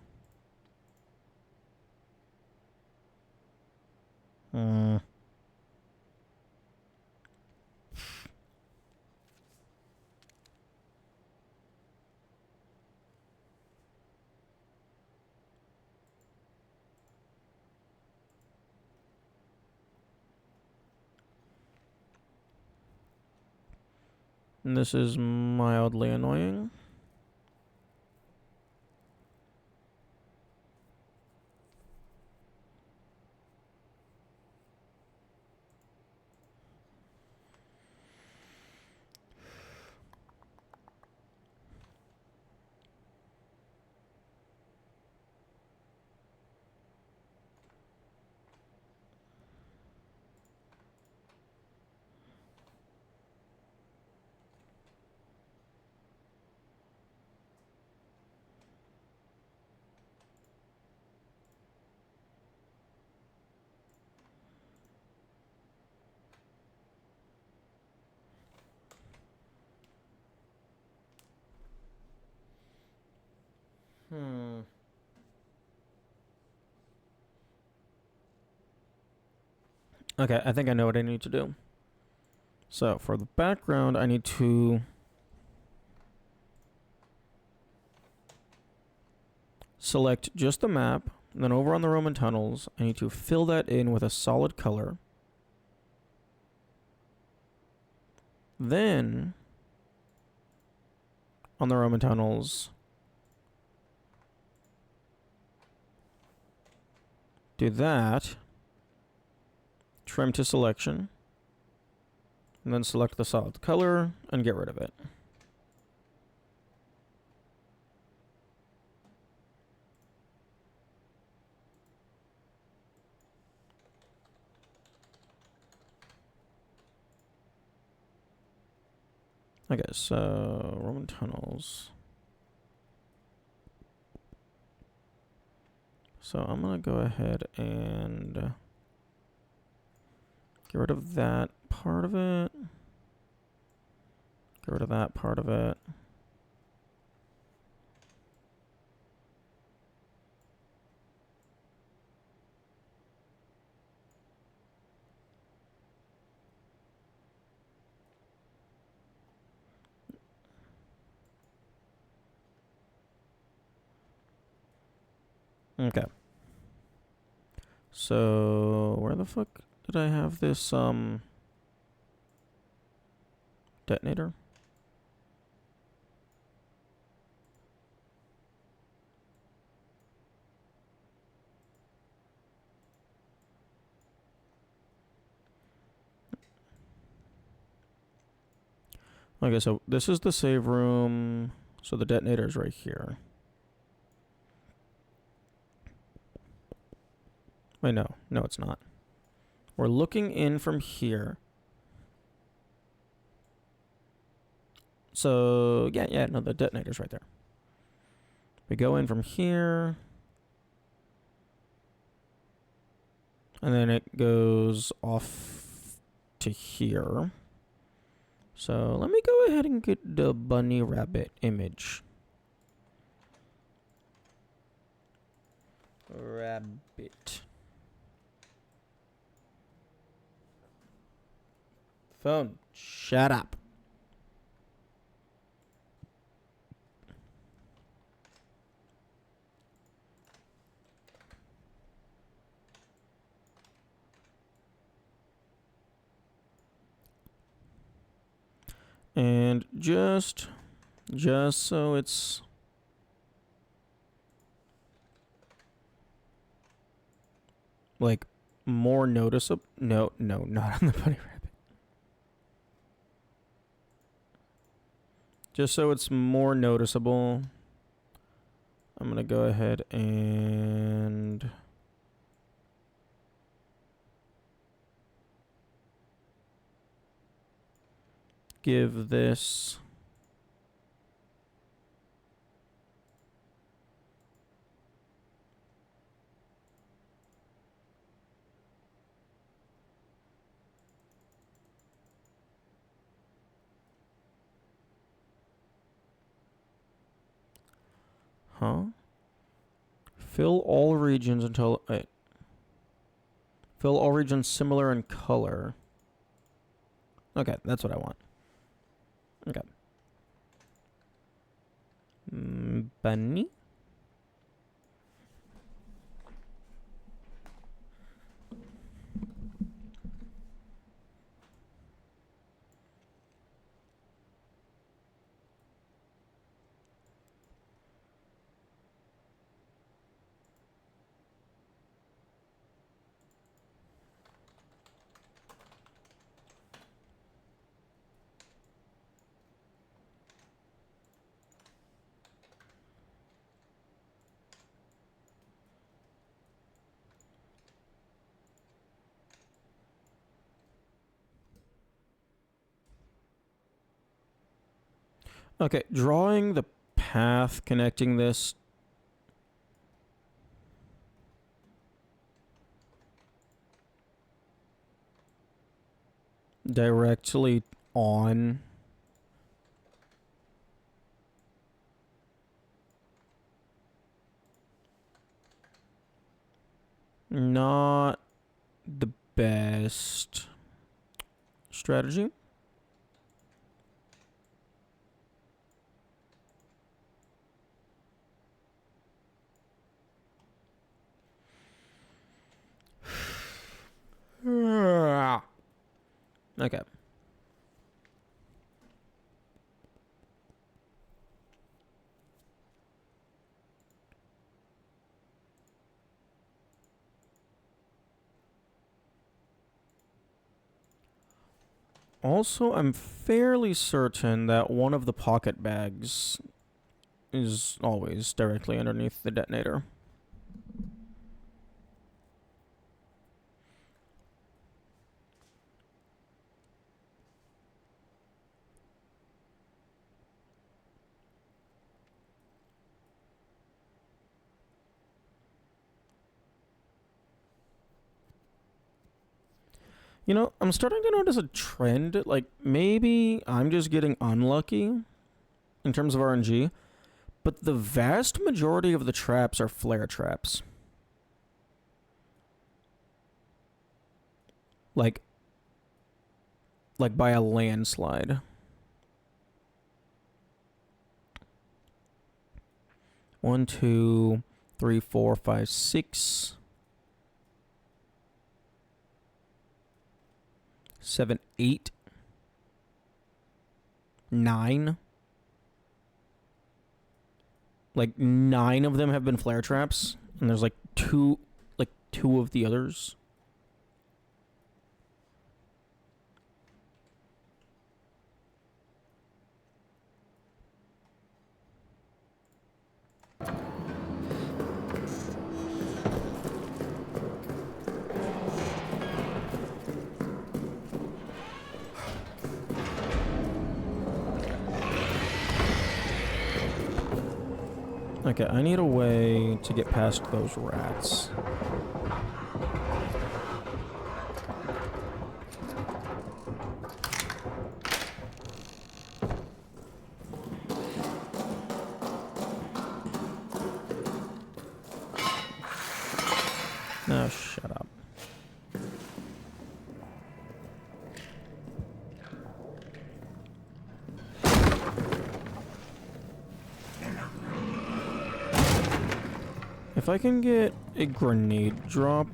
And this is mildly annoying. Okay, I think I know what I need to do. So for the background, I need to select just the map. And then over on the Roman tunnels, I need to fill that in with a solid color. Then on the Roman tunnels, do that. Trim to selection. And then select the solid color and get rid of it. Okay, so Roman tunnels. So I'm going to go ahead and get rid of that part of it. Get rid of that part of it. Okay. So where the fuck did I have this detonator? Okay, so this is the save room. So the detonator is right here. Wait, no. No, it's not. We're looking in from here. So, yeah, no, the detonator's right there. We go in from here. And then it goes off to here. So let me go ahead and get the bunny rabbit image. Rabbit. Phone, shut up. And just so it's like more noticeable. No, not on the bunny rabbit. Just so it's more noticeable, I'm gonna go ahead and give this fill all regions until fill all regions similar in color. Okay, that's what I want. Okay. Bunny. Okay, drawing the path connecting this directly on not the best strategy. Okay. Also, I'm fairly certain that one of the pocket bags is always directly underneath the detonator. You know, I'm starting to notice a trend. Like, maybe I'm just getting unlucky in terms of RNG, but the vast majority of the traps are flare traps. Like by a landslide. One, two, three, four, five, six, 7, 8, 9. Like 9 of them have been flare traps, and there's like two of the others. Okay, I need a way to get past those rats. Oh, shut up. If I can get a grenade drop,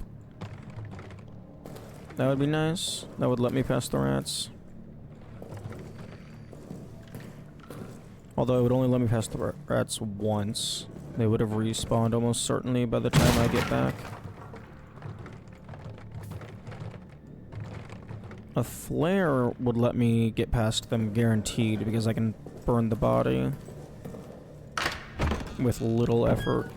that would be nice. That would let me pass the rats. Although it would only let me pass the rats once. They would have respawned almost certainly by the time I get back. A flare would let me get past them guaranteed because I can burn the body with little effort.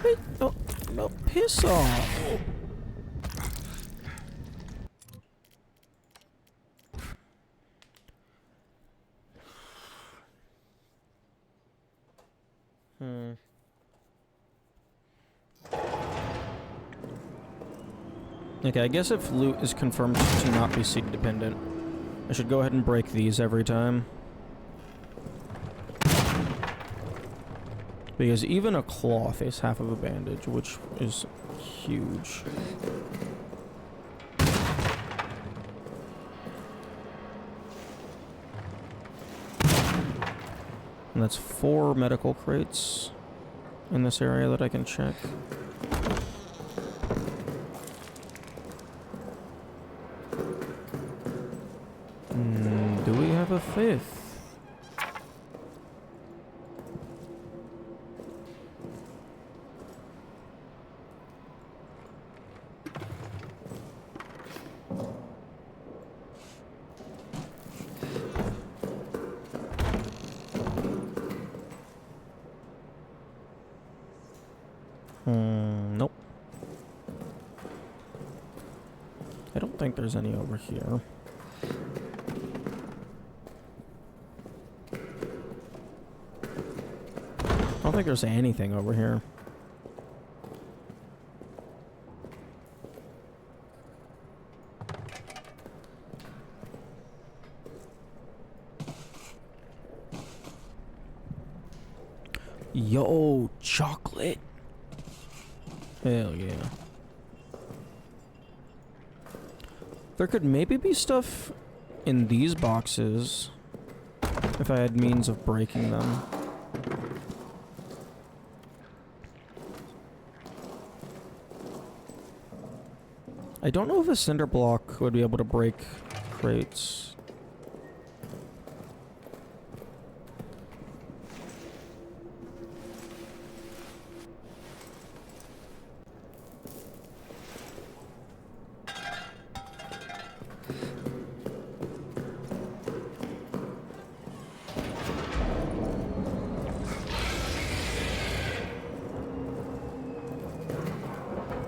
Wait, no, piss off. Okay, I guess if loot is confirmed to not be seed dependent, I should go ahead and break these every time. Because even a cloth is half of a bandage, which is huge. And that's 4 medical crates in this area that I can check. Do we have a 5th? Nope. I don't think there's any over here. I don't think there's anything over here. Yo, chocolate. Hell yeah. There could maybe be stuff in these boxes if I had means of breaking them. I don't know if a cinder block would be able to break crates.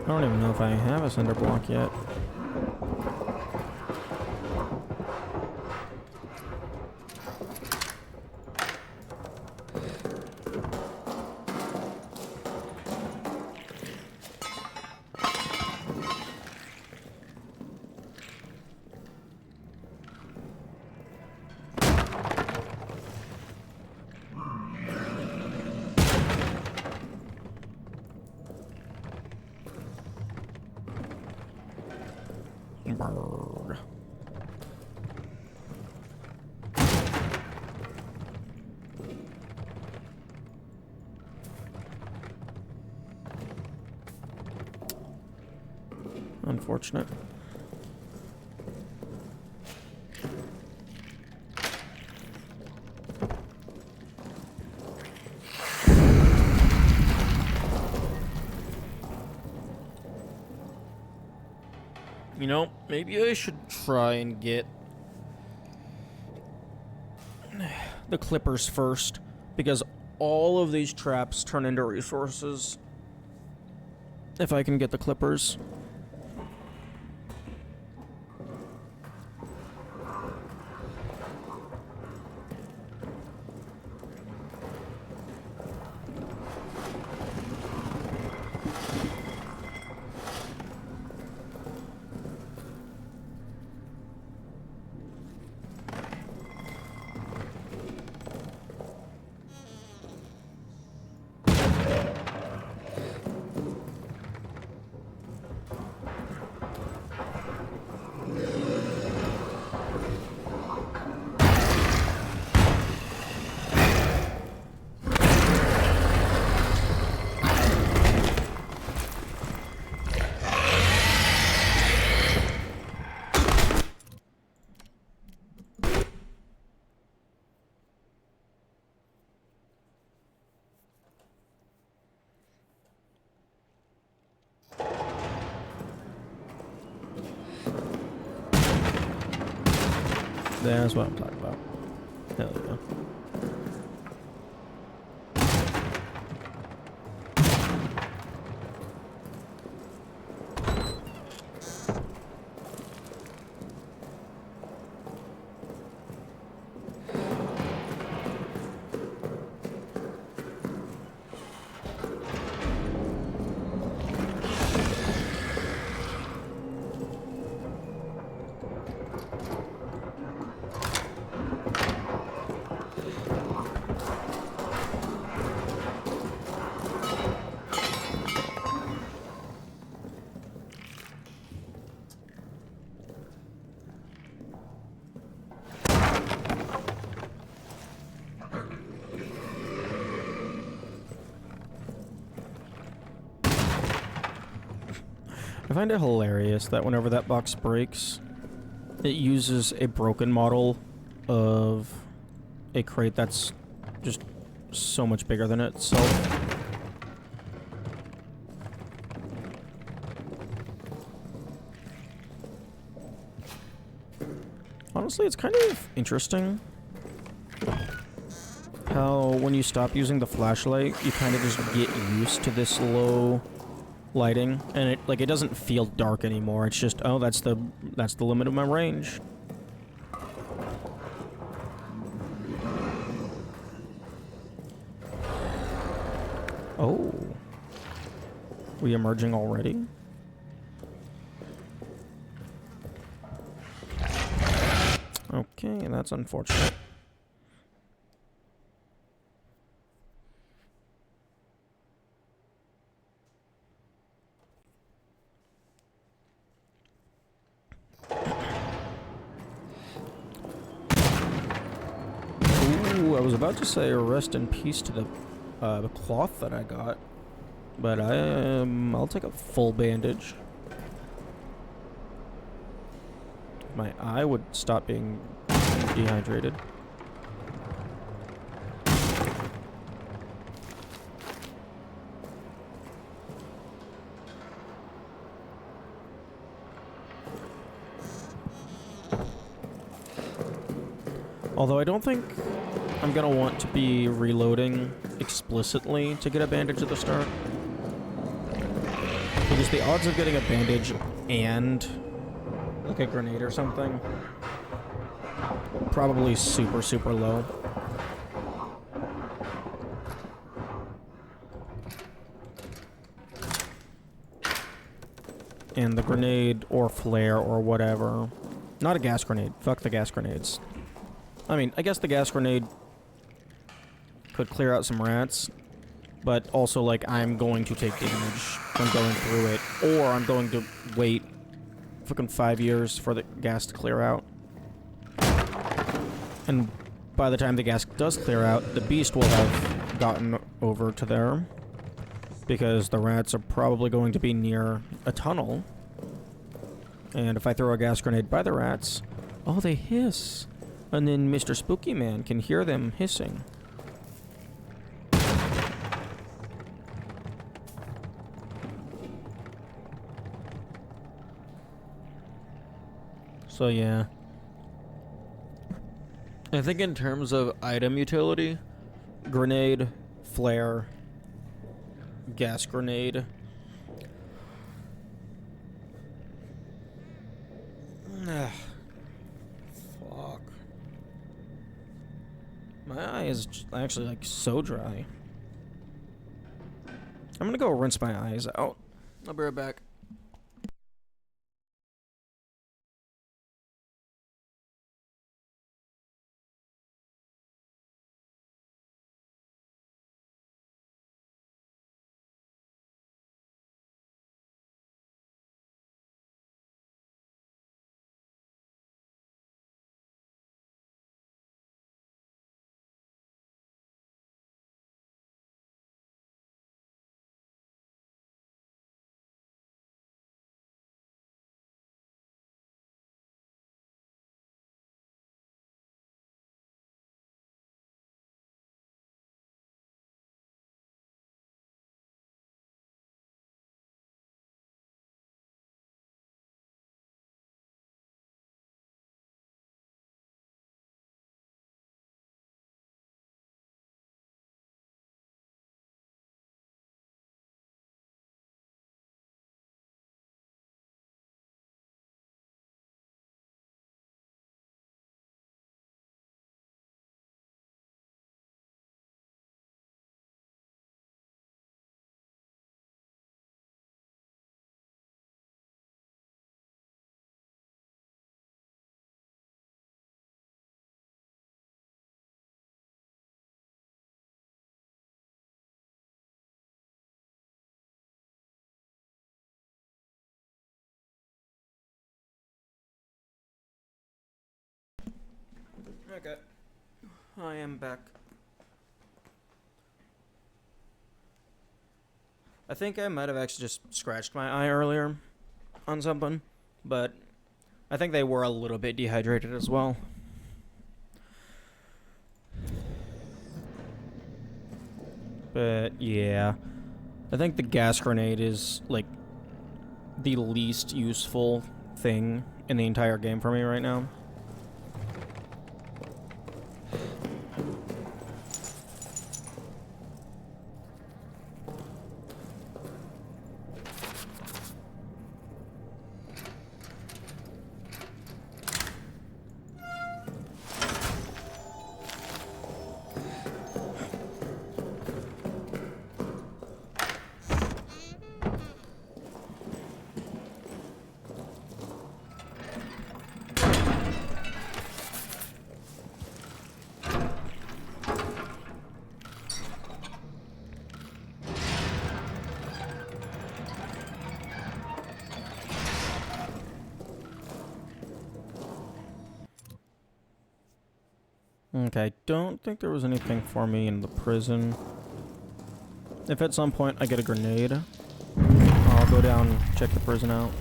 I don't even know if I have a cinder block yet. Bird. Unfortunate. You know, maybe I should try and get the clippers first, because all of these traps turn into resources if I can get the clippers. That's what I'm talking about. Hell yeah. I find it hilarious that whenever that box breaks, it uses a broken model of a crate that's just so much bigger than itself. Honestly, it's kind of interesting how when you stop using the flashlight, you kind of just get used to this low lighting, and it doesn't feel dark anymore. It's just, oh, that's the limit of my range. Oh. We emerging already? Okay, that's unfortunate. was about to say rest in peace to the cloth that I got, but I'll take a full bandage. My eye would stop being dehydrated. Although I don't think I'm gonna want to be reloading explicitly to get a bandage at the start. Because the odds of getting a bandage and like a grenade or something, probably super, super low. And the grenade or flare or whatever. Not a gas grenade. Fuck the gas grenades. I mean, I guess the gas grenade could clear out some rats, but also, like, I'm going to take damage from going through it, or I'm going to wait fucking 5 years for the gas to clear out. And by the time the gas does clear out, the beast will have gotten over to there, because the rats are probably going to be near a tunnel. And if I throw a gas grenade by the rats, oh, they hiss. And then Mr. Spooky Man can hear them hissing. So yeah. I think in terms of item utility, grenade, flare, gas grenade. Fuck. My eye is actually like so dry. I'm gonna go rinse my eyes out. I'll be right back. Okay. I am back. I think I might have actually just scratched my eye earlier on something, but I think they were a little bit dehydrated as well. But yeah, I think the gas grenade is like the least useful thing in the entire game for me right now. Okay, I don't think there was anything for me in the prison. If at some point I get a grenade, I'll go down and check the prison out.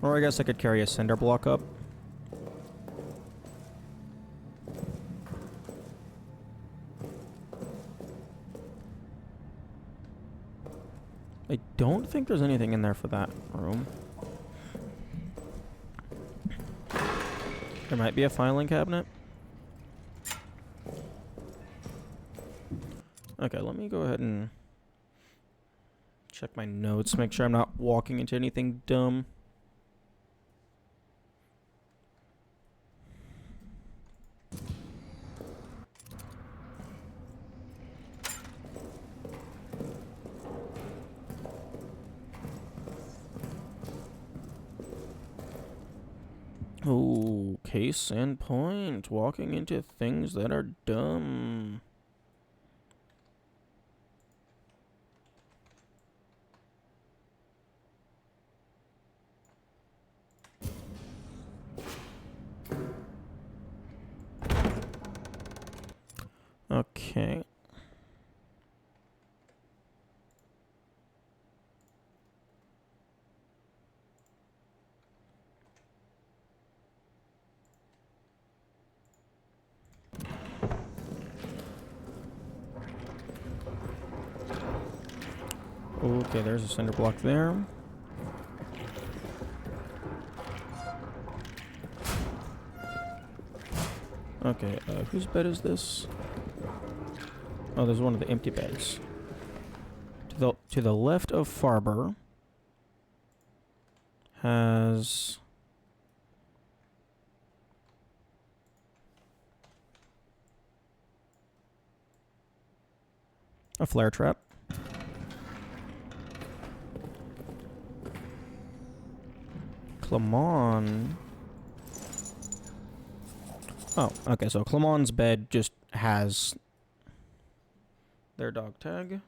Or I guess I could carry a cinder block up. I don't think there's anything in there for that room. There might be a filing cabinet. Okay, let me go ahead and check my notes, make sure I'm not walking into anything dumb. Oh, case in point. Walking into things that are dumb. Okay. Okay, there's a cinder block there. Okay, whose bed is this? Oh, there's one of the empty beds. To the left of Farber has a flare trap. Clemon. Oh, okay, so Clemon's bed just has their dog tag.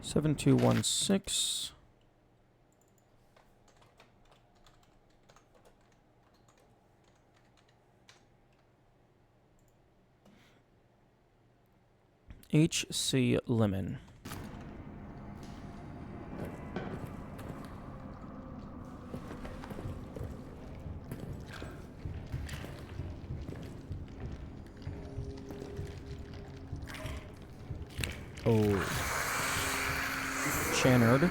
$7216. H.C. Lemon. Oh. Channard.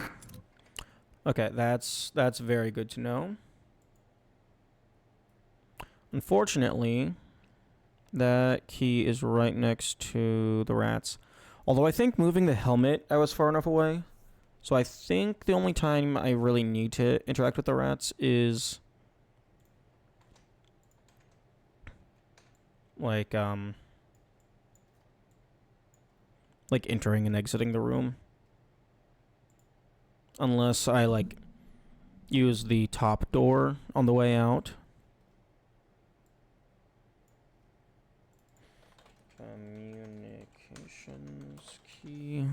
Okay, that's very good to know. Unfortunately, that key is right next to the rats. Although I think moving the helmet, I was far enough away. So I think the only time I really need to interact with the rats is like entering and exiting the room. Unless I like use the top door on the way out. Communications key.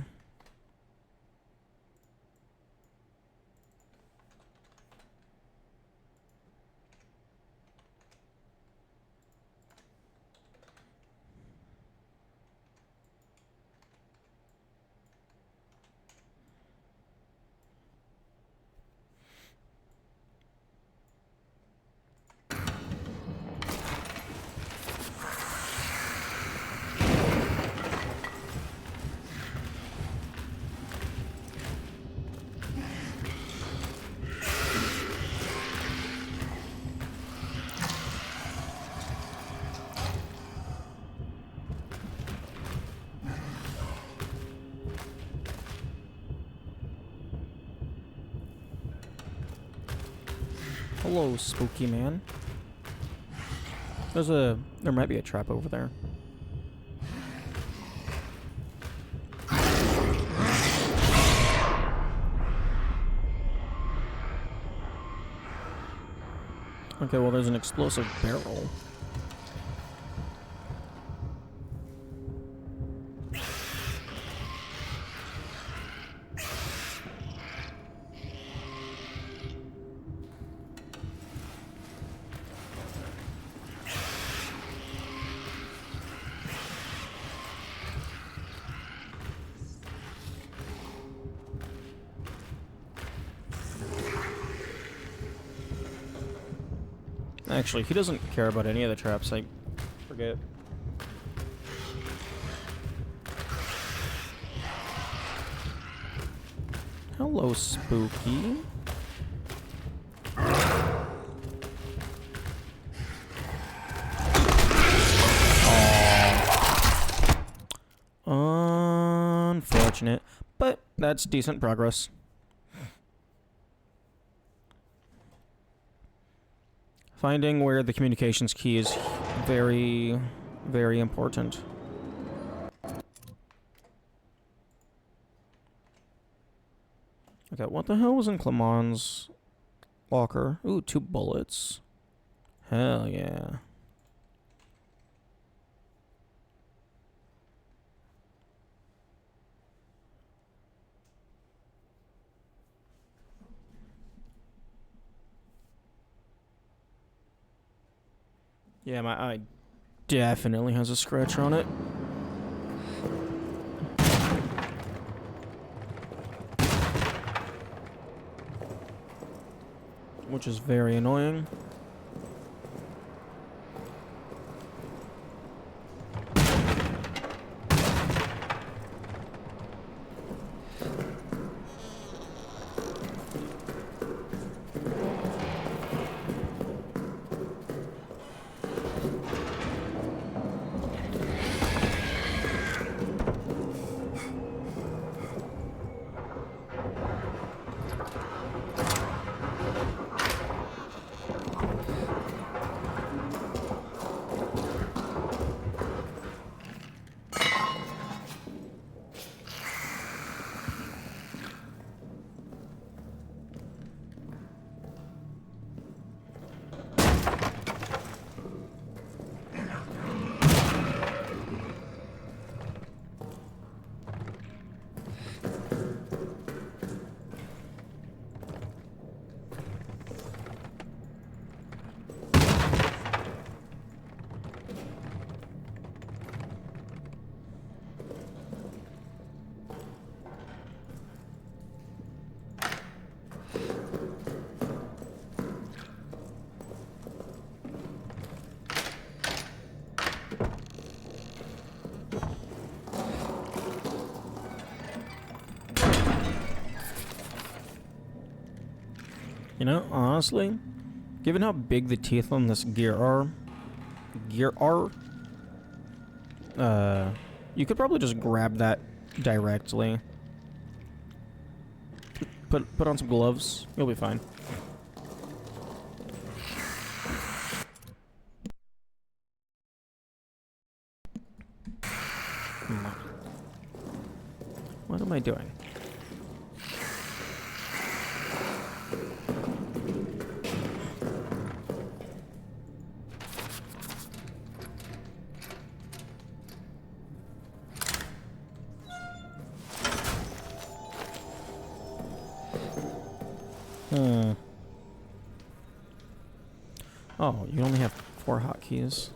Hello, spooky man. There might be a trap over there. Okay, well, there's an explosive barrel. Actually, he doesn't care about any of the traps. I forget. Hello, Spooky. Unfortunate, but that's decent progress. Finding where the communications key is very, very important. Okay, what the hell was in Clement's locker? Ooh, 2 bullets. Hell yeah. Yeah, my eye definitely has a scratch on it. Which is very annoying. You know, honestly, given how big the teeth on this gear are, you could probably just grab that directly. Put on some gloves. You'll be fine. What am I doing? Oh, you only have 4 hotkeys.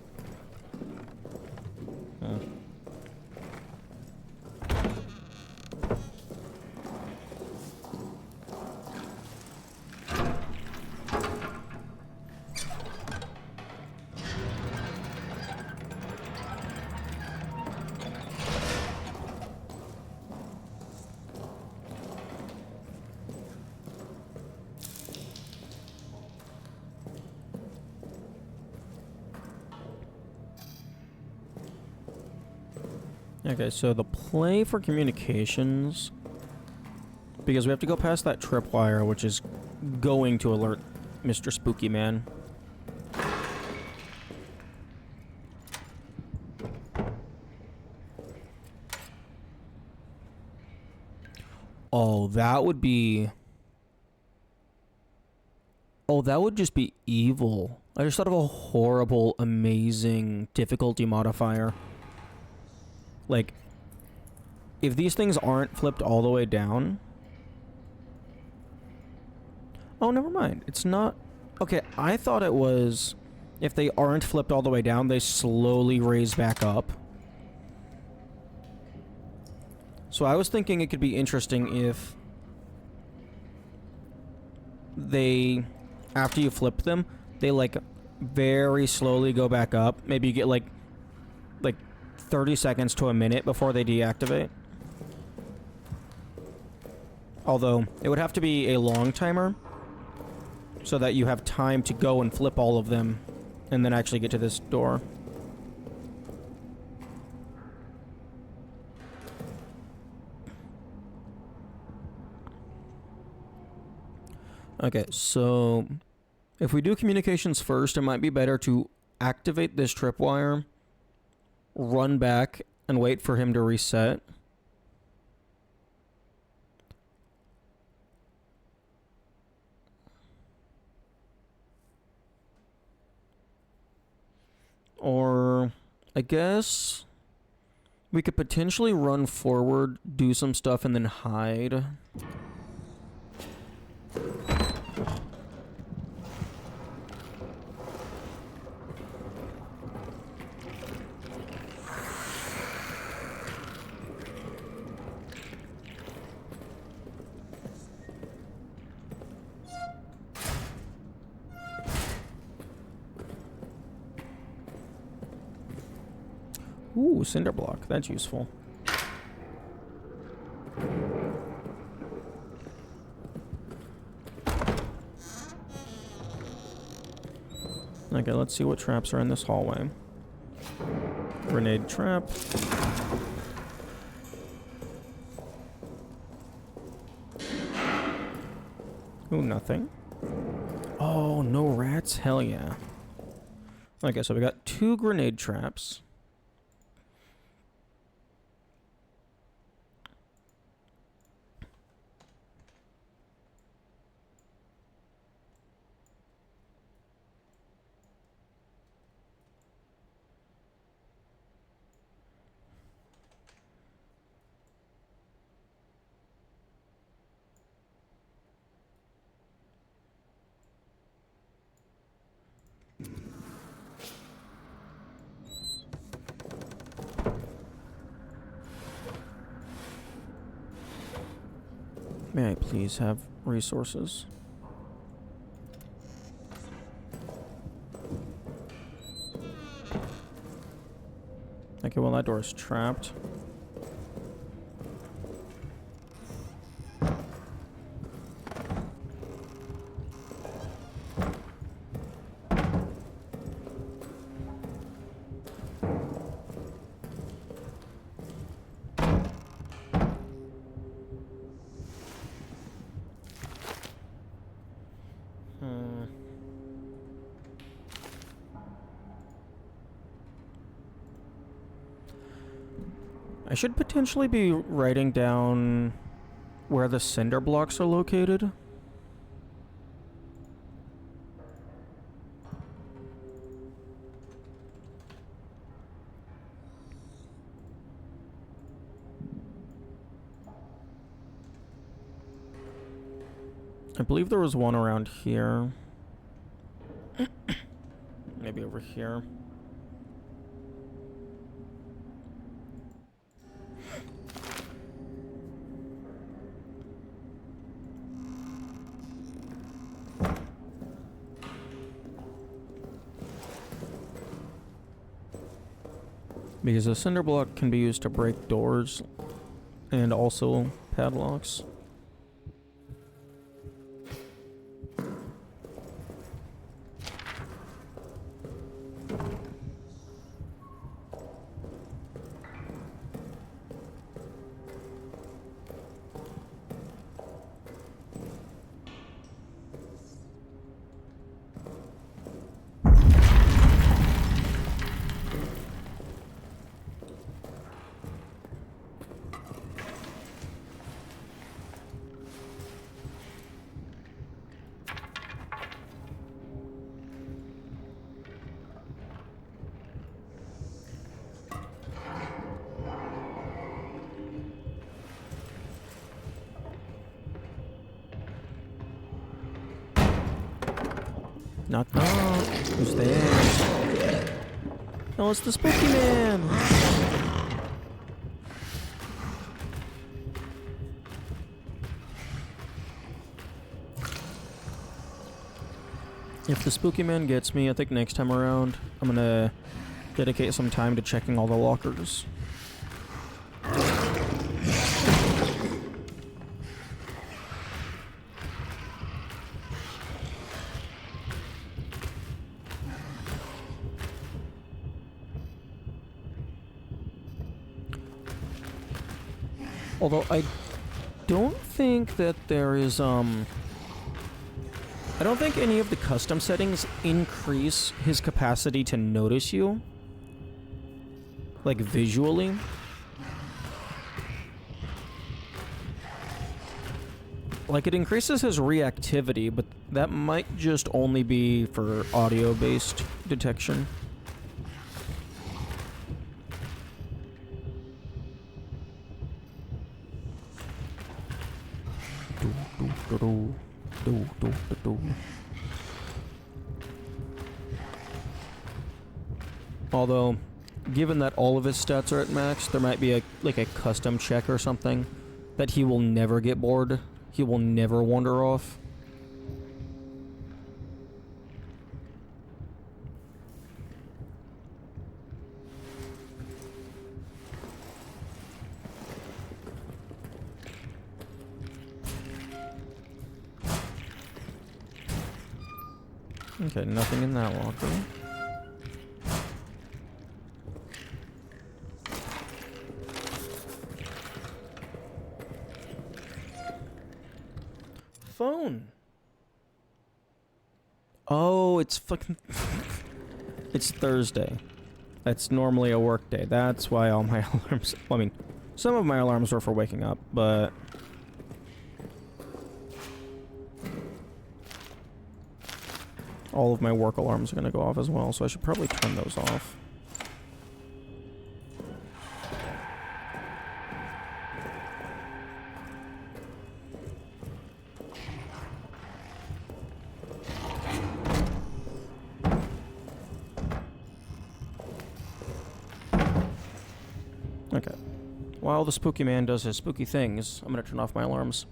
Okay, so the play for communications, because we have to go past that tripwire, which is going to alert Mr. Spooky Man. Oh, that would be... Oh, that would just be evil. I just thought of a horrible, amazing difficulty modifier. Like, if these things aren't flipped all the way down... Oh, never mind. It's not... Okay, I thought it was... If they aren't flipped all the way down, they slowly raise back up. So I was thinking it could be interesting if... they... After you flip them, they, like, very slowly go back up. Maybe you get, like 30 seconds to a minute before they deactivate. Although, it would have to be a long timer, so that you have time to go and flip all of them, and then actually get to this door. Okay, so... if we do communications first, it might be better to activate this tripwire, run back, and wait for him to reset. Or, I guess, we could potentially run forward, do some stuff, and then hide. Ooh, cinder block. That's useful. Okay, let's see what traps are in this hallway. Grenade trap. Ooh, nothing. Oh, no rats? Hell yeah. Okay, so we got 2 grenade traps. May I please have resources? Okay, well that door is trapped. I should potentially be writing down where the cinder blocks are located. I believe there was one around here. Maybe over here. Because a cinder block can be used to break doors and also padlocks. Knock knock. Who's there? Oh, it's the spooky man. If the spooky man gets me, I think next time around, I'm gonna dedicate some time to checking all the lockers. Although I don't think that there is, I don't think any of the custom settings increase his capacity to notice you. Like, visually. Like, it increases his reactivity, but that might just only be for audio-based detection. Although, given that all of his stats are at max, there might be a custom check or something that he will never get bored. He will never wander off. Okay, nothing in that locker. Phone. Oh, it's fucking... It's Thursday. That's normally a work day. That's why all my alarms... Well, I mean, some of my alarms are for waking up, but... all of my work alarms are going to go off as well, so I should probably turn those off. Okay. While the spooky man does his spooky things, I'm going to turn off my alarms.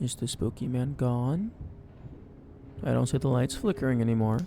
Is the spooky man gone? I don't see the lights flickering anymore.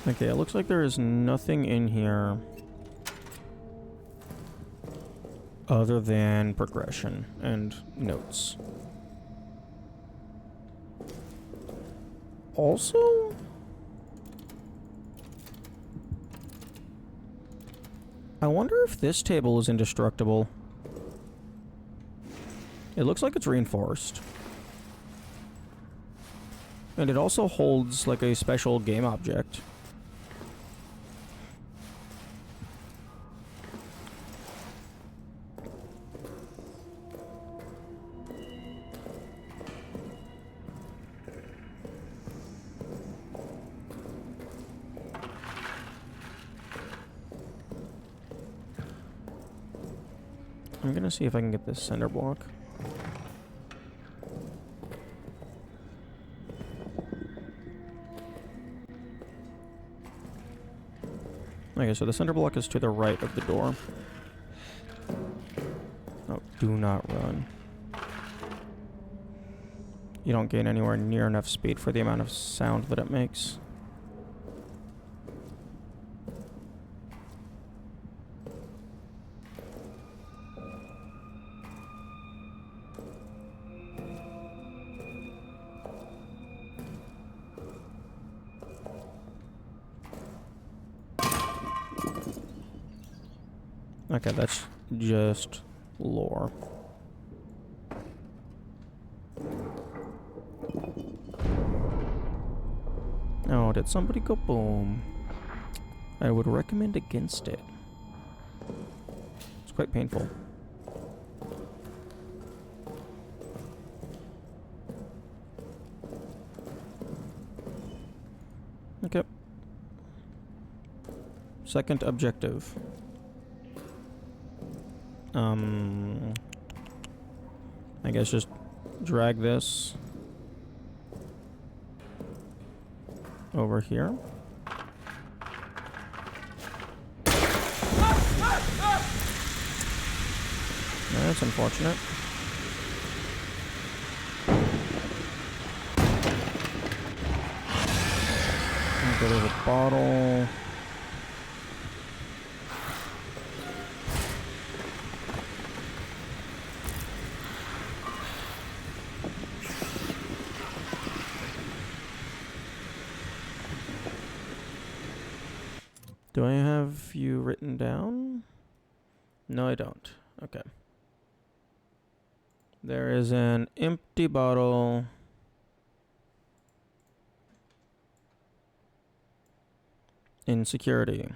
Okay, it looks like there is nothing in here other than progression and notes. Also, I wonder if this table is indestructible. It looks like it's reinforced. And it also holds like a special game object. I'm gonna see if I can get this cinder block. Okay, so the cinder block is to the right of the door. Oh, do not run. You don't gain anywhere near enough speed for the amount of sound that it makes. Okay, that's just lore. Oh, did somebody go boom? I would recommend against it. It's quite painful. Okay. Second objective. I guess just drag this over here. That's unfortunate. Okay, there's a bottle. Do I have you written down? No, I don't. Okay. There is an empty bottle. In security.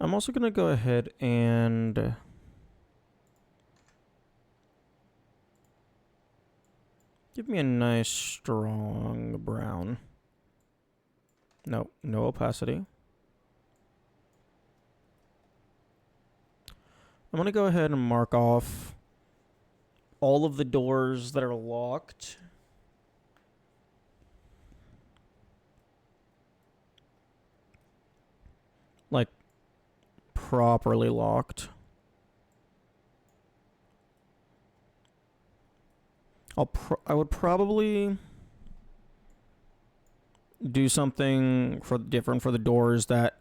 I'm also going to go ahead and give me a nice strong brown. No, no opacity. I'm going to go ahead and mark off all of the doors that are locked. Like, properly locked. I would probably do something different for the doors that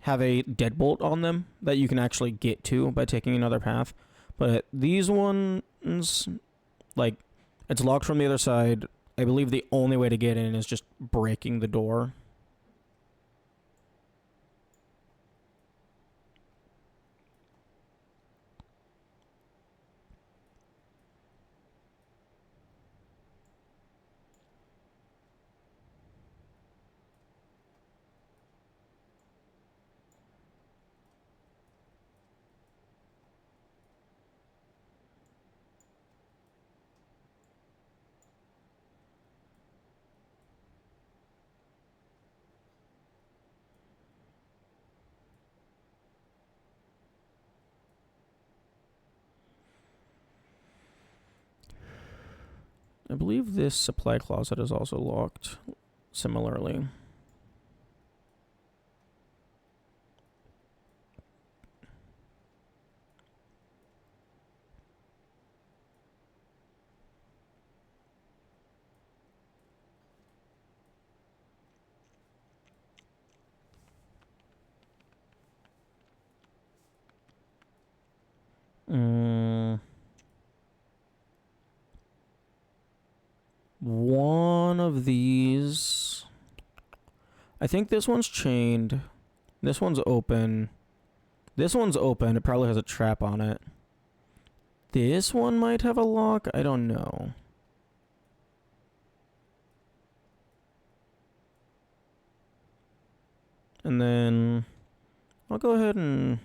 have a deadbolt on them that you can actually get to by taking another path. But these ones, like, it's locked from the other side. I believe the only way to get in is just breaking the door. I believe this supply closet is also locked similarly. I think this one's chained. This one's open. This one's open. It probably has a trap on it. This one might have a lock. I don't know. And then I'll go ahead and...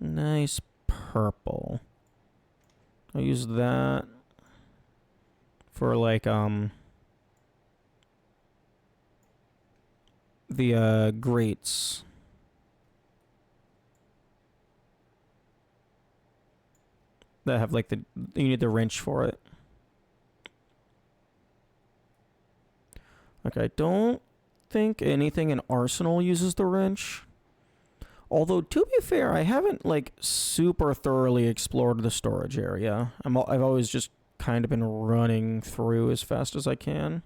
Nice purple. I'll use that for like the grates. That have like you need the wrench for it. Okay, I don't think anything in Arsenal uses the wrench. Although, to be fair, I haven't, like, super thoroughly explored the storage area. I've always just kind of been running through as fast as I can.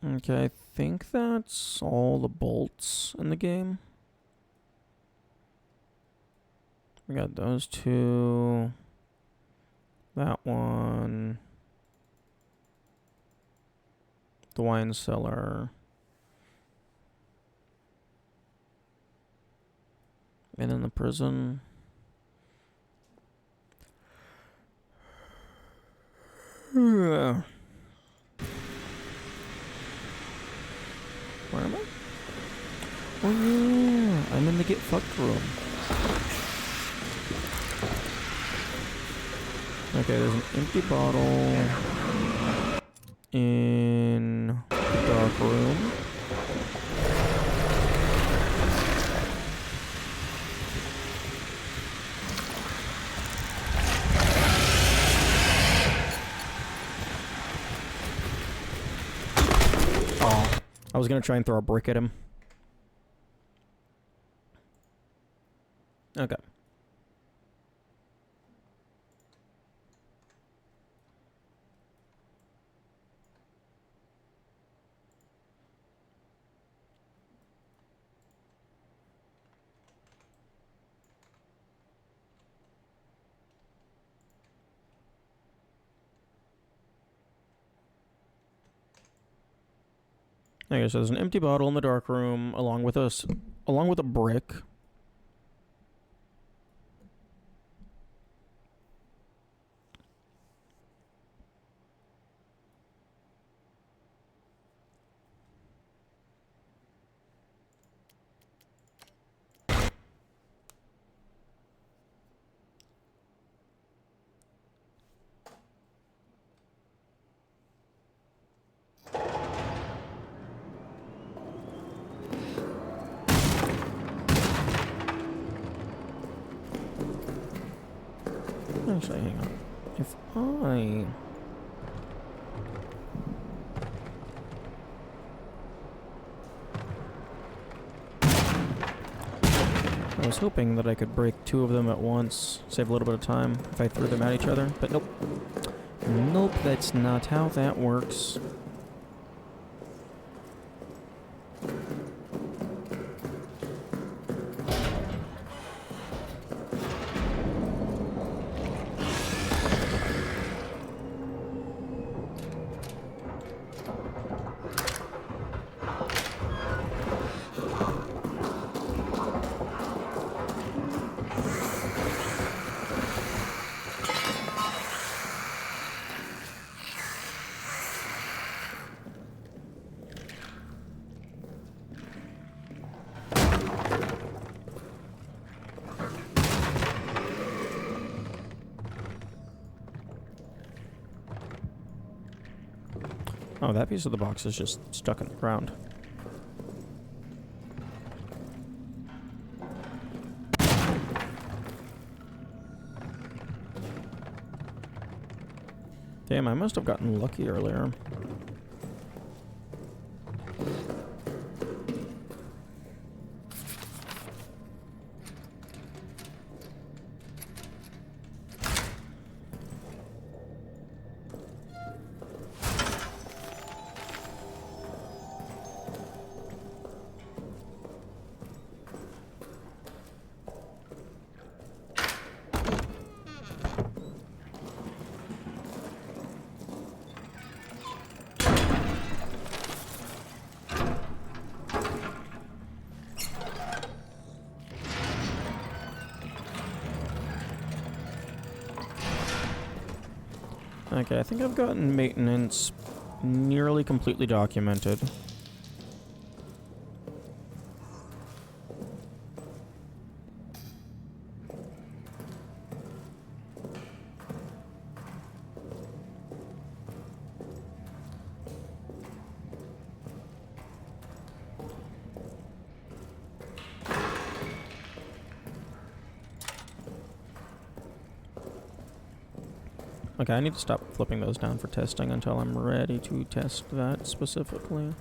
Okay, I think that's all the bolts in the game. We got those two. That one. The wine cellar. And then the prison. Where am I? Oh yeah, I'm in the get fucked room. Okay, there's an empty bottle in the dark room. Oh, I was gonna try and throw a brick at him. Okay. Okay, so there's an empty bottle in the dark room, along with a brick. Actually, hang on. If I was hoping that I could break two of them at once, save a little bit of time if I threw them at each other, but nope. Nope, that's not how that works. Oh, that piece of the box is just stuck in the ground. Damn, I must have gotten lucky earlier. Okay, I think I've gotten maintenance nearly completely documented. Okay, I need to stop flipping those down for testing until I'm ready to test that specifically.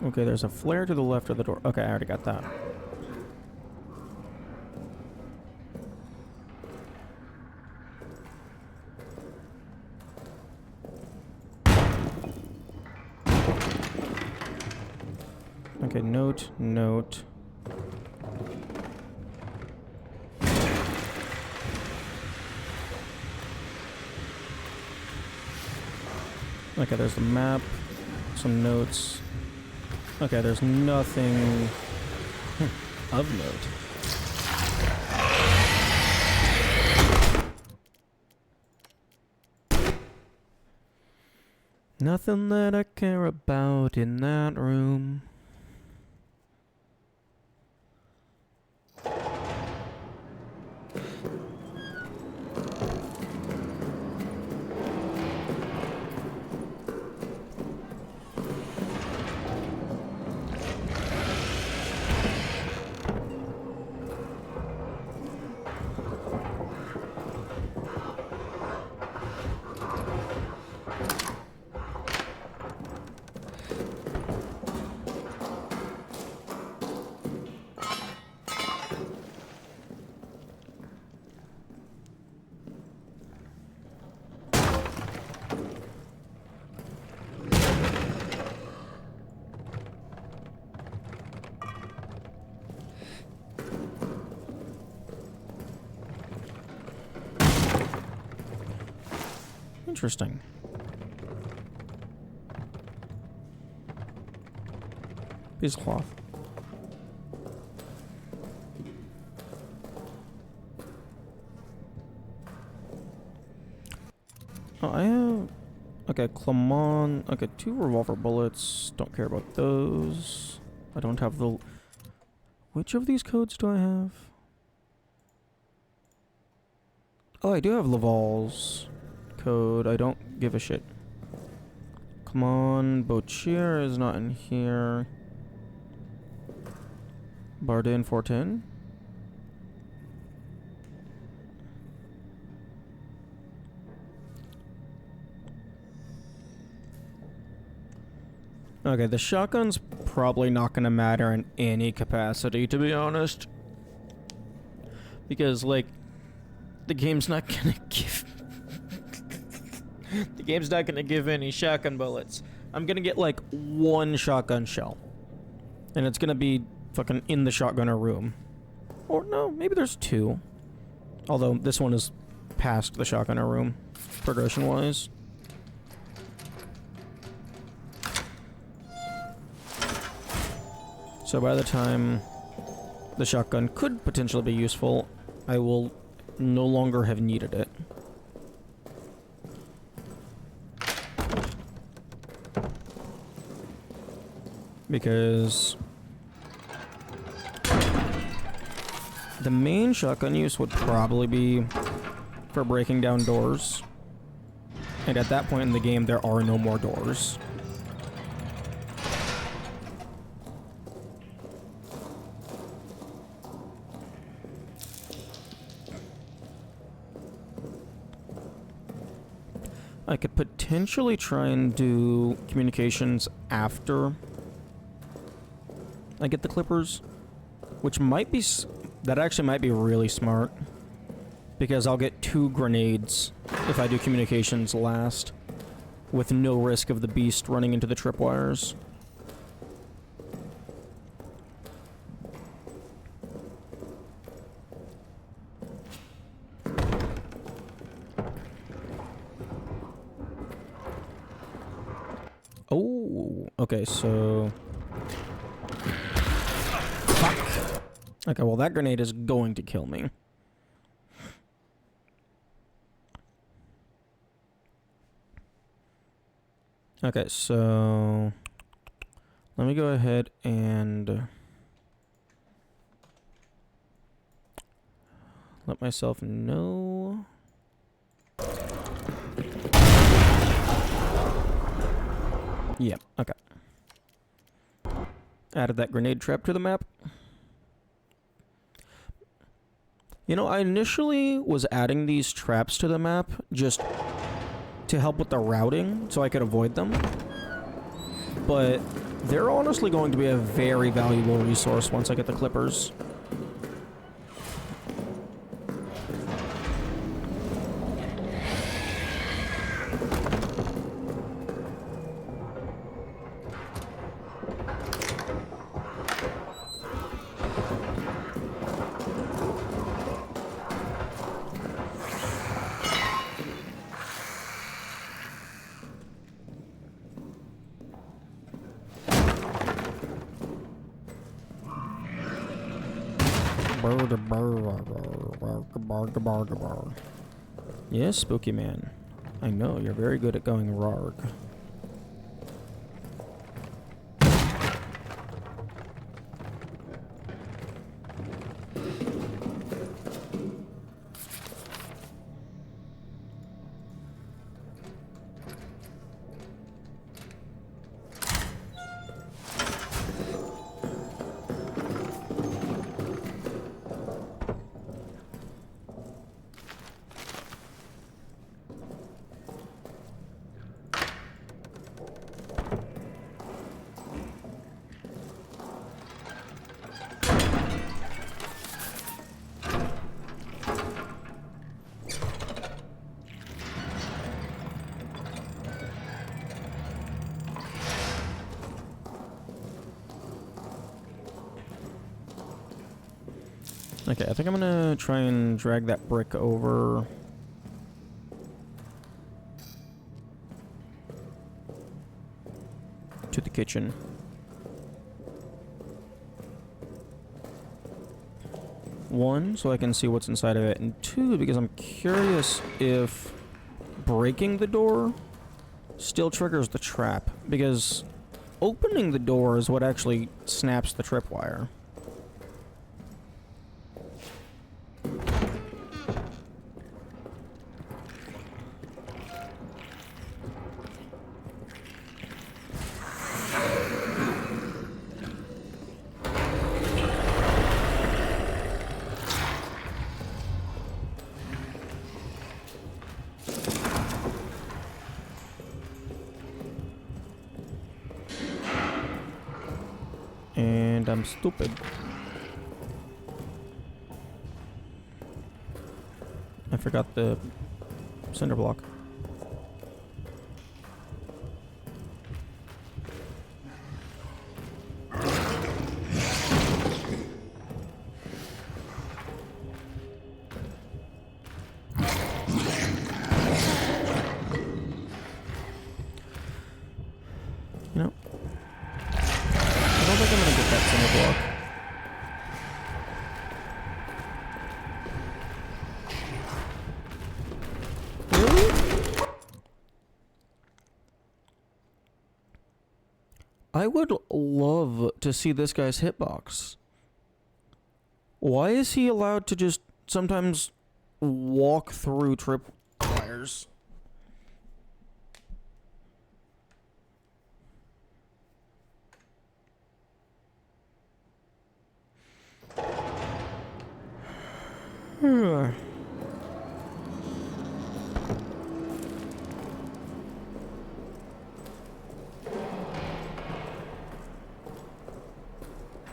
Okay, there's a flare to the left of the door. Okay, I already got that. Okay, note. Okay, there's the map, some notes. Okay, there's nothing of note. Nothing that I care about in that room. Interesting. Piece of cloth. Oh, I have... Okay, Clement. Okay, 2 revolver bullets. Don't care about those. I don't have the... Which of these codes do I have? Oh, I do have Laval's code. I don't give a shit. Come on, Bochier is not in here. Bardin 410. Okay, the shotgun's probably not gonna matter in any capacity, to be honest. Because, like, the game's not gonna give... the game's not gonna give any shotgun bullets. I'm gonna get, like, 1 shotgun shell. And it's gonna be fucking in the shotgunner room. Or, no, maybe there's 2. Although, this one is past the shotgunner room, progression-wise. So by the time the shotgun could potentially be useful, I will no longer have needed it. Because The main shotgun use would probably be for breaking down doors. And at that point in the game, there are no more doors. I could potentially try and do communications after I get the clippers, which might be... that actually might be really smart, because I'll get 2 grenades if I do communications last, with no risk of the beast running into the tripwires. Oh, okay, so... fuck. Okay, well that grenade is going to kill me. Okay, so... let me go ahead and... let myself know... yeah, okay. Added that grenade trap to the map. You know, I initially was adding these traps to the map just to help with the routing, so I could avoid them. But they're honestly going to be a very valuable resource once I get the clippers. Yes, Spooky Man. I know, you're very good at going rarg. Okay, I think I'm gonna try and drag that brick over. To the kitchen. One, so I can see what's inside of it, and two, because I'm curious if breaking the door still triggers the trap, because opening the door is what actually snaps the tripwire. And I'm stupid. I forgot the cinder block. You know, I don't think I'm gonna get that cinder block. Really? I would love to see this guy's hitbox. Why is he allowed to just sometimes walk through trip wires?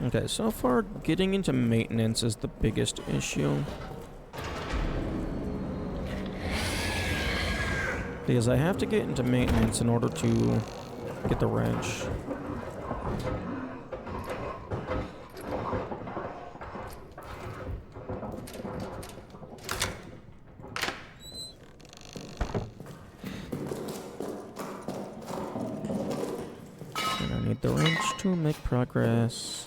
Okay, so far getting into maintenance is the biggest issue. Because I have to get into maintenance in order to get the wrench. And I need the wrench to make progress.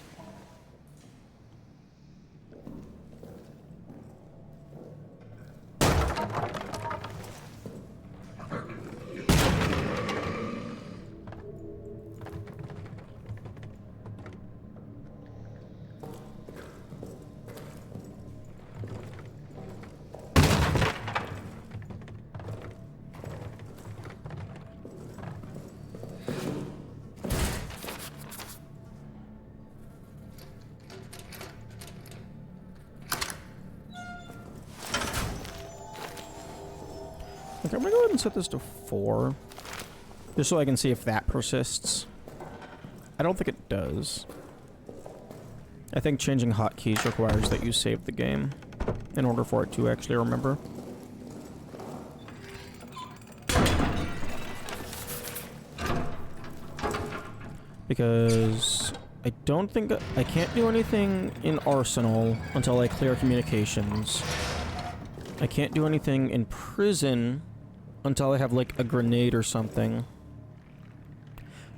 Okay, I'm gonna go ahead and set this to 4. Just so I can see if that persists. I don't think it does. I think changing hotkeys requires that you save the game in order for it to actually remember. Because I don't think I can't do anything in Arsenal until I clear communications. I can't do anything in prison until I have, like, a grenade or something.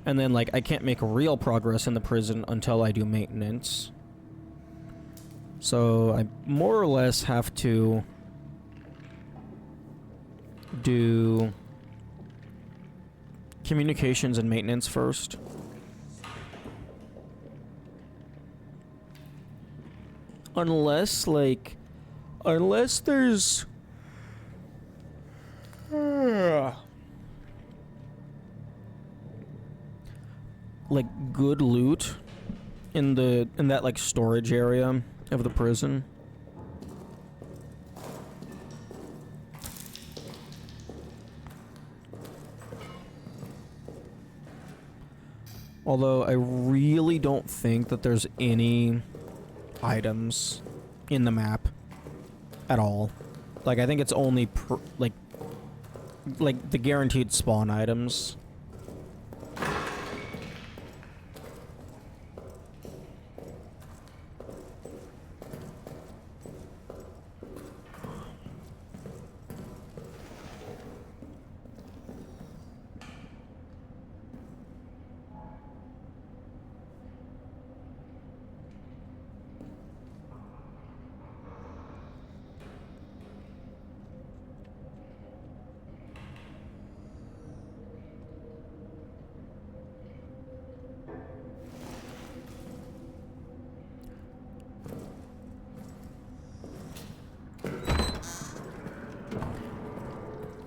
And then, like, I can't make real progress in the prison until I do maintenance. So, I more or less have to do communications and maintenance first. Unless, like... Unless there's... like, good loot in that, like, storage area of the prison. Although I really don't think that there's any items in the map at all. Like, I think it's only like the guaranteed spawn items.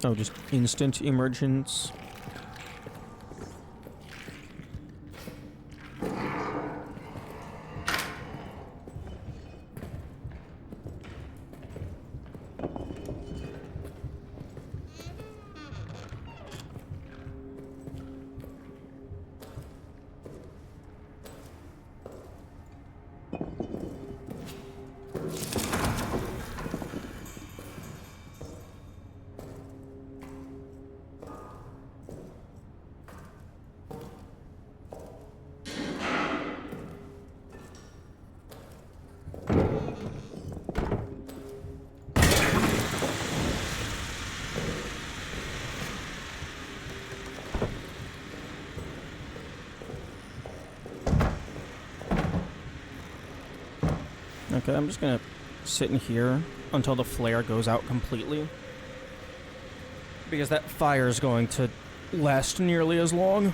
Oh, just instant emergence. Okay, I'm just gonna sit in here until the flare goes out completely. Because that fire is going to last nearly as long.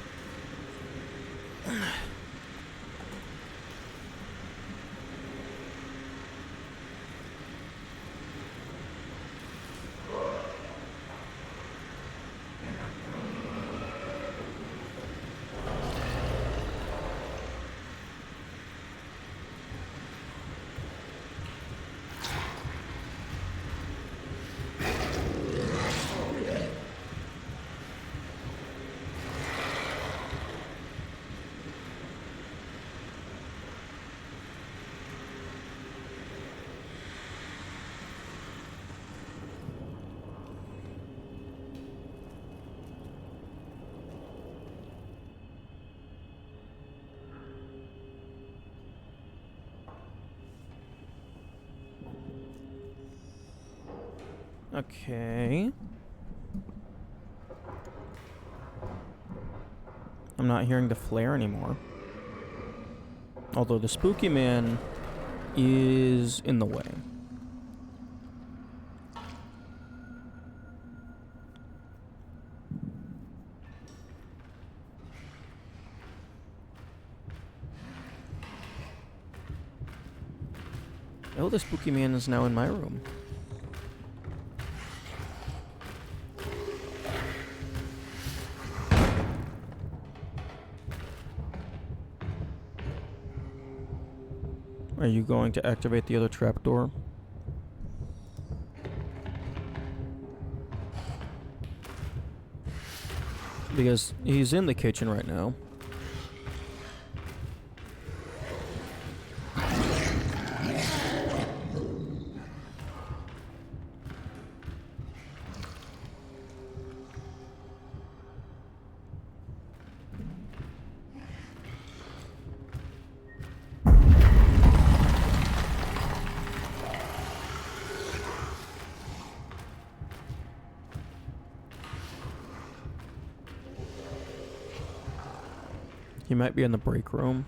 Okay. I'm not hearing the flare anymore. Although the spooky man is in the way. Oh, the spooky man is now in my room. Are you going to activate the other trapdoor? Because he's in the kitchen right now. He might be in the break room.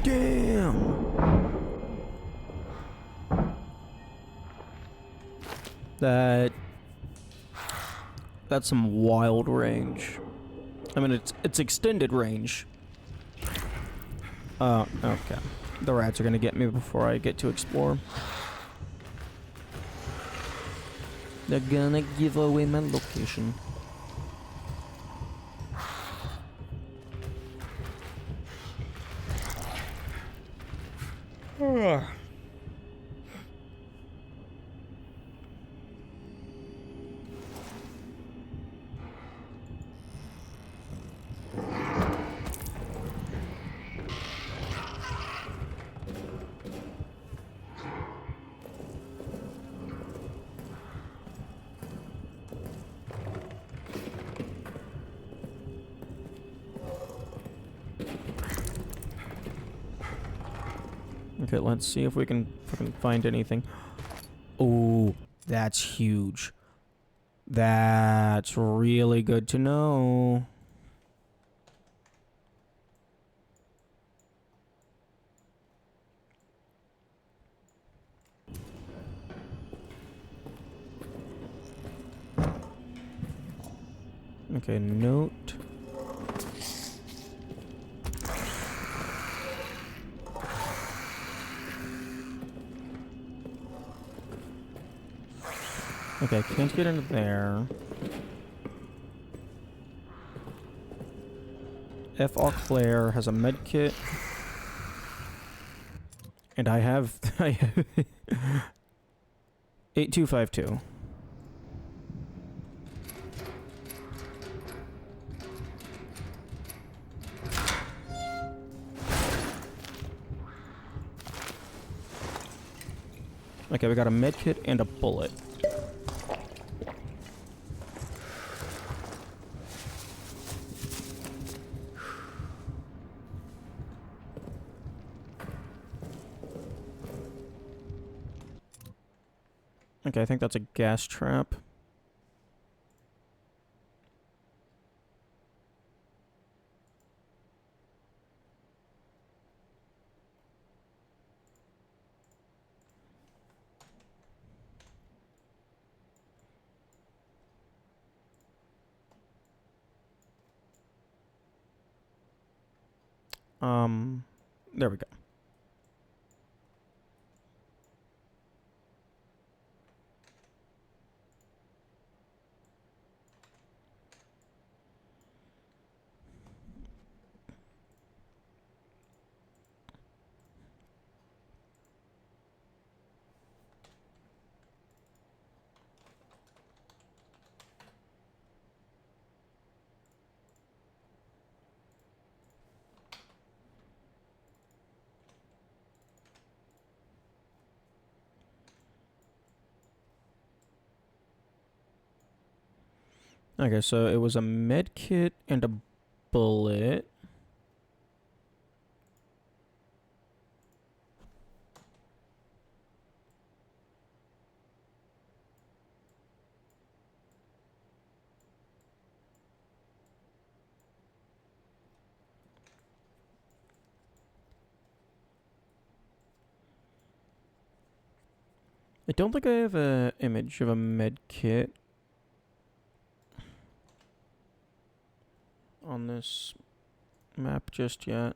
Damn! That's some wild range. I mean, it's extended range. Okay. The rats are gonna get me before I get to explore. They're gonna give away my location. Okay, let's see if we can fucking find anything. Oh, that's huge. That's really good to know. Okay, note. Okay, can't get into there. F. Au Claire has a med kit. And I have 8252. Okay, we got a med kit and a bullet. Okay, I think that's a gas trap. There we go. Okay, so it was a med kit and a bullet. I don't think I have an image of a med kit on this map just yet.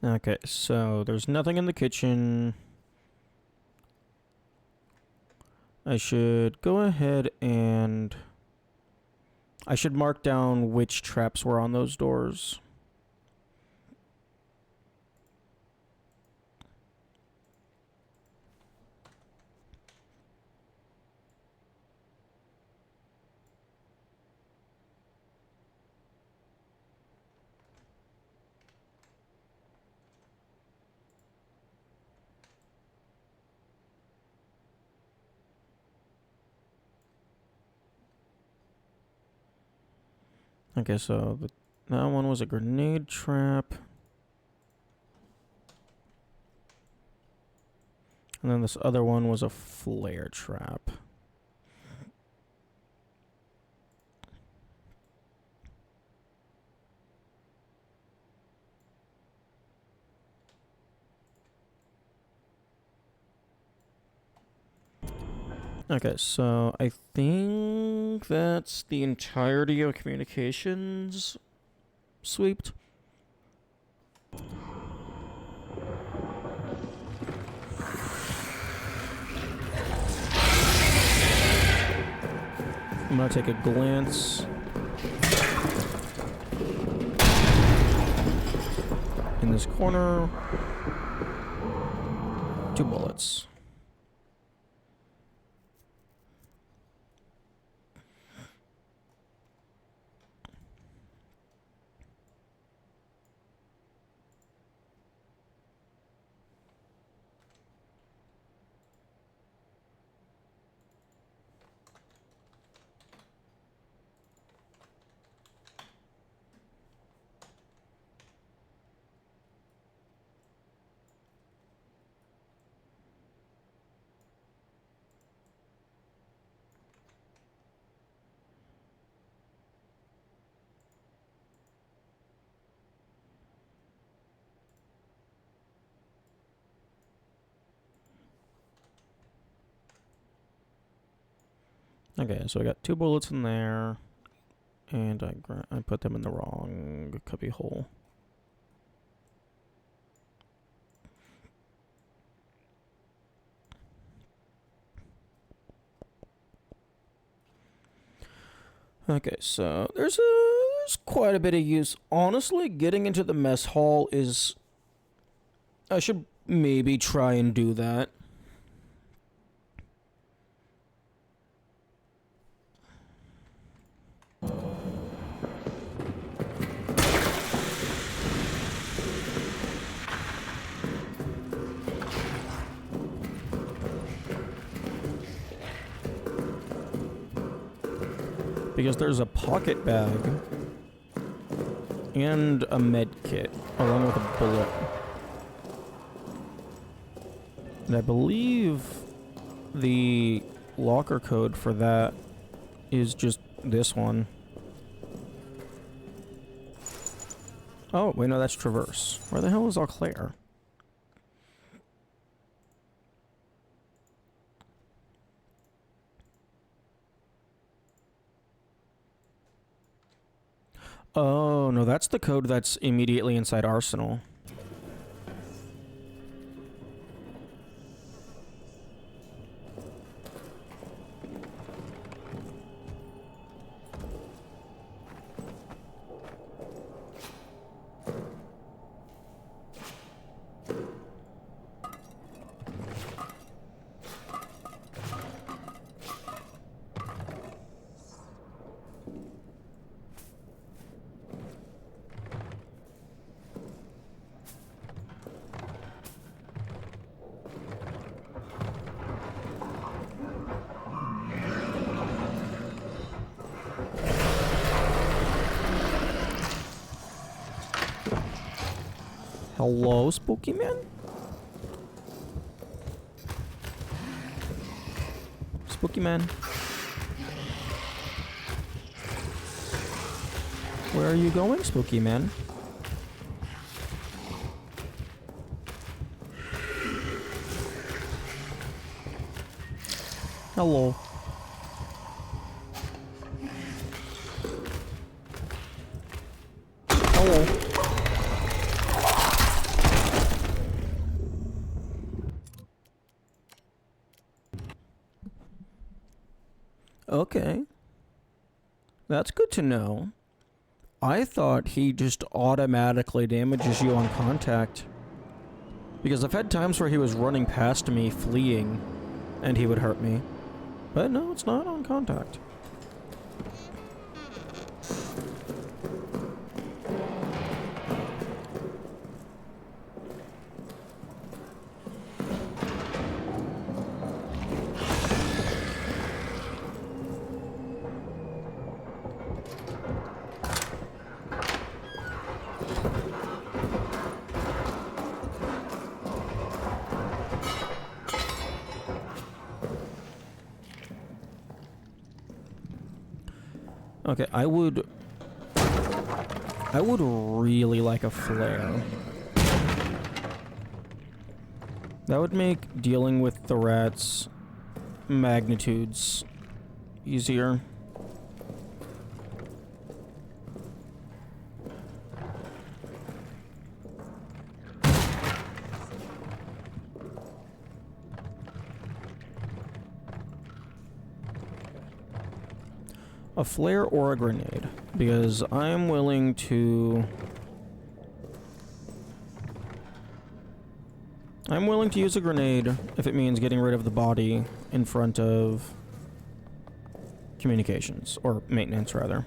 Okay, so there's nothing in the kitchen. I should go ahead and I should mark down which traps were on those doors. Okay, so that one was a grenade trap. And then this other one was a flare trap. Okay, so I think that's the entirety of communications sweeped. I'm gonna take a glance in this corner. 2 bullets. Okay, so I got 2 bullets in there, and I put them in the wrong cubby hole. Okay, so there's quite a bit of use. Honestly, getting into the mess hall is... I should maybe try and do that. Because there's a pocket bag and a med kit along with a bullet. And I believe the locker code for that is just this one. Oh, wait, no, that's Traverse. Where the hell is Eau Claire? Oh, no, that's the code that's immediately inside Arsenal. Hello, Spooky Man? Spooky Man? Where are you going, Spooky Man? Hello. Hello. Okay. That's good to know. I thought he just automatically damages you on contact. Because I've had times where he was running past me, fleeing, and he would hurt me. But no, it's not on contact. Okay, I would really like a flare. That would make dealing with the rats magnitudes easier. A flare or a grenade, because I'm willing to... use a grenade if it means getting rid of the body in front of communications, or maintenance rather.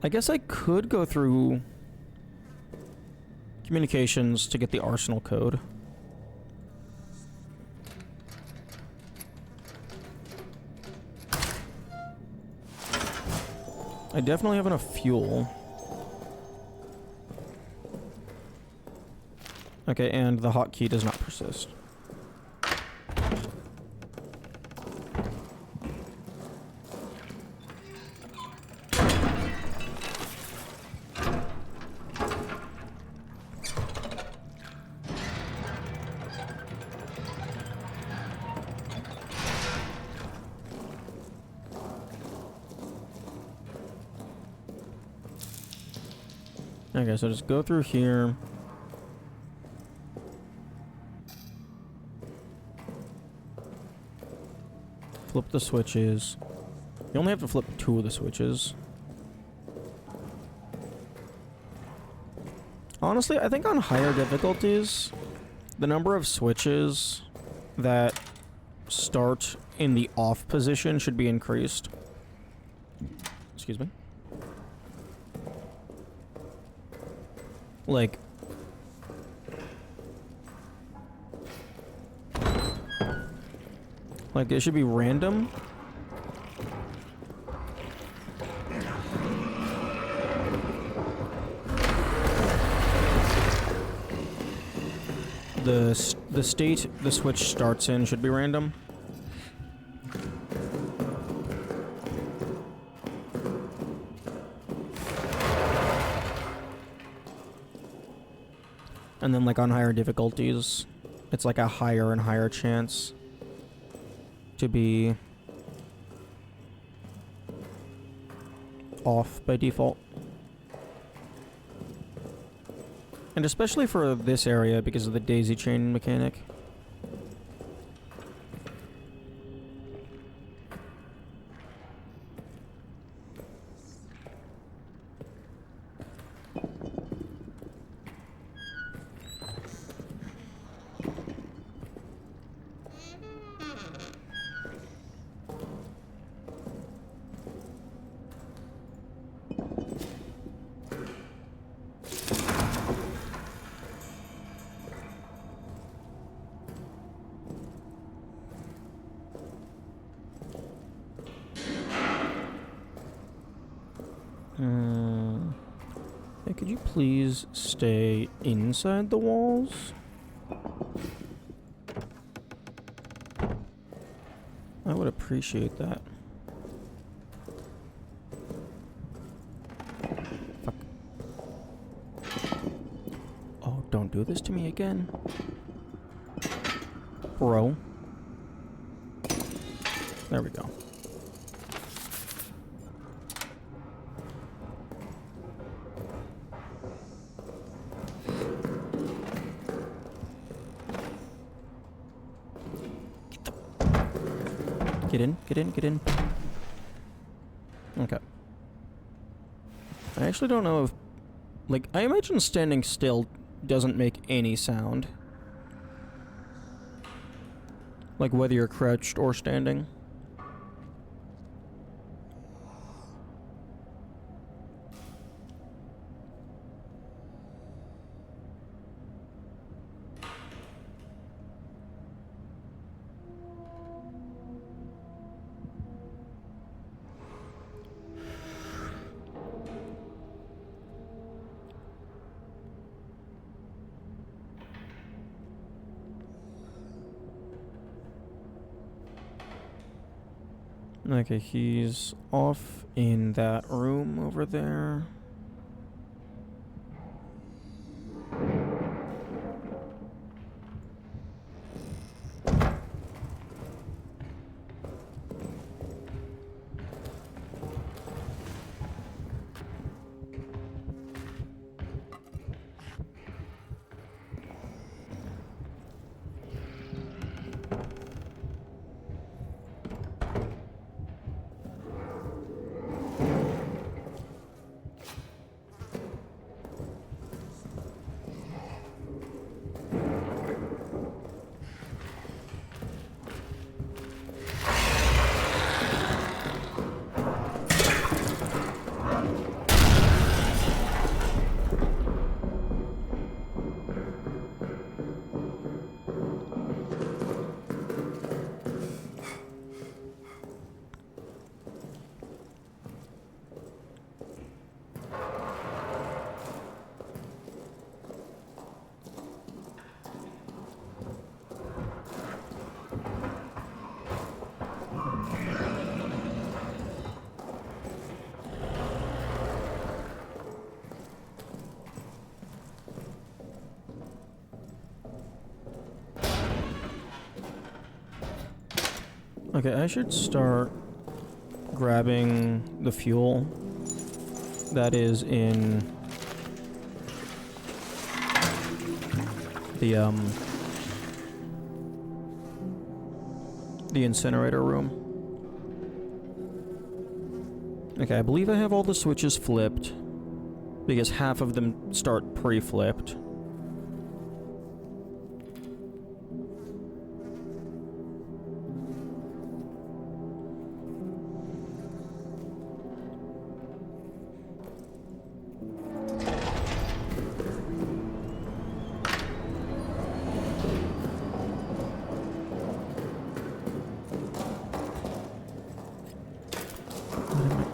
I guess I could go through communications to get the Arsenal code. I definitely have enough fuel. Okay, and the hotkey does not persist. Okay, so just go through here. Flip the switches. You only have to flip 2 of the switches. Honestly, I think on higher difficulties, the number of switches that start in the off position should be increased. Excuse me. Like... Like, it should be random. The state the switch starts in should be random. And then, like, on higher difficulties, it's like a higher and higher chance to be off by default. And especially for this area because of the daisy chain mechanic. Hey, could you please stay inside the walls? I would appreciate that. Fuck. Oh, don't do this to me again. Bro. There we go. Get in, get in, get in. Okay. I actually don't know if... Like, I imagine standing still doesn't make any sound. Like, whether you're crouched or standing. Okay, he's off in that room over there. Okay, I should start grabbing the fuel that is in the incinerator room. Okay, I believe I have all the switches flipped, because half of them start pre-flipped.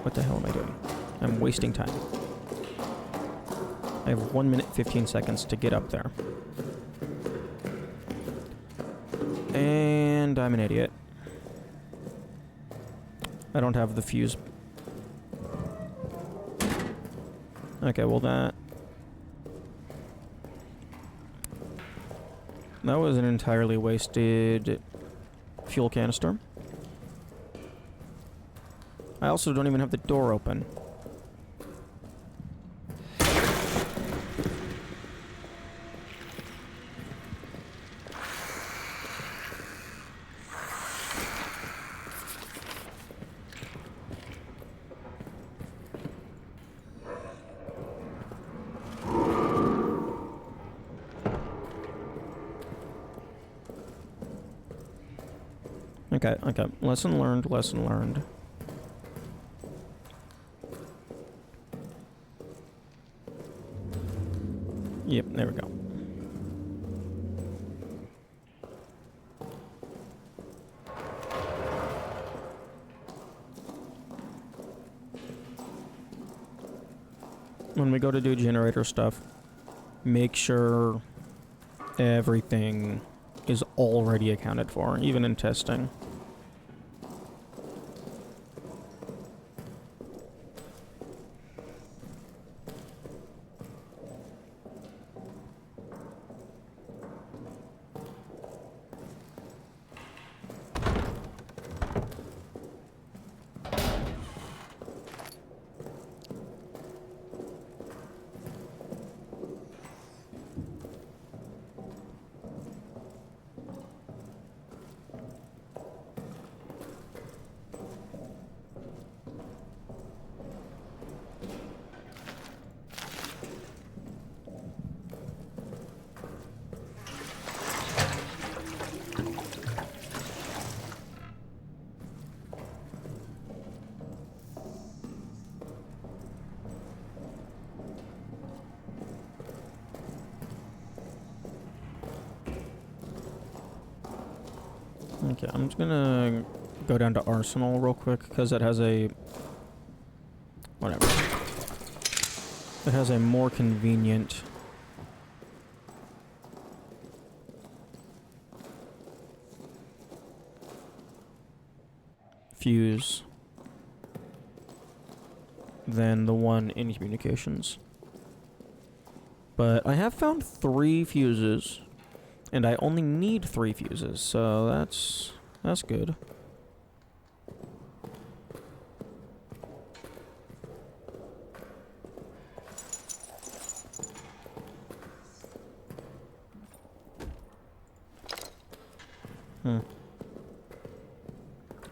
What the hell am I doing? I'm wasting time. I have 1 minute 15 seconds to get up there. And I'm an idiot. I don't have the fuse. Okay, well that was an entirely wasted fuel canister. I also don't even have the door open. Okay. Lesson learned, lesson learned. Yep, there we go. When we go to do generator stuff, make sure everything is already accounted for, even in testing. Okay, I'm just gonna go down to Arsenal real quick, because it has a... whatever. It has a more convenient... fuse than the one in communications. But I have found 3 fuses, and I only need 3 fuses, so that's good.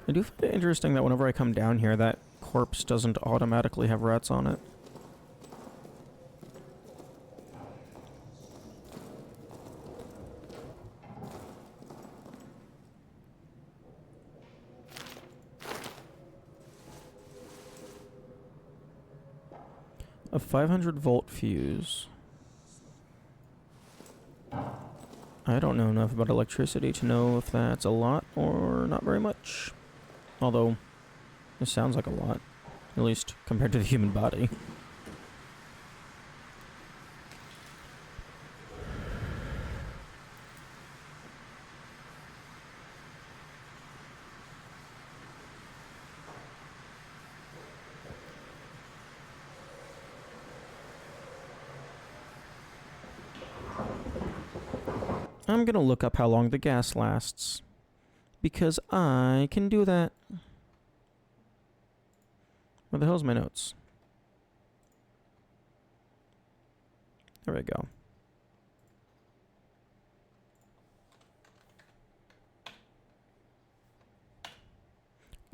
I do find it interesting that whenever I come down here, that corpse doesn't automatically have rats on it. A 500-volt fuse. I don't know enough about electricity to know if that's a lot or not very much. Although, this sounds like a lot. At least compared to the human body. I'm gonna look up how long the gas lasts, because I can do that. Where the hell's my notes? There we go.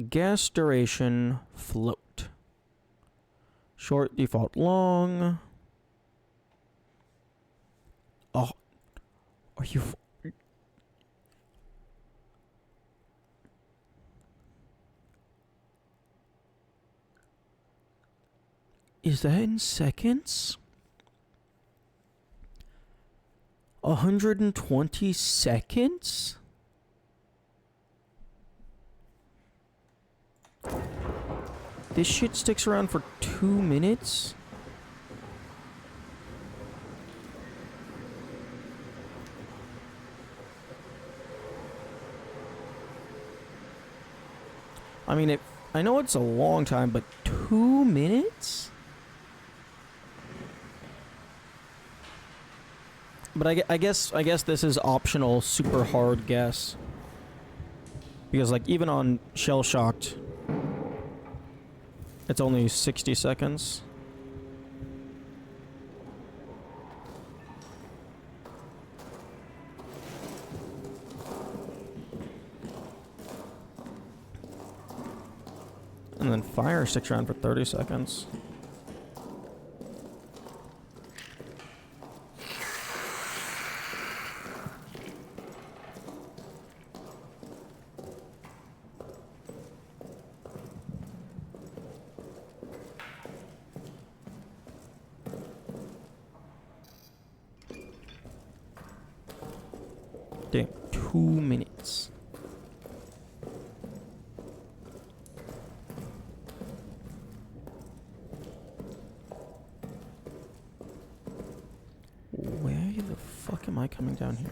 gas duration float. Short, default, long. Oh, are you... Is that in seconds? 120 seconds? This shit sticks around for 2 minutes? I mean, I know it's a long time, but 2 minutes? But I guess this is optional super hard guess. Because like even on Shell Shocked, it's only 60 seconds. And then fire sticks around for 30 seconds. Damn, 2 minutes. Where the fuck am I coming down here?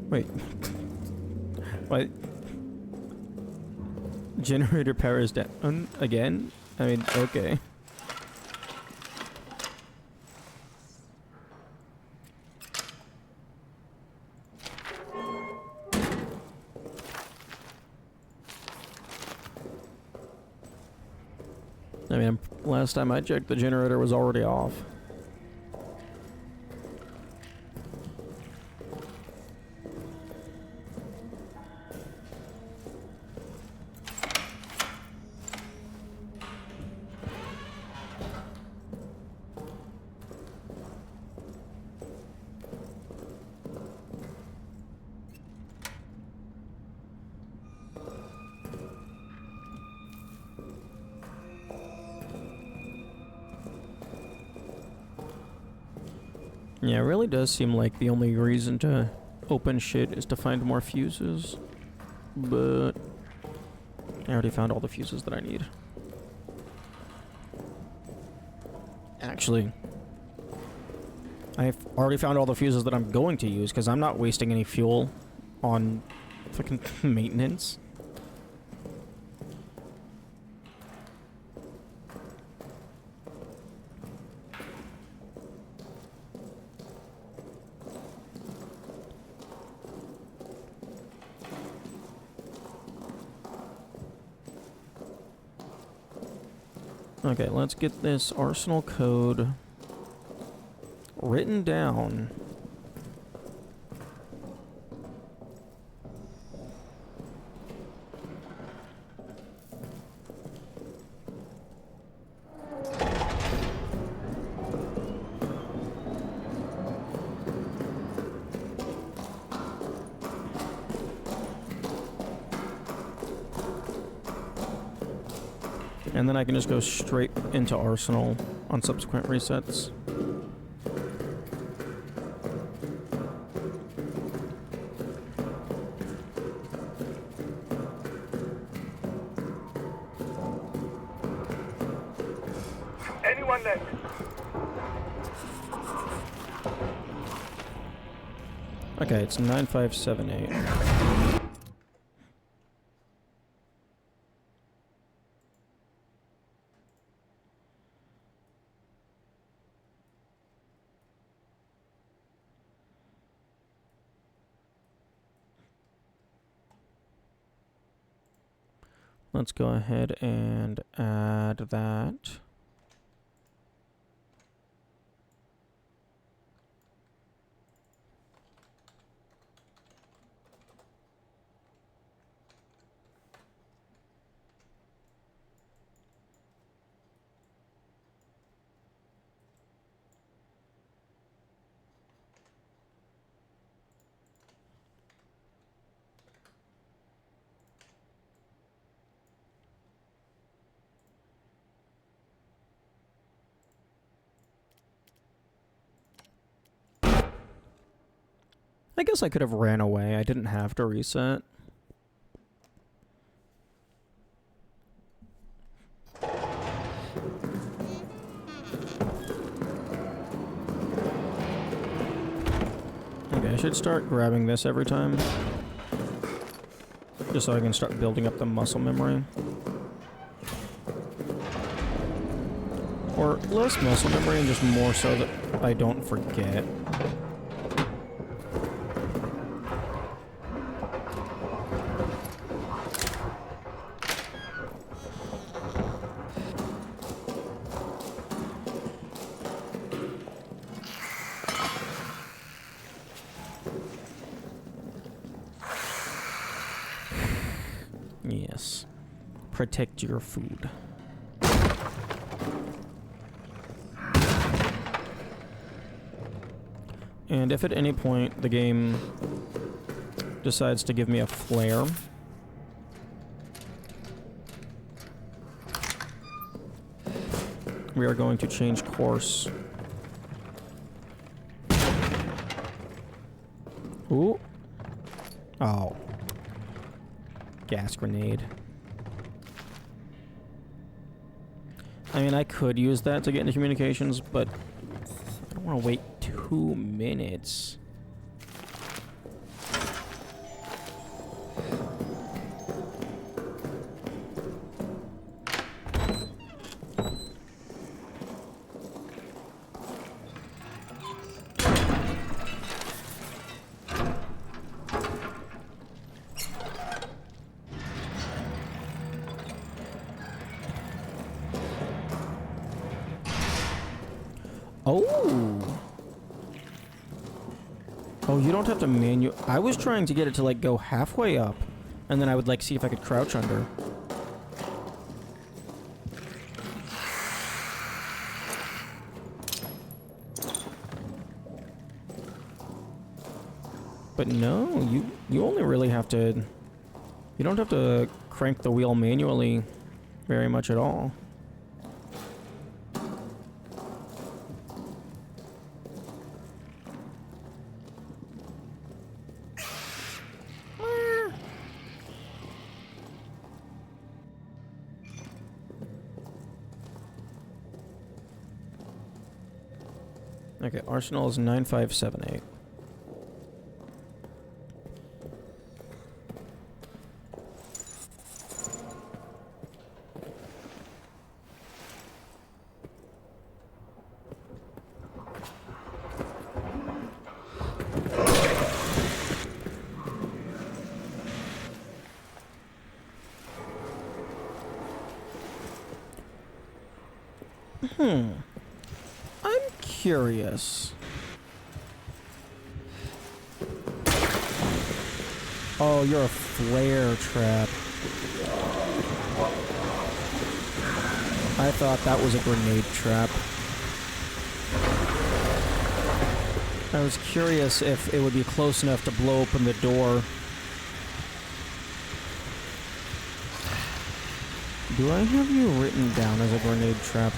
Wait. What? Generator power is down again? I mean, okay. I mean, last time I checked, the generator was already off. Yeah, it really does seem like the only reason to open shit is to find more fuses. But I already found all the fuses that I need. Actually, I've already found all the fuses that I'm going to use because I'm not wasting any fuel on fucking maintenance. Okay, let's get this arsenal code written down. And then I can just go straight into Arsenal on subsequent resets. Anyone left? Okay, it's 9578. Let's go ahead and add that. I guess I could have ran away. I didn't have to reset. Okay, I should start grabbing this every time. Just so I can start building up the muscle memory. Or less muscle memory and just more so that I don't forget. Yes. Protect your food. And if at any point the game decides to give me a flare, we are going to change course. Ooh. Oh. Gas grenade. I mean, I could use that to get into communications, but I don't want to wait 2 minutes. Oh! Oh, you don't have to I was trying to get it to, like, go halfway up, and then I would, like, see if I could crouch under. But no, you only really have to... You don't have to crank the wheel manually very much at all. Okay, Arsenal is 9578. I'm curious. Oh, you're a flare trap. I thought that was a grenade trap. I was curious if it would be close enough to blow open the door. Do I have you written down as a grenade trap?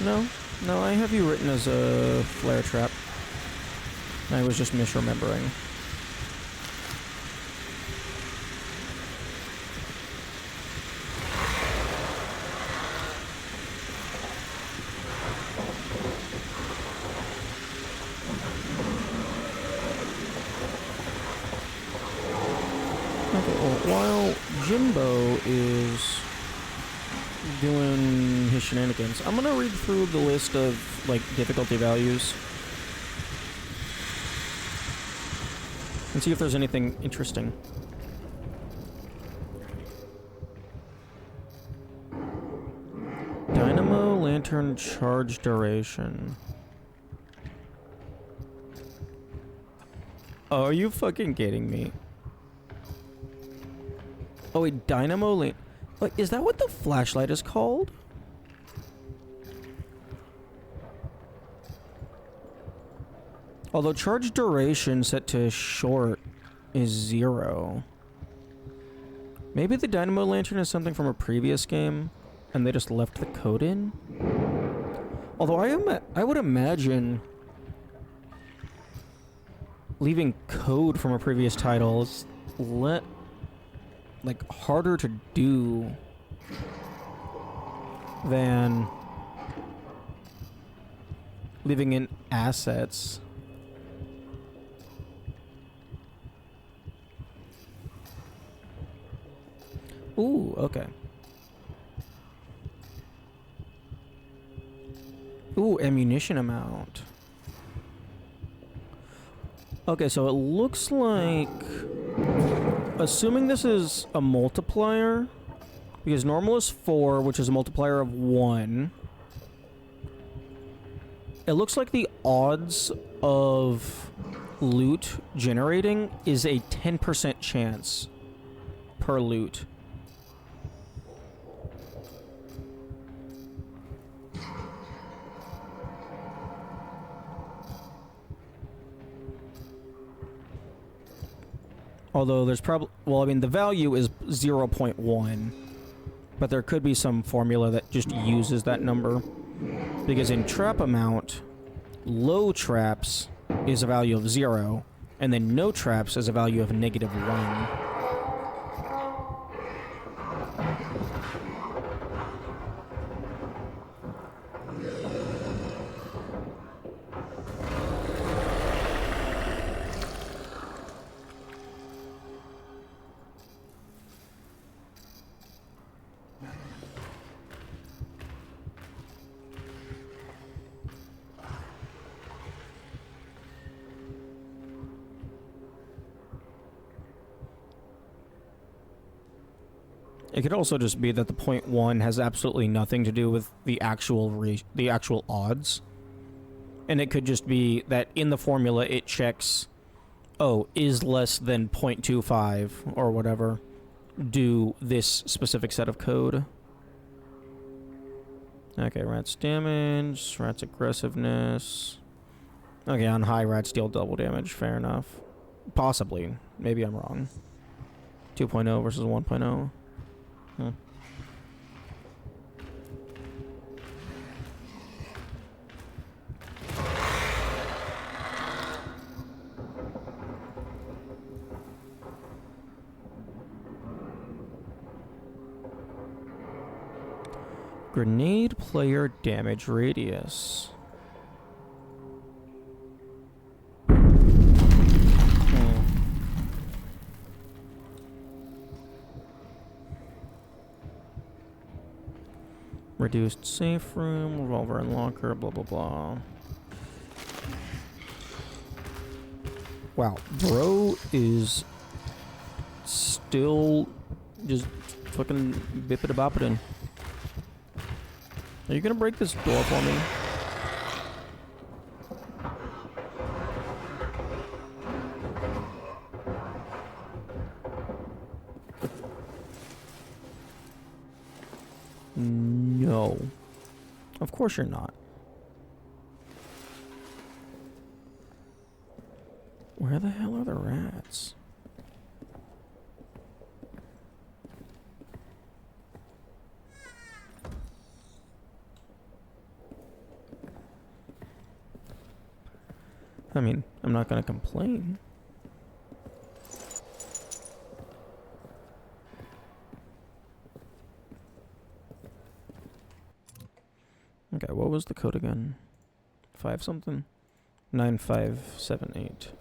No. No, I have you written as a flare trap. I was just misremembering. Okay, well, while Jimbo is doing his shenanigans, I'm gonna read through the list of, like, difficulty values and see if there's anything interesting. lantern charge duration. Oh, are you fucking kidding me? Oh wait, dynamo lane. Like, is that what the flashlight is called? Although charge duration set to short is 0. Maybe the dynamo lantern is something from a previous game, and they just left the code in? Although I would imagine leaving code from a previous title is like harder to do than leaving in assets. Ooh, okay. Ooh, ammunition amount. Okay, so it looks like... Assuming this is a multiplier, because normal is 4, which is a multiplier of 1. It looks like the odds of loot generating is a 10% chance per loot. Although there's probably... Well, I mean, the value is 0.1. But there could be some formula that just uses that number. Because in trap amount, low traps is a value of 0. And then no traps is a value of -1. It could also just be that the 0.1 has absolutely nothing to do with the actual odds. And it could just be that in the formula it checks, oh, is less than 0.25 or whatever, do this specific set of code. Okay, rat's damage, rat's aggressiveness. Okay, on high, rats deal double damage, fair enough. Possibly. Maybe I'm wrong. 2.0 versus 1.0. Huh. Grenade player damage radius. Reduced safe room, revolver and locker, blah blah blah. Wow, bro is still just fucking bippity-boppity. Are you gonna break this door for me? No. Of course you're not. Where the hell are the rats? I mean, I'm not gonna complain. Okay, what was the code again? 5 something? 9578.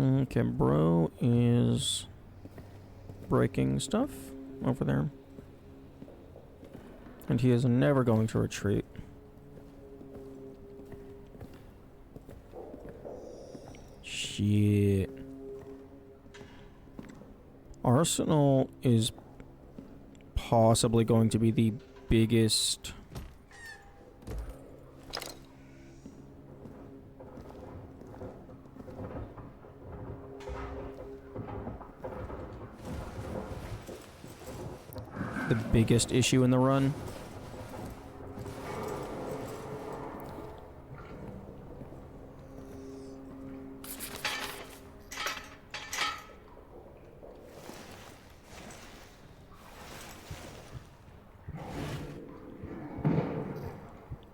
Okay, bro is breaking stuff over there. And he is never going to retreat. Shit. Arsenal is possibly going to be the biggest... the biggest issue in the run.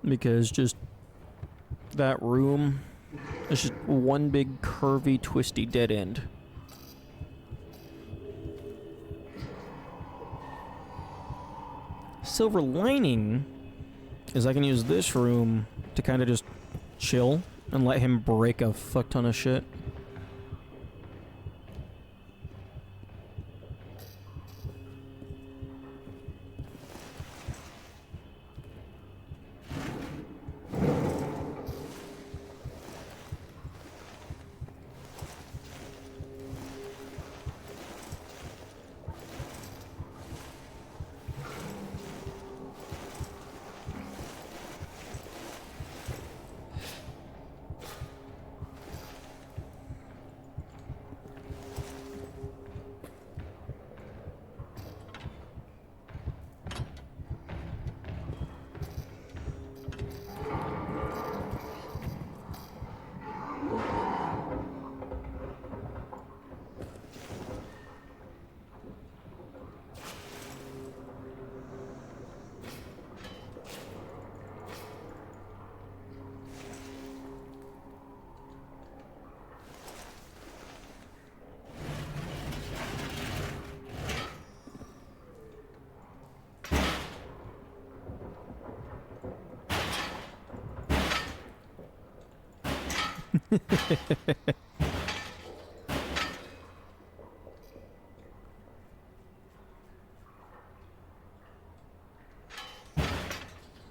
Because just that room is just one big curvy, twisty dead end. Silver lining is I can use this room to kind of just chill and let him break a fuck ton of shit.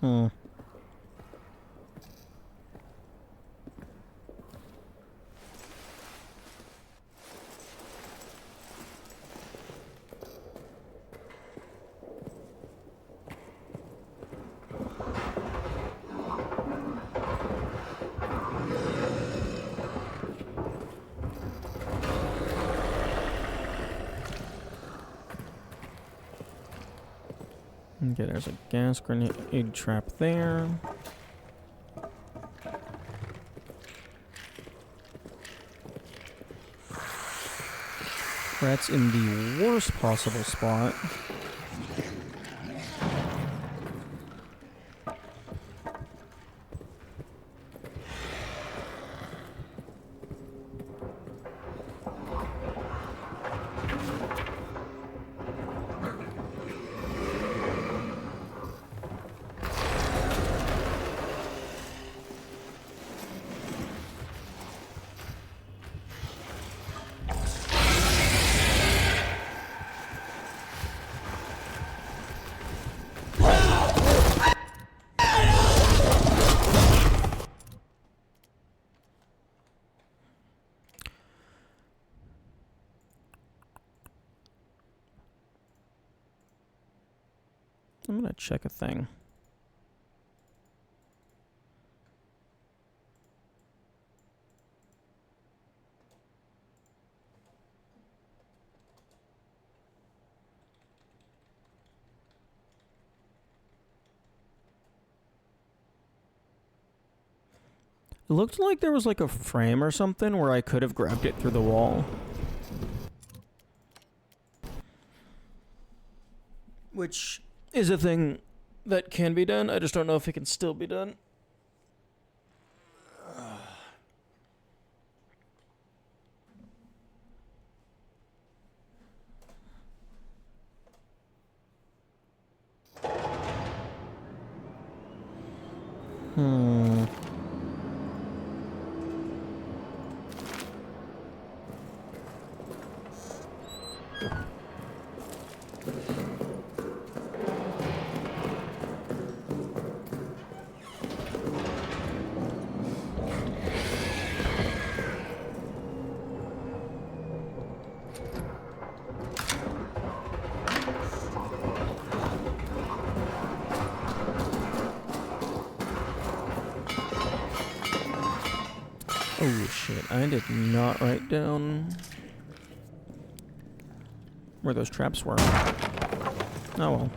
Hmm. Okay, there's a gas grenade trap there. Rat's in the worst possible spot. I'm gonna check a thing. It looked like there was like a frame or something where I could have grabbed it through the wall. Which is a thing that can be done. I just don't know if it can still be done. Oh shit, I did not write down where those traps were. Oh well.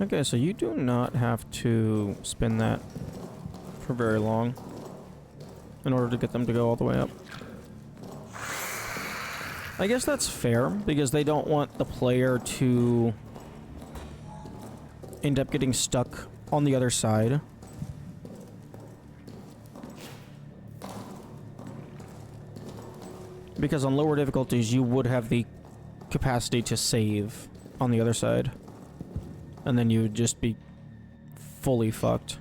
Okay, so you do not have to spin that for very long in order to get them to go all the way up. I guess that's fair, because they don't want the player to end up getting stuck on the other side. Because on lower difficulties, you would have the capacity to save on the other side. And then you would just be fully fucked.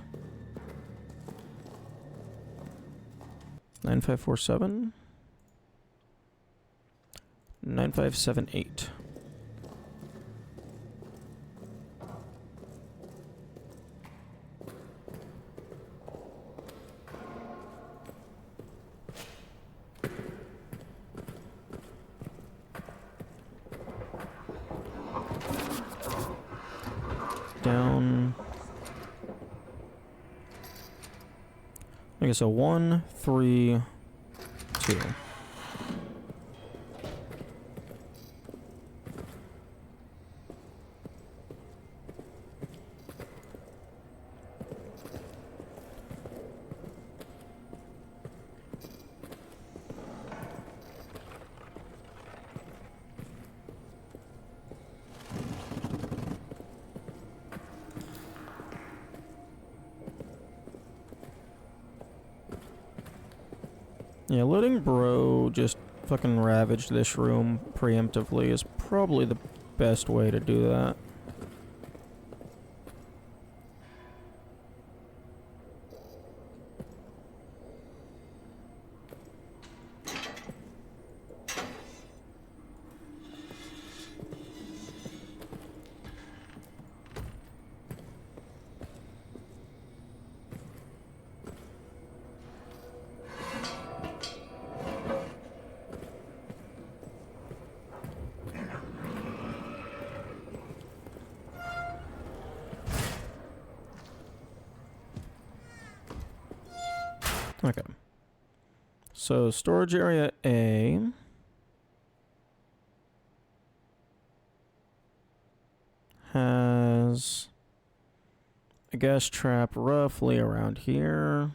9547? 9578. Down. Okay, so 1, 3, 2. Yeah, letting Bro just fucking ravage this room preemptively is probably the best way to do that. Okay. So, storage area A has a gas trap roughly around here.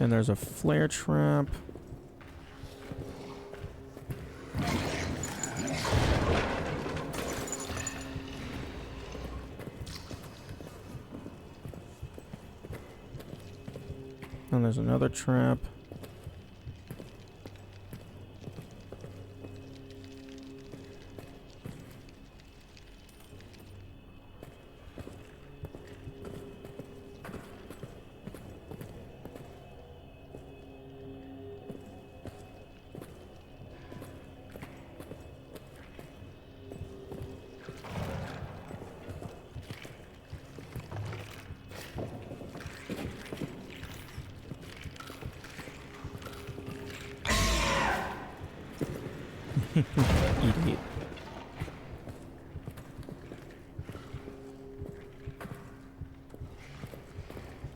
And there's a flare trap. And there's another trap.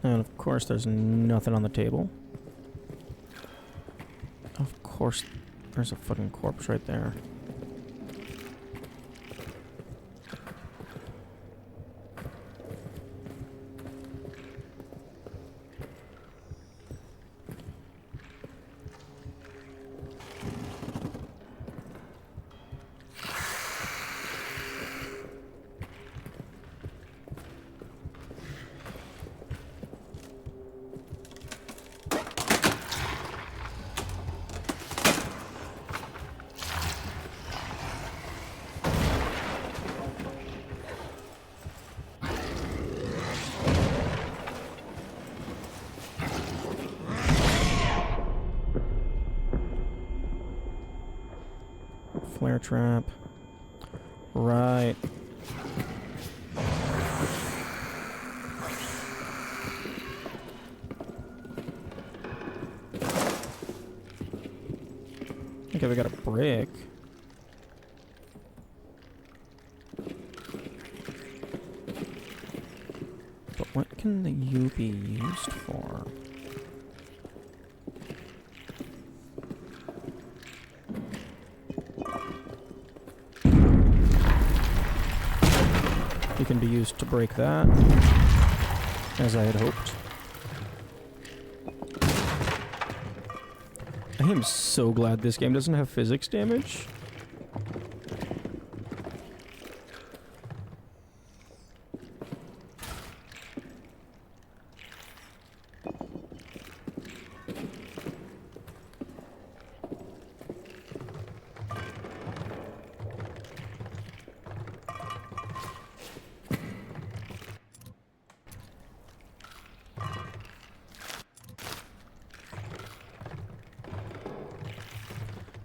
And of course there's nothing on the table. Of course there's a fucking corpse right there. Flare trap. Right. Okay, we got a brick. But what can the U be used for? It can be used to break that, as I had hoped. I am so glad this game doesn't have physics damage.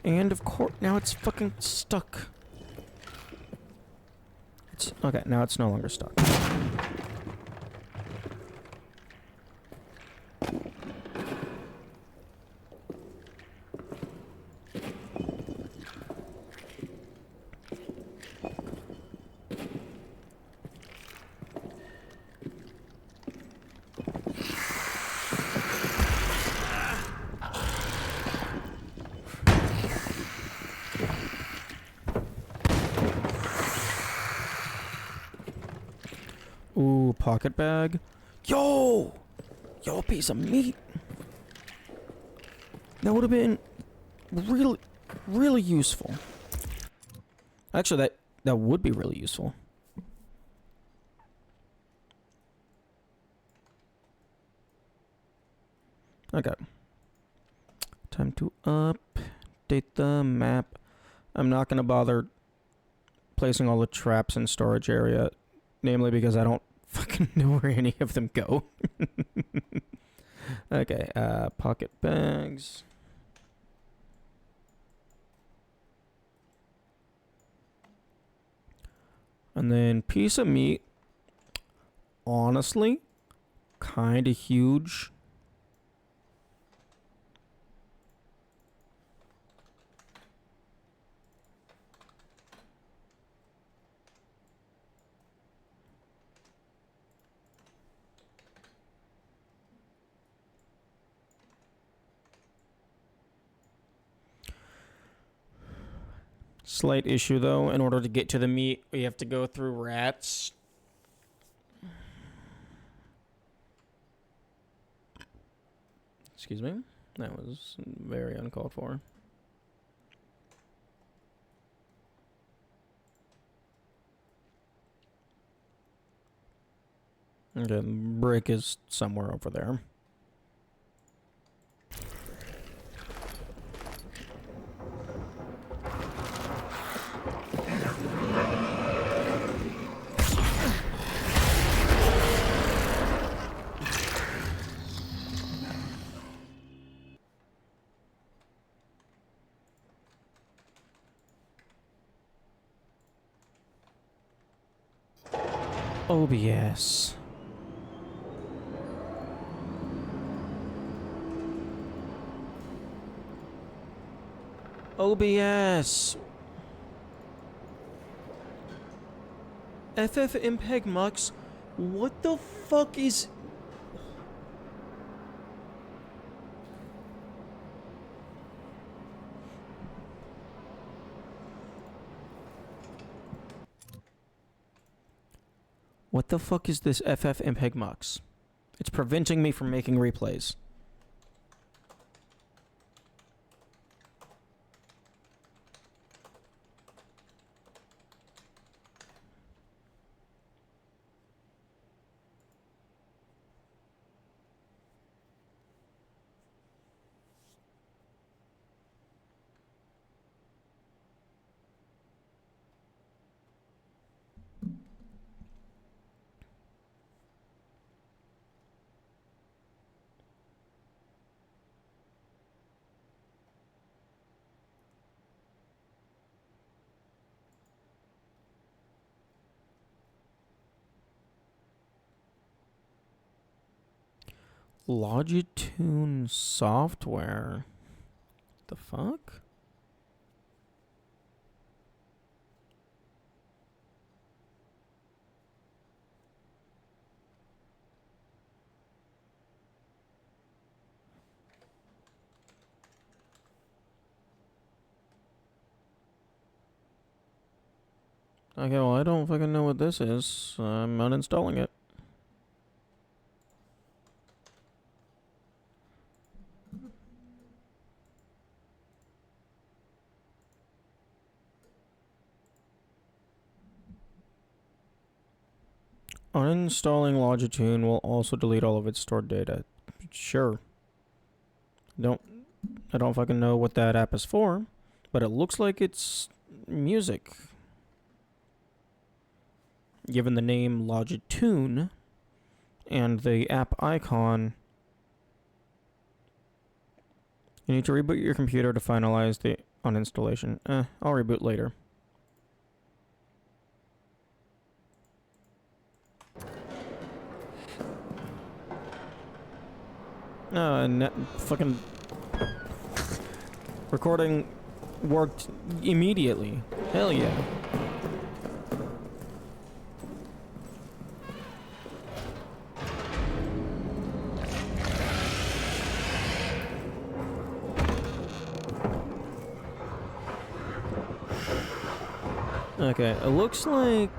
And of course, now it's fucking stuck. It's okay, now it's no longer stuck. Ooh, pocket bag. Yo! Yo, piece of meat. That would have been really, really useful. Actually, that would be really useful. Okay. Time to update the map. I'm not gonna bother placing all the traps in storage area, namely because I don't fucking know where any of them go. Okay, pocket bags. And then piece of meat. Honestly, kind of huge. Slight issue though, in order to get to the meat, we have to go through rats. Excuse me? That was very uncalled for. Okay, brick is somewhere over there. OBS. OBS. FF Impeg Mux. What the fuck is... What the fuck is this FF Mux? It's preventing me from making replays. Logitune software. The fuck? Okay, well, I don't fucking know what this is. I'm uninstalling it. Uninstalling Logitune will also delete all of its stored data. Sure. I don't fucking know what that app is for, but it looks like it's music. Given the name Logitune and the app icon, you need to reboot your computer to finalize the uninstallation. I'll reboot later. Fucking recording worked immediately. Hell yeah. Okay, it looks like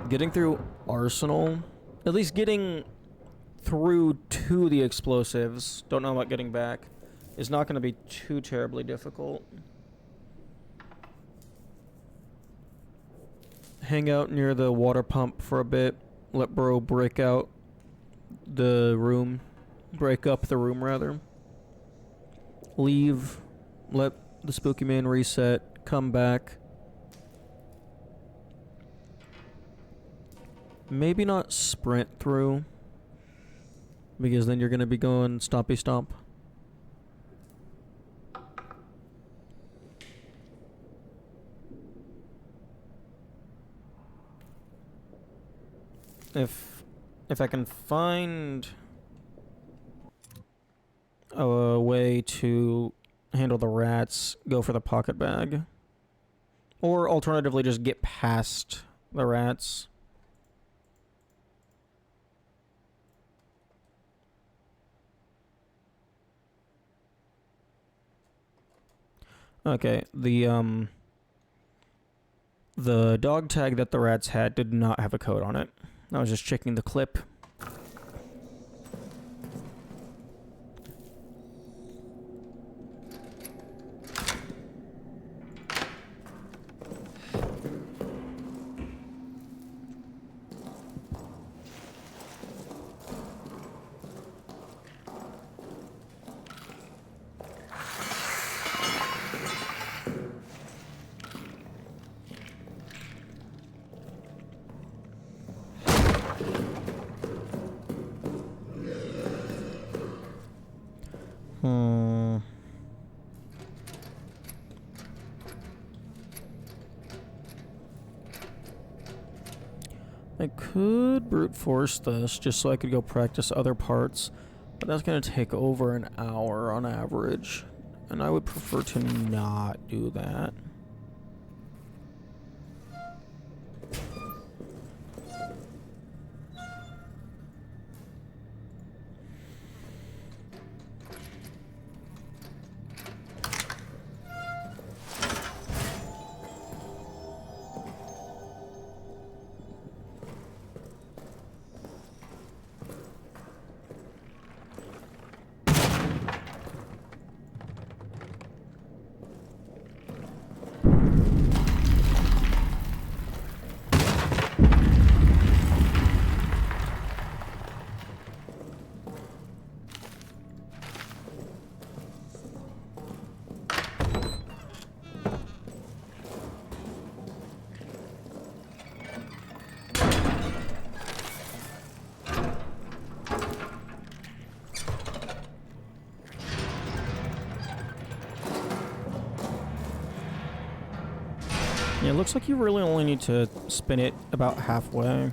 getting through Arsenal, at least getting through to the explosives, don't know about getting back, is not going to be too terribly difficult. Hang out near the water pump for a bit, let bro break out the room, break up the room rather. Leave, let the spooky man reset, come back. Maybe not sprint through, because then you're going to be going stompy stomp. If I can find a way to handle the rats, go for the pocket bag. Or alternatively just get past the rats. Okay, the dog tag that the rats had did not have a code on it. I was just checking the clip. I could brute force this just so I could go practice other parts, but that's going to take over an hour on average, and I would prefer to not do that. Yeah, it looks like you really only need to spin it about halfway.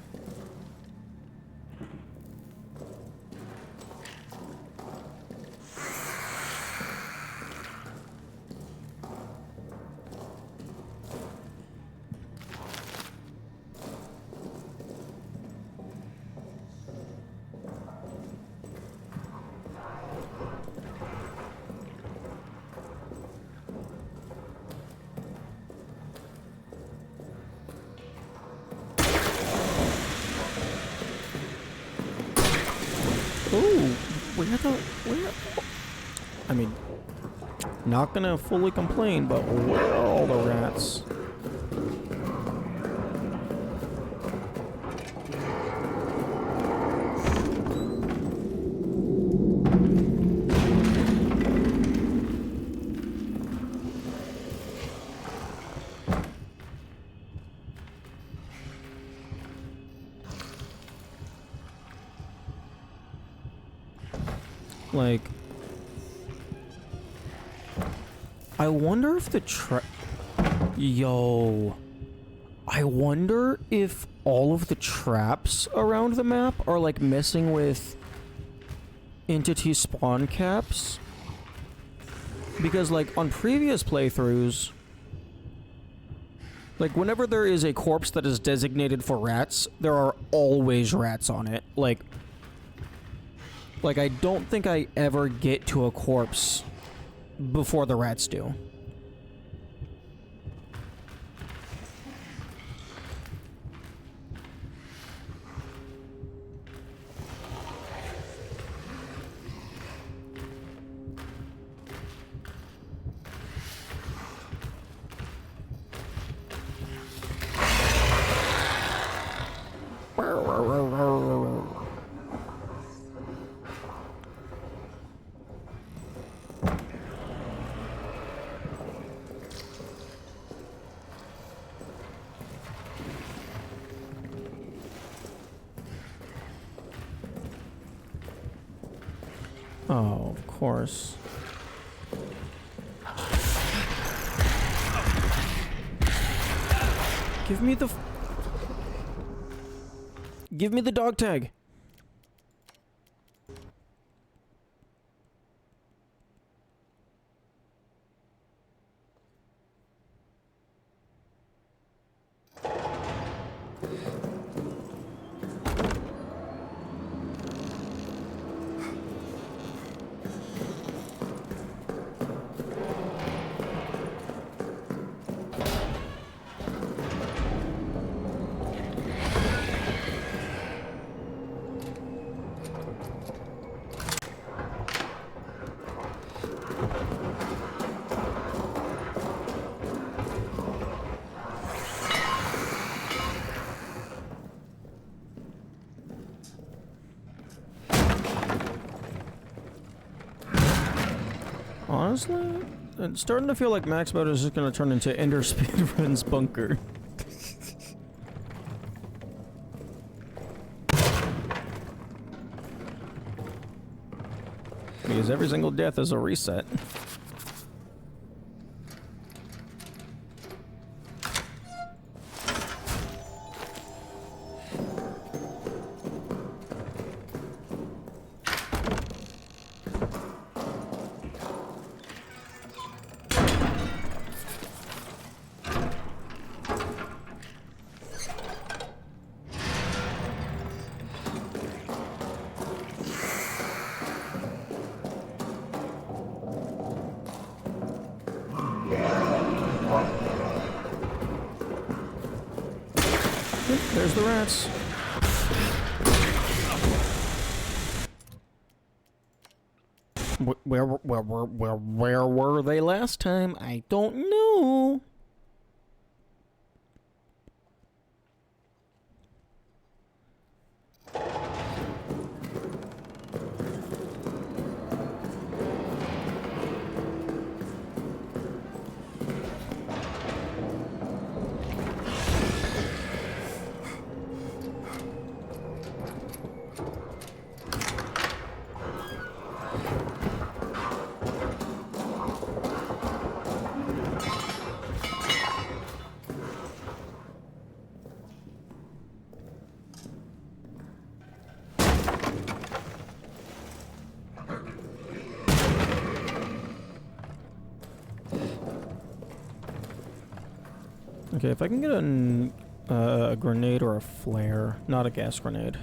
Ooh, where? I mean, not gonna fully complain, but where are all the rats? Like, I wonder if the Yo. I wonder if all of the traps around the map are, like, messing with entity spawn caps. Because, like, on previous playthroughs, like, whenever there is a corpse that is designated for rats, there are always rats on it. Like, I don't think I ever get to a corpse before the rats do. Oh, of course. Give me the... Give me the dog tag. Honestly, it's starting to feel like Max Mode is just going to turn into Ender Speedrun's bunker. Because every single death is a reset. There's the rats. Where were they last time? I don't know. Okay, if I can get a grenade or a flare, not a gas grenade.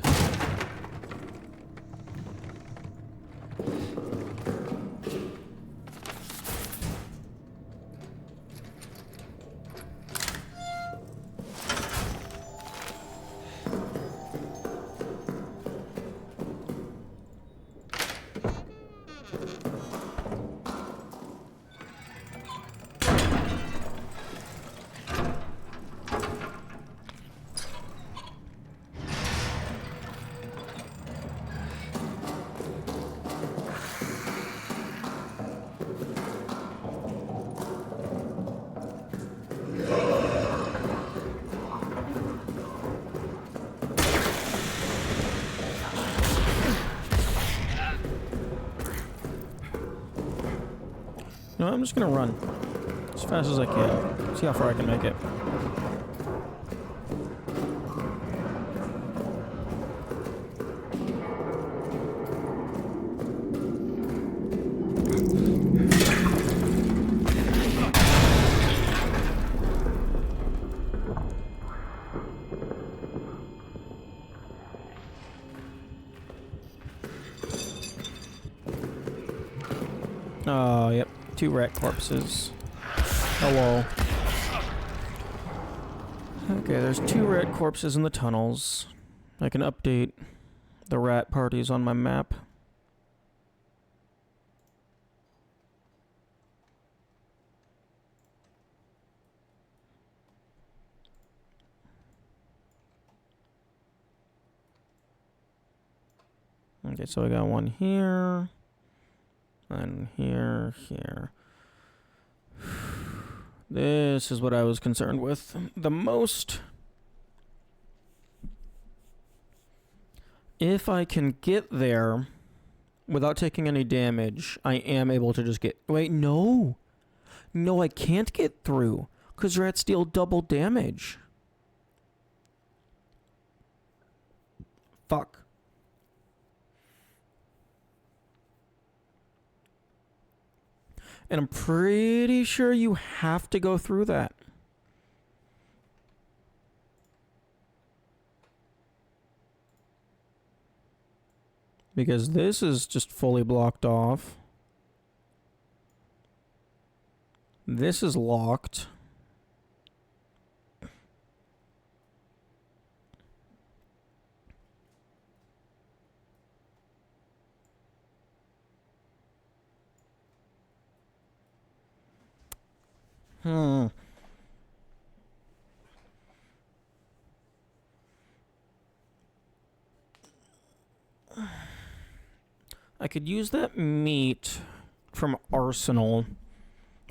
No, I'm just gonna run as fast as I can. See how far I can make it. Oh, yep. 2 rat corpses. Hello. Okay, there's 2 rat corpses in the tunnels. I can update the rat parties on my map. Okay, so I got one here. And here. This is what I was concerned with the most. If I can get there without taking any damage, I am able to just get... Wait, no! No, I can't get through, because rats deal double damage. Fuck. And I'm pretty sure you have to go through that. Because this is just fully blocked off. This is locked. I could use that meat from Arsenal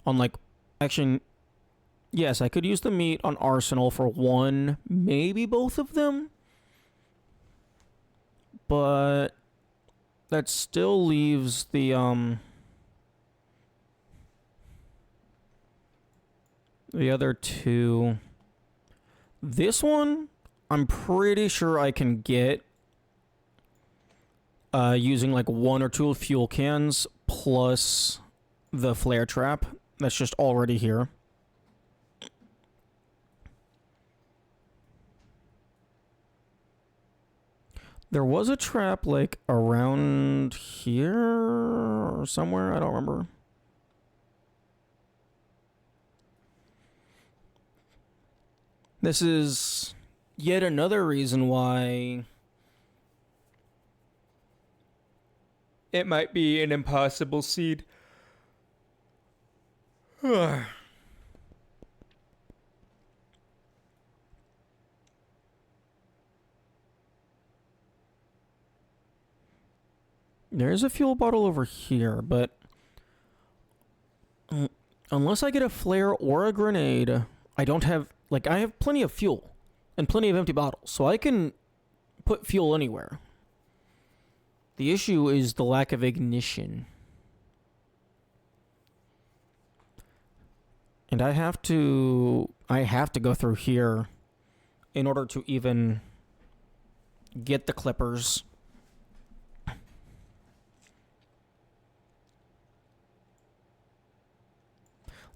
on, like, actually, yes, I could use the meat on Arsenal for one, maybe both of them. But that still leaves the other 2. This one, I'm pretty sure I can get using like 1 or 2 fuel cans plus the flare trap that's just already here. There was a trap like around here or somewhere, I don't remember. This is yet another reason why it might be an impossible seed. There's a fuel bottle over here, but unless I get a flare or a grenade, I don't have... Like, I have plenty of fuel and plenty of empty bottles, so I can put fuel anywhere. The issue is the lack of ignition. And I have to go through here in order to even get the clippers.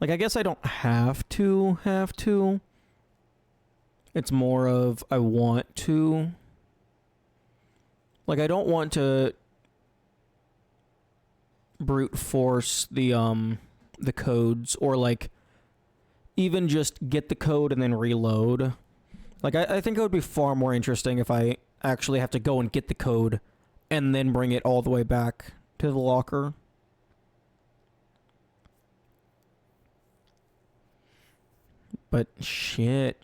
Like, I guess I don't have to, It's more of I want to... Like, I don't want to brute force the codes, or, like, even just get the code and then reload. Like, I think it would be far more interesting if I actually have to go and get the code and then bring it all the way back to the locker. But shit.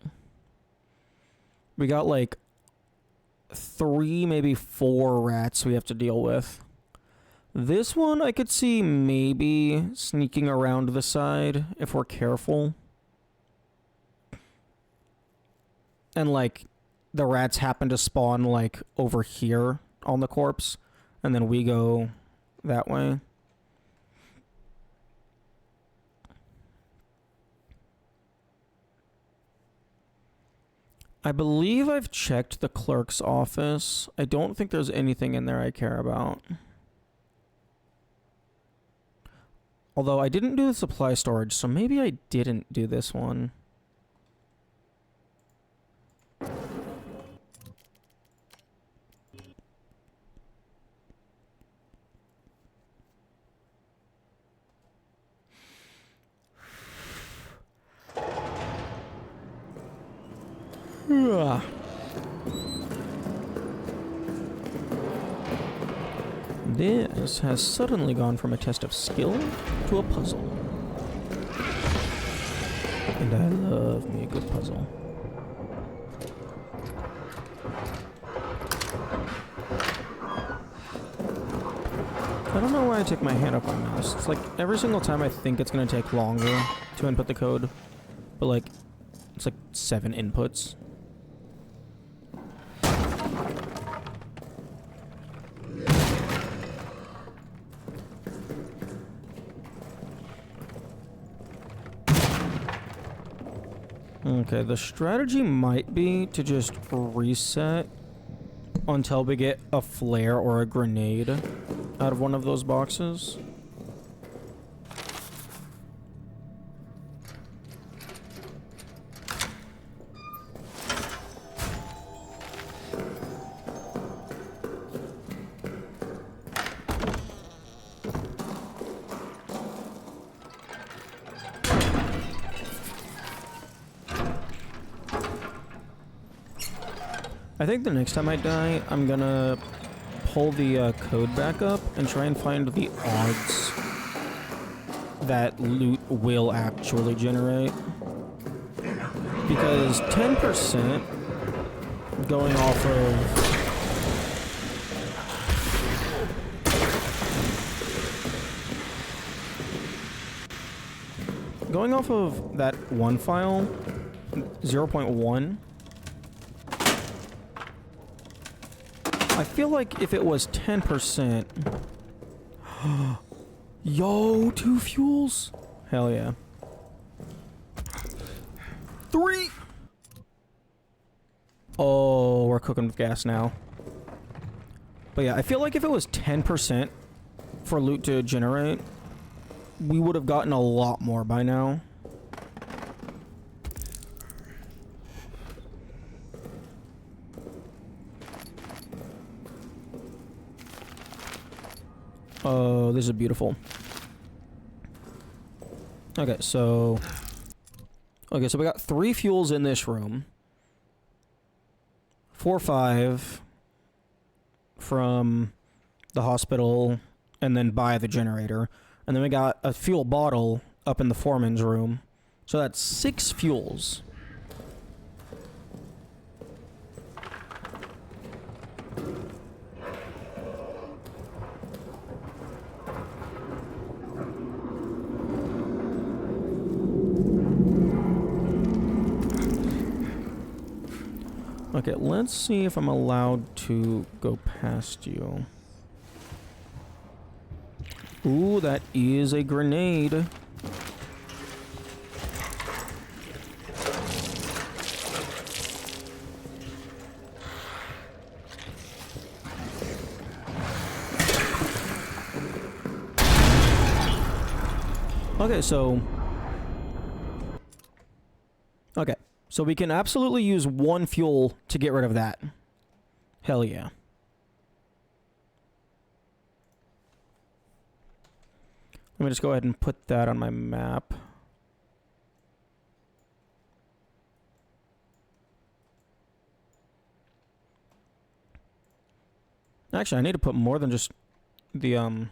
We got like 3, maybe 4 rats we have to deal with. This one I could see maybe sneaking around the side if we're careful. And like the rats happen to spawn like over here on the corpse, and then we go that way. I believe I've checked the clerk's office. I don't think there's anything in there I care about. Although I didn't do the supply storage, so maybe I didn't do this one. This has suddenly gone from a test of skill to a puzzle. And I love me a good puzzle. I don't know why I take my hand off my mouse. It's like every single time I think it's going to take longer to input the code, but like it's like 7 inputs. Okay, the strategy might be to just reset until we get a flare or a grenade out of one of those boxes. I think the next time I die, I'm gonna pull the code back up and try and find the odds that loot will actually generate. Because 10% going off of... Going off of that one file, 0.1, I feel like if it was 10%... Yo, 2 fuels? Hell yeah. 3! Oh, we're cooking with gas now. But yeah, I feel like if it was 10% for loot to generate, we would have gotten a lot more by now. Oh, this is beautiful. Okay, so we got 3 fuels in this room. 4 or 5 from the hospital and then by the generator. And then we got a fuel bottle up in the foreman's room. So that's 6 fuels. Okay, let's see if I'm allowed to go past you. Ooh, that is a grenade. Okay, So we can absolutely use 1 fuel to get rid of that. Hell yeah. Let me just go ahead and put that on my map. Actually, I need to put more than just the,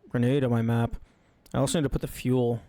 grenade on my map. I also need to put the fuel.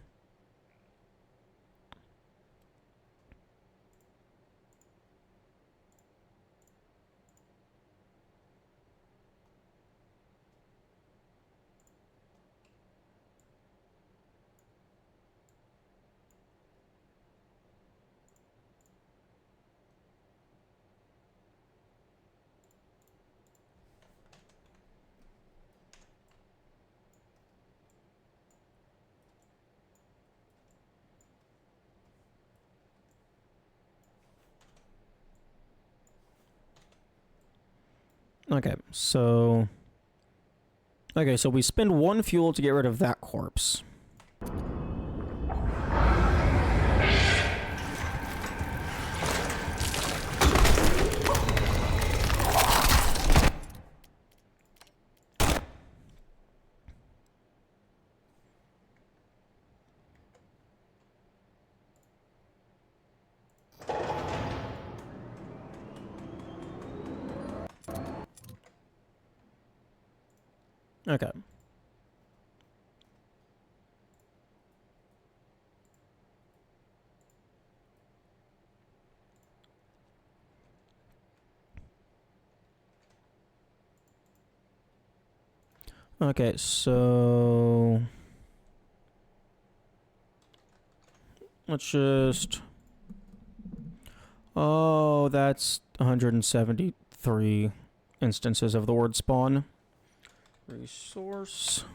Okay, so... Okay, so we spend 1 fuel to get rid of that corpse. Okay. Okay, so... Let's just... Oh, that's 173 instances of the word spawn. Resource...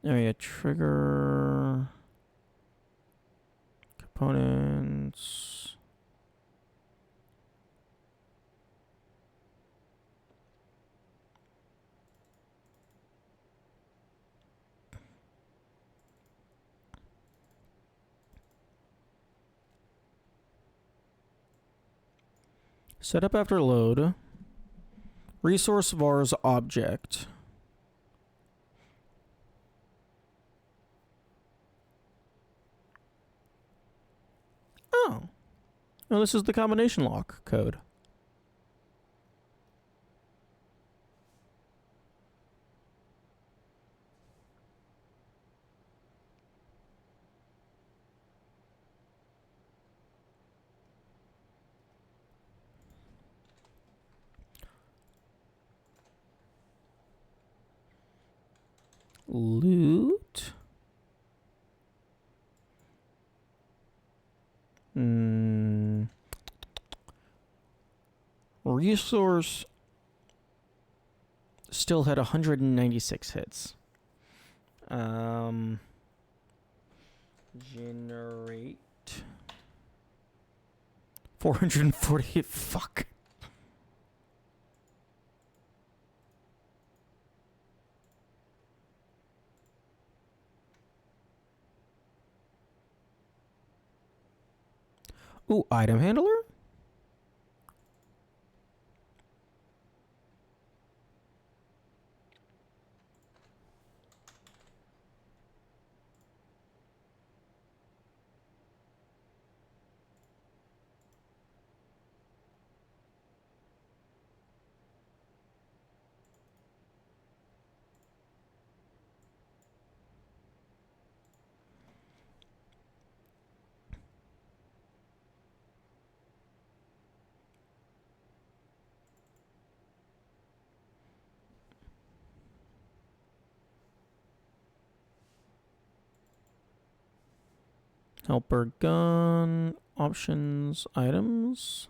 Area trigger... Components... Set up after load. Resource vars object. Oh. Oh, this is the combination lock code. Loot. Resource still had 196 hits. Generate 448. Fuck. Ooh, item handler? Helper gun, options, items.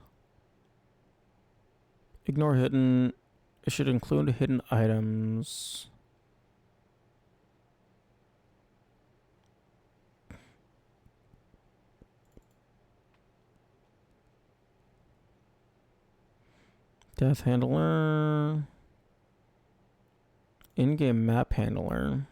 Ignore hidden. It should include hidden items. Death handler. In-game map handler.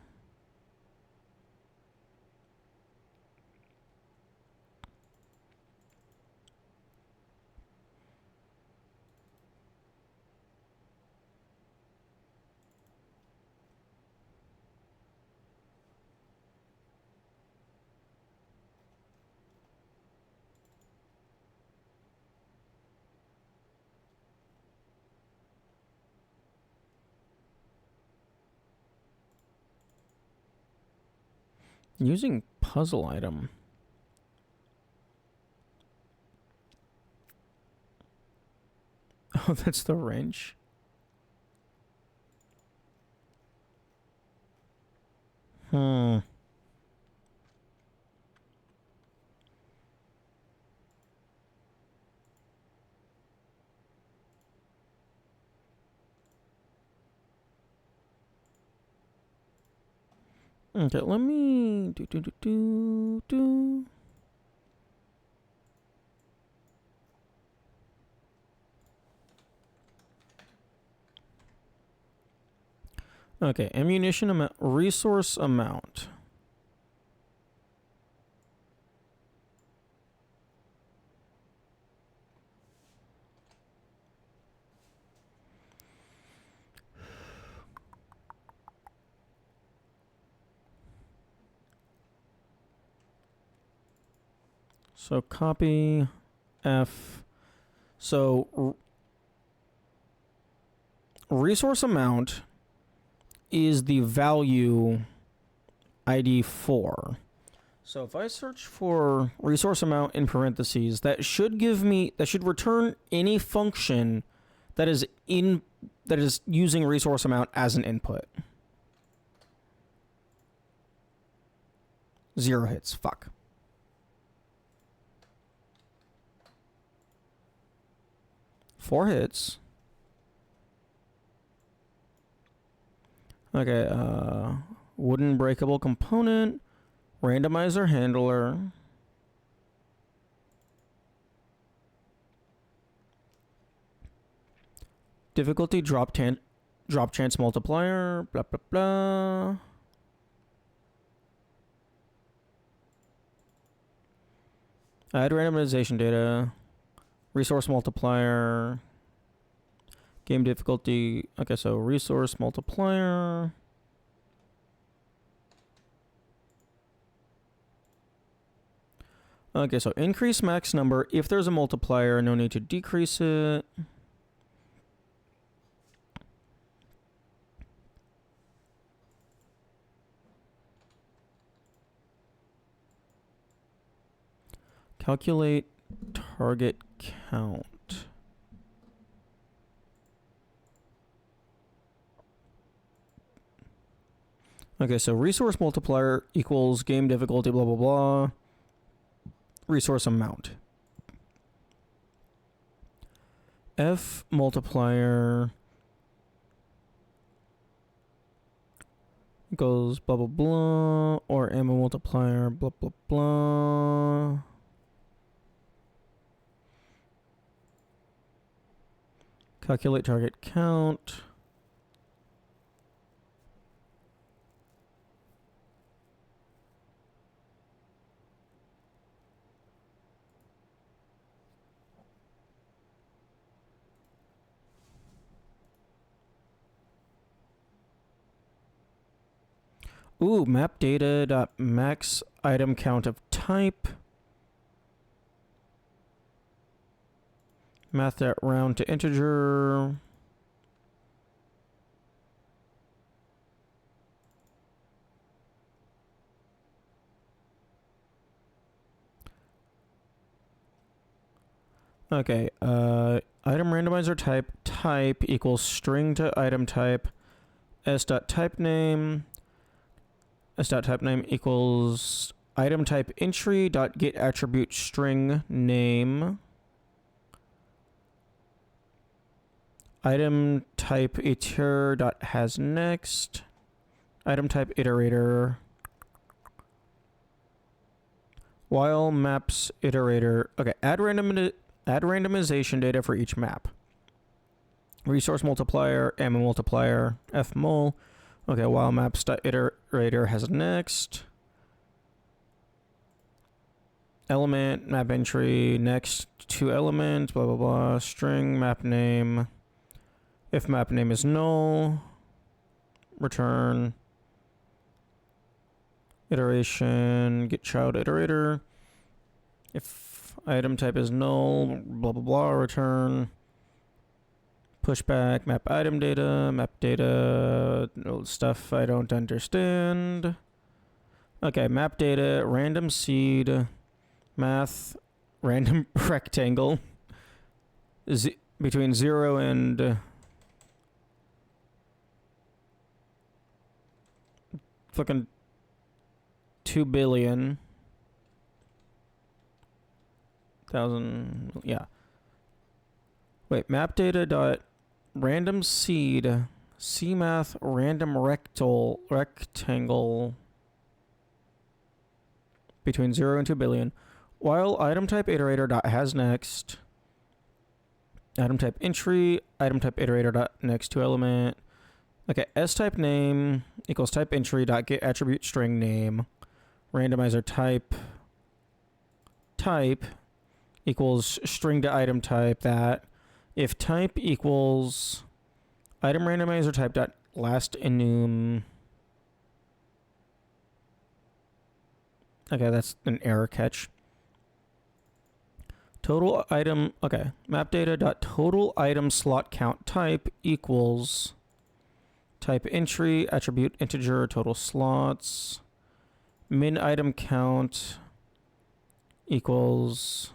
Using puzzle item. Oh, that's the wrench. Hmm. Okay, let me do. Okay, ammunition amount, resource amount. So copy F. So resource amount is the value ID 4. So if I search for resource amount in parentheses, that should return any function that is using resource amount as an input. 0 hits. Fuck. Four hits. Okay, wooden breakable component, randomizer handler, difficulty drop chance multiplier, blah blah blah. Add randomization data, resource multiplier, game difficulty. Okay, so resource multiplier. Okay, so increase max number. If there's a multiplier, no need to decrease it. Calculate target count. Okay, so resource multiplier equals game difficulty, blah, blah, blah. Resource amount. F multiplier equals blah, blah, blah. Or ammo multiplier, blah, blah, blah. Calculate target count. Ooh, map data dot max item count of type. Math that round to integer. Okay, item randomizer type equals string to item type. S.type name equals item type entry dot get attribute string name. Item type iter dot has next. Item type iterator. While maps iterator. Okay, add randomization data for each map. Resource multiplier, ammo multiplier, fmul. Okay, while maps dot iterator has next. Element, map entry, next two elements, blah blah blah. String, map name. If map name is null, return. Iteration, get child iterator. If item type is null, blah blah blah, return. Pushback, map data, stuff I don't understand. Okay, map data, random seed, math, random rectangle. Between 0 and fucking 2 billion. Thousand, yeah. Wait, map data dot random seed, cmath random rectangle between 0 and 2 billion. While item type iterator dot has next. Item type entry, item type iterator dot next two element. Okay, s type name equals type entry dot get attribute string name. Randomizer type equals string to item type that. If type equals item randomizer type dot last enum. Okay, that's an error catch. Total item, okay. Map data dot total item slot count type equals type entry, attribute integer, total slots. Min item count equals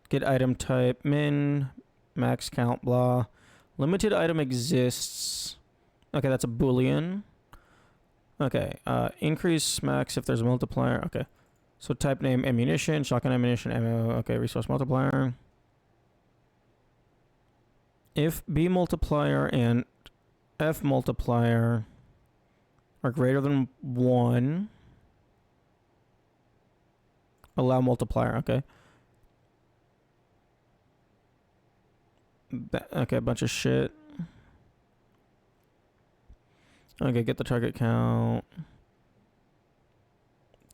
get item type min, max count, blah. Limited item exists. Okay, that's a boolean. Okay, increase max if there's a multiplier. Okay. So type name ammunition, shotgun ammunition, ammo. Okay, resource multiplier. If B multiplier and F multiplier are greater than 1, allow multiplier, okay. Okay, a bunch of shit. Okay, get the target count.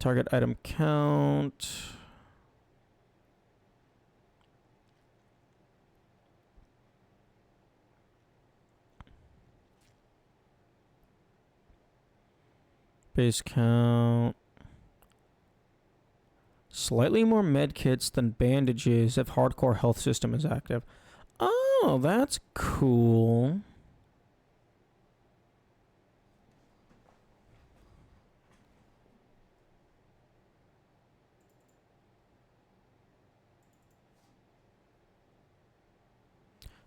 Target item count. Base count. Slightly more med kits than bandages if hardcore health system is active. Oh, that's cool.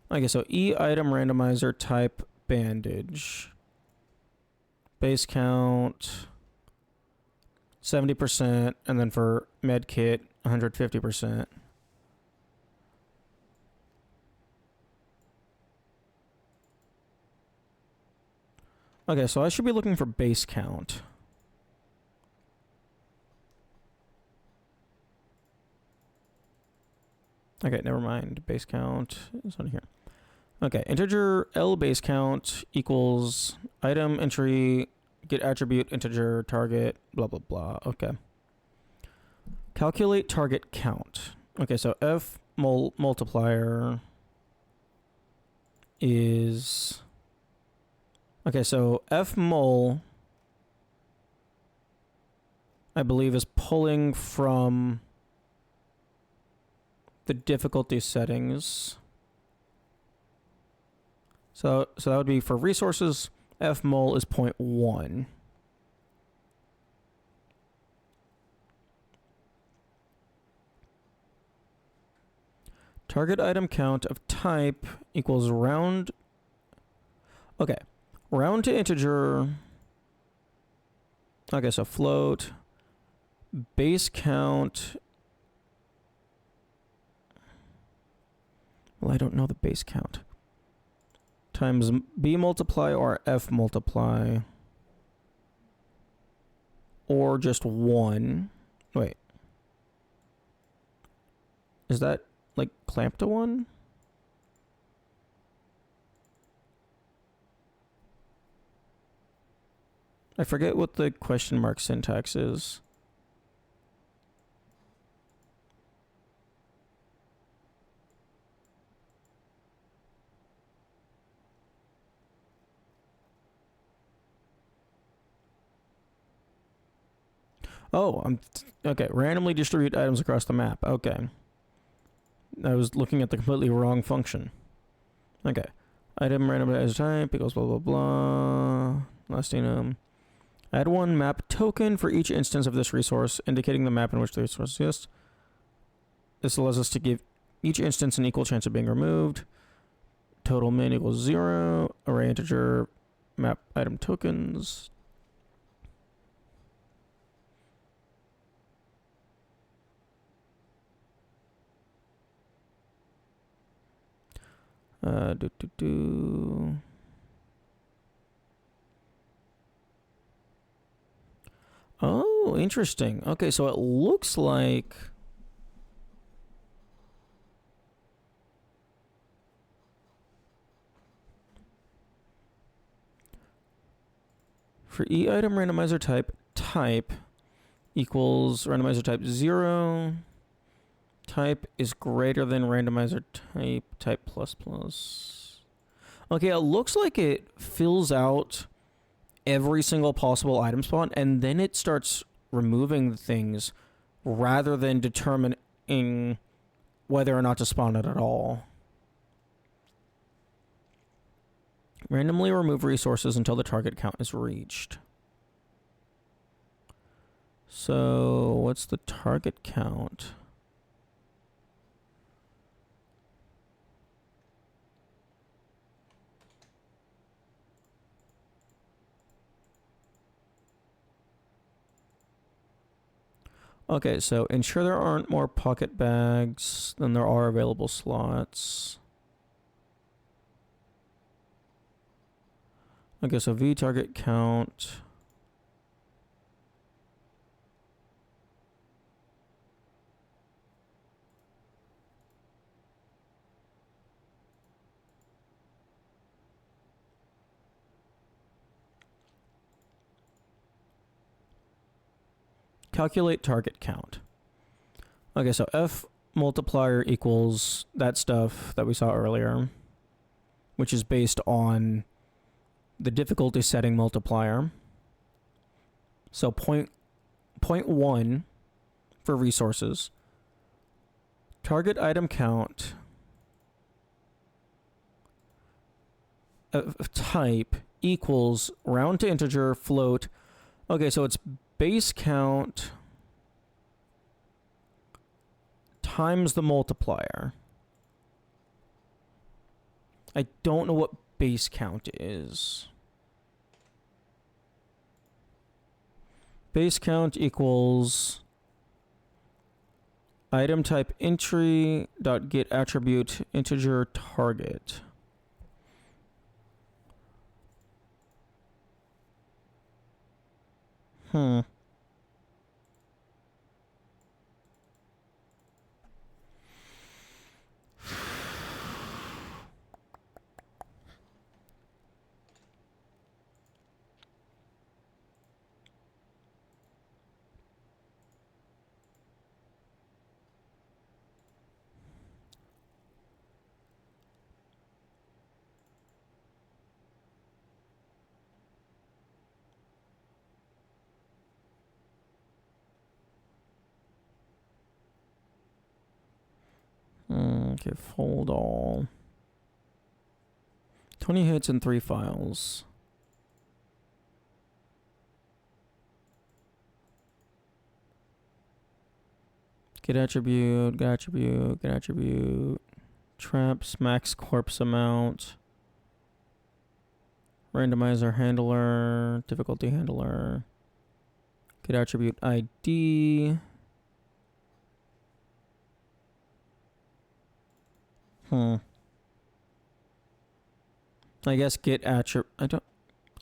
Okay, so E item randomizer type bandage. Base count 70%, and then for med kit 150%. Okay, so I should be looking for base count. Okay, never mind. Base count is on here. Okay, integer L base count equals item entry, get attribute integer target, blah, blah, blah. Okay. Calculate target count. Okay, so F multiplier is... Okay, so F mul, I believe, is pulling from the difficulty settings. So that would be for resources, F mul is 0.1. Target item count of type equals round. Okay, round to integer. Okay, so float. Base count. Well, I don't know the base count. Times B multiply or F multiply. Or just 1. Wait. Is that, like, clamped to 1? I forget what the question mark syntax is. Oh, okay. Randomly distribute items across the map. Okay. I was looking at the completely wrong function. Okay. Item randomized type equals blah blah blah. Last enum. Add one map token for each instance of this resource, indicating the map in which the resource exists. This allows us to give each instance an equal chance of being removed. Total min equals 0. Array integer map item tokens. Oh, interesting. Okay, so it looks like for E item randomizer type equals randomizer type 0. Type is greater than randomizer type plus plus. Okay, it looks like it fills out every single possible item spawn, and then it starts removing things rather than determining whether or not to spawn it at all. Randomly remove resources until the target count is reached. So, what's the target count? Okay, so ensure there aren't more pocket bags than there are available slots. Okay, so V target count. Calculate target count. Okay, so F multiplier equals that stuff that we saw earlier, which is based on the difficulty setting multiplier. So 0.1 for resources. Target item count of type equals round to integer float. Okay, so it's base count times the multiplier. I don't know what base count is. Base count equals item type entry dot get attribute integer target. Okay, fold all. 20 hits and 3 files. Get attribute, get attribute, get attribute. Traps, max corpse amount. Randomizer handler, difficulty handler. Get attribute ID. I guess get attribute.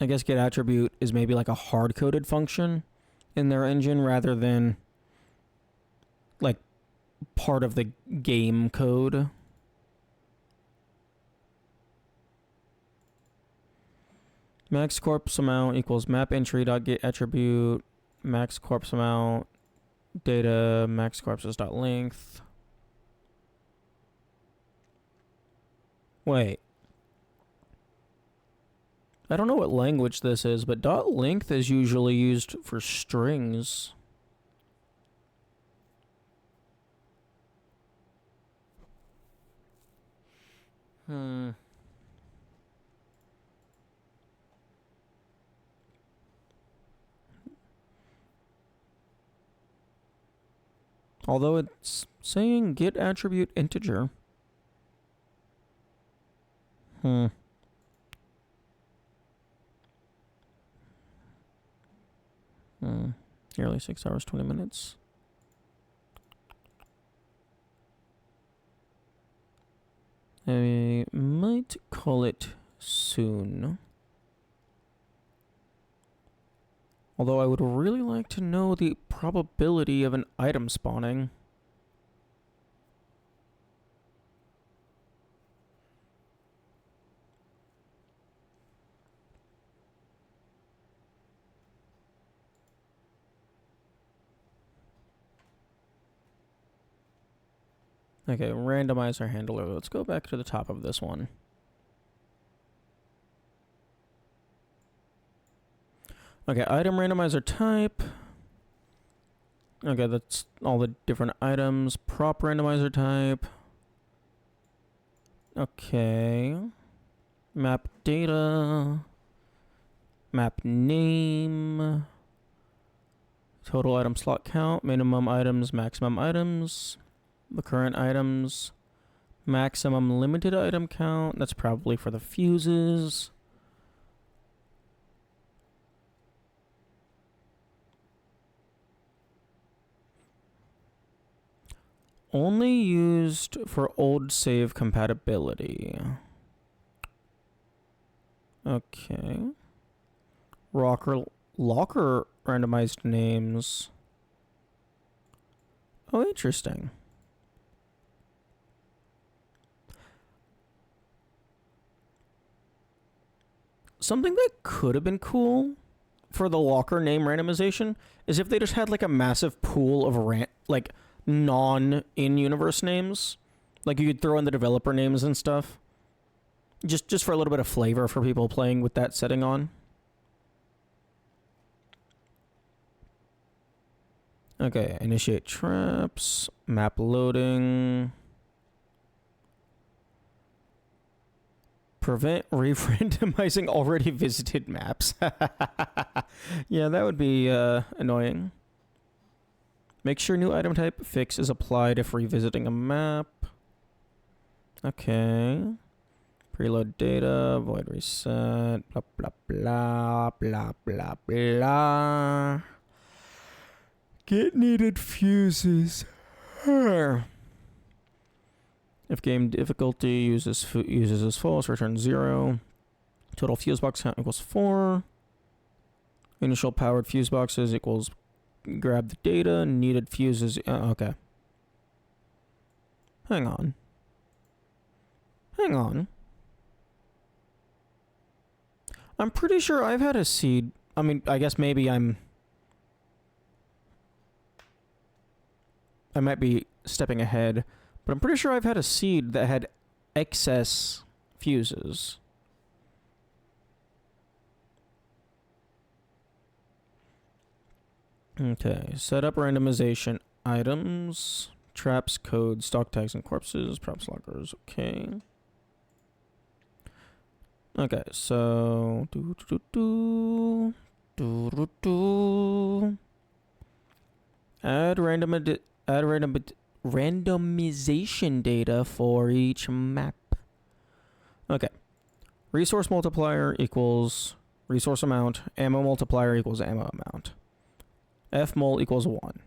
I guess get attribute is maybe like a hard coded function in their engine rather than like part of the game code. Max corpse amount equals map entry dot get attribute max corpse amount data max corpses dot length. Wait. I don't know what language this is, but dot length is usually used for strings. Although it's saying get attribute integer. Nearly 6 hours, 20 minutes. I might call it soon. Although I would really like to know the probability of an item spawning. Okay, randomizer handler. Let's go back to the top of this one. Okay, item randomizer type. Okay, that's all the different items. Prop randomizer type. Okay. Map data. Map name. Total item slot count. Minimum items, maximum items. The current items. Maximum limited item count. That's probably for the fuses. Only used for old save compatibility. Okay. Locker randomized names. Oh, interesting. Something that could have been cool for the locker name randomization is if they just had like a massive pool of non-in-universe names. Like you could throw in the developer names and stuff. Just for a little bit of flavor for people playing with that setting on. Okay, initiate traps, map loading. Prevent re-randomizing already visited maps. Yeah, that would be annoying. Make sure new item type fix is applied if revisiting a map. Okay. Preload data, void reset, blah, blah, blah, blah, blah, blah. Get needed fuses. If game difficulty uses as false, return 0. Total fuse box count equals 4. Initial powered fuse boxes equals grab the data. Needed fuses. Okay. Hang on. I'm pretty sure I've had a seed. I mean, I guess maybe I might be stepping ahead. But I'm pretty sure I've had a seed that had excess fuses. Okay, set up randomization items, traps, codes, stock tags, and corpses, props, lockers. Okay. Okay, so add randomization data for each map. Okay. Resource multiplier equals resource amount. Ammo multiplier equals ammo amount. Fmul equals 1.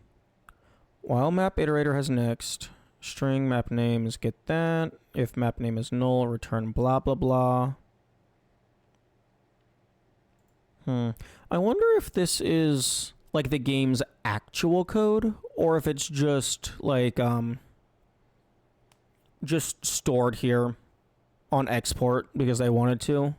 While map iterator has next, string map names get that. If map name is null, return blah blah blah. I wonder if this is like the game's actual code, or if it's just like just stored here on export because they wanted to.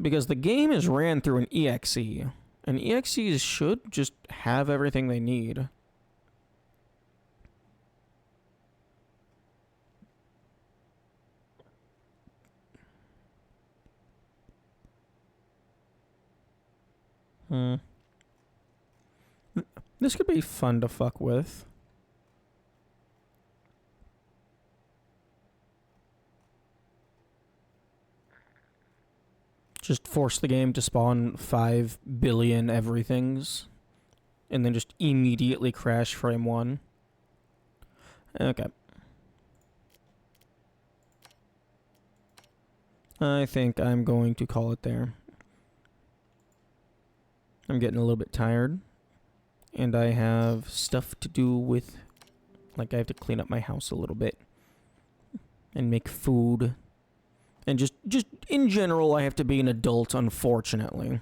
Because the game is ran through an exe, and exes should just have everything they need. This could be fun to fuck with. Just force the game to spawn 5 billion everythings, and then just immediately crash frame 1. Okay. I think I'm going to call it there. I'm getting a little bit tired, and I have stuff to do with, like, I have to clean up my house a little bit and make food. And just in general, I have to be an adult, unfortunately.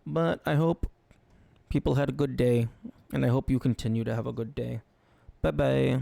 But I hope people had a good day, and I hope you continue to have a good day. Bye-bye.